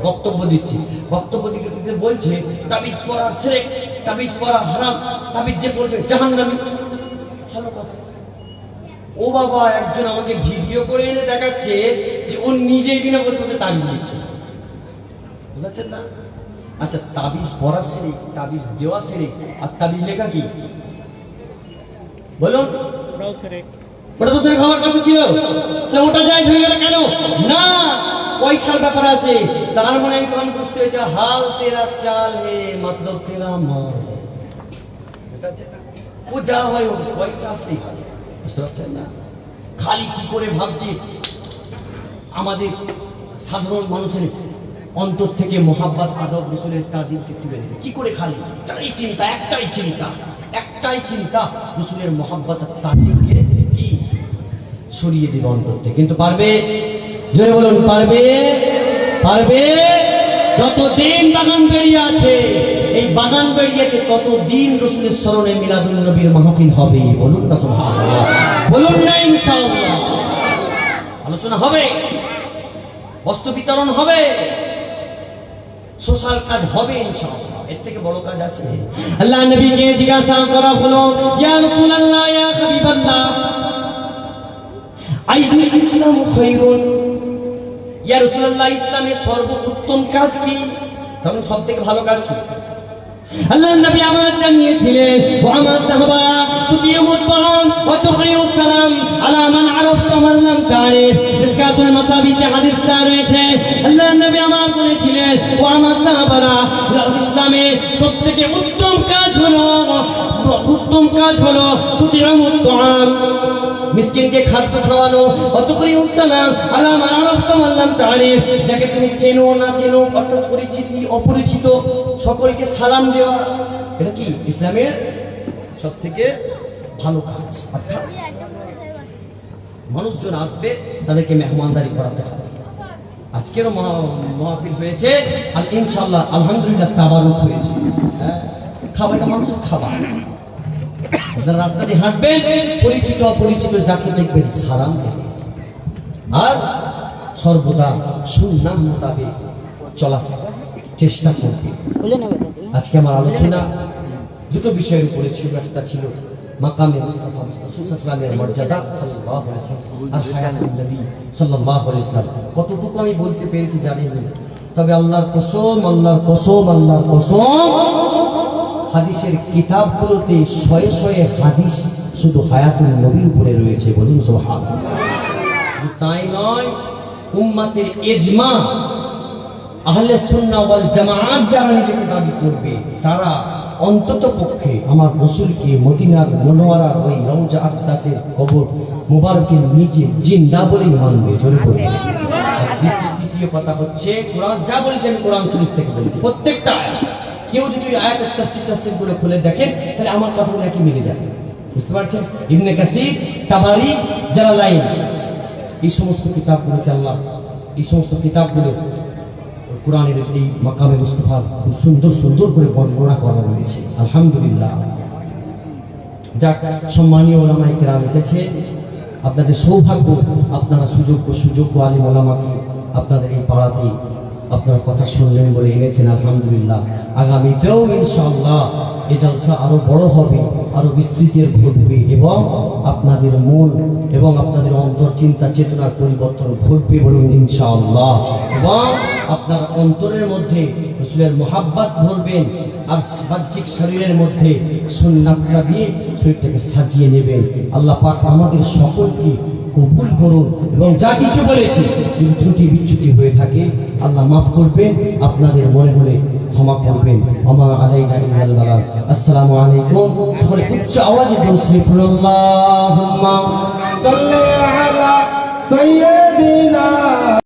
বক্তব্য দিচ্ছে, বক্তব্য দিতে বলছে তাবিজ পড়া শিরক, তাবিজ পড়া হারাম, তাবিজ যে পড়বে জাহান্নামী। ভালো কথা। ও বাবা, একজন আমাকে ভিডিও করে এনে দেখাচ্ছে যে ও নিজেই দিনে বসে বসে তাবিজ দিচ্ছে। বুঝাচ্ছেন না? আচ্ছা, তাবিজ পড়া শিরক, তাবিজ দেওয়া শিরক, আর তাবিজ লেখা কি? বলুন। ওটা তো শিরক হওয়ার কথা ছিল, ওটা জায়েজ হয়ে গেল কেন? না, পয়সার ব্যাপার আছে। তার মানে আমি তখন বুঝতে হয়েছে হাল তেরা চাল হে মতলব তেরা মাল। বুঝতে পারছেন না? ও যা হয় ও পয়সা আসলেই হয়। বুঝতে পারছেন না? খালি কি করে ভাবছি আমাদের সাধারণ মানুষের অন্তর থেকে মোহাব্বত আদব রসুলের তাজিমকে তুলে নেবে কি করে? খালি চাই চিন্তা, একটাই চিন্তা, একটাই চিন্তা, রসুলের মোহাব্বত আর তাজিমকে কি সরিয়ে দেবে অন্তর থেকে। কিন্তু পারবে? জোরে বলুন, পারবে? পারবে? যতদিন বাগান বেরিয়ে আছে, এই বাগান বেরিয়েতে ততদিন রসুলের স্মরণে মিলাদুন নবীর মাহফিল হবে। বলুন না সুবহানাল্লাহ, বলুন না ইনশাআল্লাহ। আলোচনা হবে, বস্ত্র বিতরণ হবে, সোশ্যাল কাজ হবে ইনশাআল্লাহ। এর থেকে বড় কাজ আছে? আল্লাহ নবীকে জিজ্ঞাসা করা হলো, ইয়া রাসূলুল্লাহ, ইয়া হাবিবাল্লাহ, আইয়ুল ইসলাম খায়রুন, ইয়া রাসূলুল্লাহ, ইসলামের সর্বোত্তম কাজ কি? তখন সব থেকে ভালো কাজ কি? আল্লাহ নবী আমার জানিয়েছিলেন, ও আমার সাহাবারা, তুকিয়ুত তাআম ওয়া তুকরিউস সালাম আলা মান আরাফতা মান লাম তারিফ। মিসকাতুল মাসাবিতে হাদিসটা রয়েছে। আল্লাহ নবী আমার বলেছিলেন, ও আমার সাহাবারা, ইসলামের সবথেকে উত্তম কাজ হলো তুকিয়ুত তাআম, মিসকিনকে খাদ্য খাওয়ানো, অতঃপরিউস সালাম আলা মান আরাফতা মান লাম তারিফ, যাকে তুমি চেনো না চেনো, অর্থাৎ পরিচিতি অপরিচিত সকলকে সালাম দেওয়া। এটা কি ইসলামের সবথেকে ভালো কাজ। অর্থাৎ মানুষজন আসবে, তাদেরকে মেহমানদারি করাতে হবে। আজকেরও মাহফিল হয়েছে, আর ইনশাআল্লাহ আলহামদুলিল্লাহ তাবারুক হয়েছে। হ্যাঁ, খাবারটা মানুষের খাবার। আপনারা রাস্তা দিয়ে হাঁটবেন, পরিচিত অপরিচিত যাকে দেখবেন সালাম দেবেন, আর সর্বদা সুন্নাহ মোতাবেক চলার চেষ্টা করবে। আজকে আমার আলোচনা দুটো বিষয়ের উপরে ছিল। একটা ছিল মাকামে মুস্তাফা রাসূল সাল্লাল্লাহু আলাইহি ওয়াসাল্লামের মর্যাদা সাল্লাল্লাহু আলাইহি ওয়াসাল্লাম, আর হায়াতুন নবী সাল্লাল্লাহু আলাইহি ওয়াসাল্লাম। কতটুকু আমি বলতে পেরেছি জানি না, তবে আল্লাহর কসম, আল্লাহর কসম, আল্লাহর কসম, হাদিসের কিতাবগুলোতে শয়ে শয়ে হাদিস শুধু হায়াতুন নবীর উপরে রয়েছে। বলুন সুবহানাল্লাহ। তাই নয়, উম্মতের ইজমা, আহলে সুন্নাহ ওয়াল জামাআত যারা নিজেকে দাবি করবে, তারা অন্তত পক্ষে আমার রাসূলকে মদিনার মুনাওয়ারার ওই রওজা আকদাসের কবর মুবারকের নিচে জিন্দা বলেই মানবে। জোরে বলুন। দ্বিতীয় কথা হচ্ছে, কোরআন যা বলেছেন কোরআন শরীফ থেকে বলবে প্রত্যেকটা। কেউ যদি আয়াতের তাফসীর গুলো খুলে দেখেন, তাহলে আমার কথাগুলো একই মিলে যাবে। বুঝতে পারছেন? ইবনে কাসির, তাবারি, জালালাইন, এই সমস্ত কিতাবগুলোকে আল্লাহ, এই সমস্ত কিতাবগুলো কোরআনের এই মাকামে মুস্তাফা খুব সুন্দর সুন্দর করে বর্ণনা করা রয়েছে। আলহামদুলিল্লাহ। যাক, সম্মানীয় ওলামায়ে কেরাম এসেছে, আপনাদের সৌভাগ্য, আপনারা সুযোগ্য আলিম ওলামাকে আপনাদের এই পাড়াতে আপনার কথা শুনলেন বলে এনেছেন, আলহামদুলিল্লাহ। আগামীতেও ইনশাআল্লাহ এই জলসা আরো বড় হবে, আরো বিস্তৃতির ঘটবে এবং আপনাদের মন এবং আপনাদের অন্তর চিন্তা চেতনার পরিবর্তন ঘটবে বলুন ইনশাআল্লাহ। এবং আপনার অন্তরের মধ্যে রাসূলের মুহাব্বত ভরবেন আর বাহ্যিক শরীরের মধ্যে সুন্নাতটা দিয়ে শরীরটাকে সাজিয়ে নেবেন। আল্লাহ পাক আমাদের সকলকে কবুল করুন এবং যা কিছু বলেছি যদি ত্রুটি বিচ্যুতি হয়ে থাকে আল্লাহ মাফ করবেন, আপনাদের মনে হলে ক্ষমা করবেন। আমা আলাইনা ইল্লাল বালাগ। আসসালামু আলাইকুম। সকলে উচ্চ আওয়াজে বলুন আল্লাহুম্মা সাল্লি আলা সাইয়্যিদিনা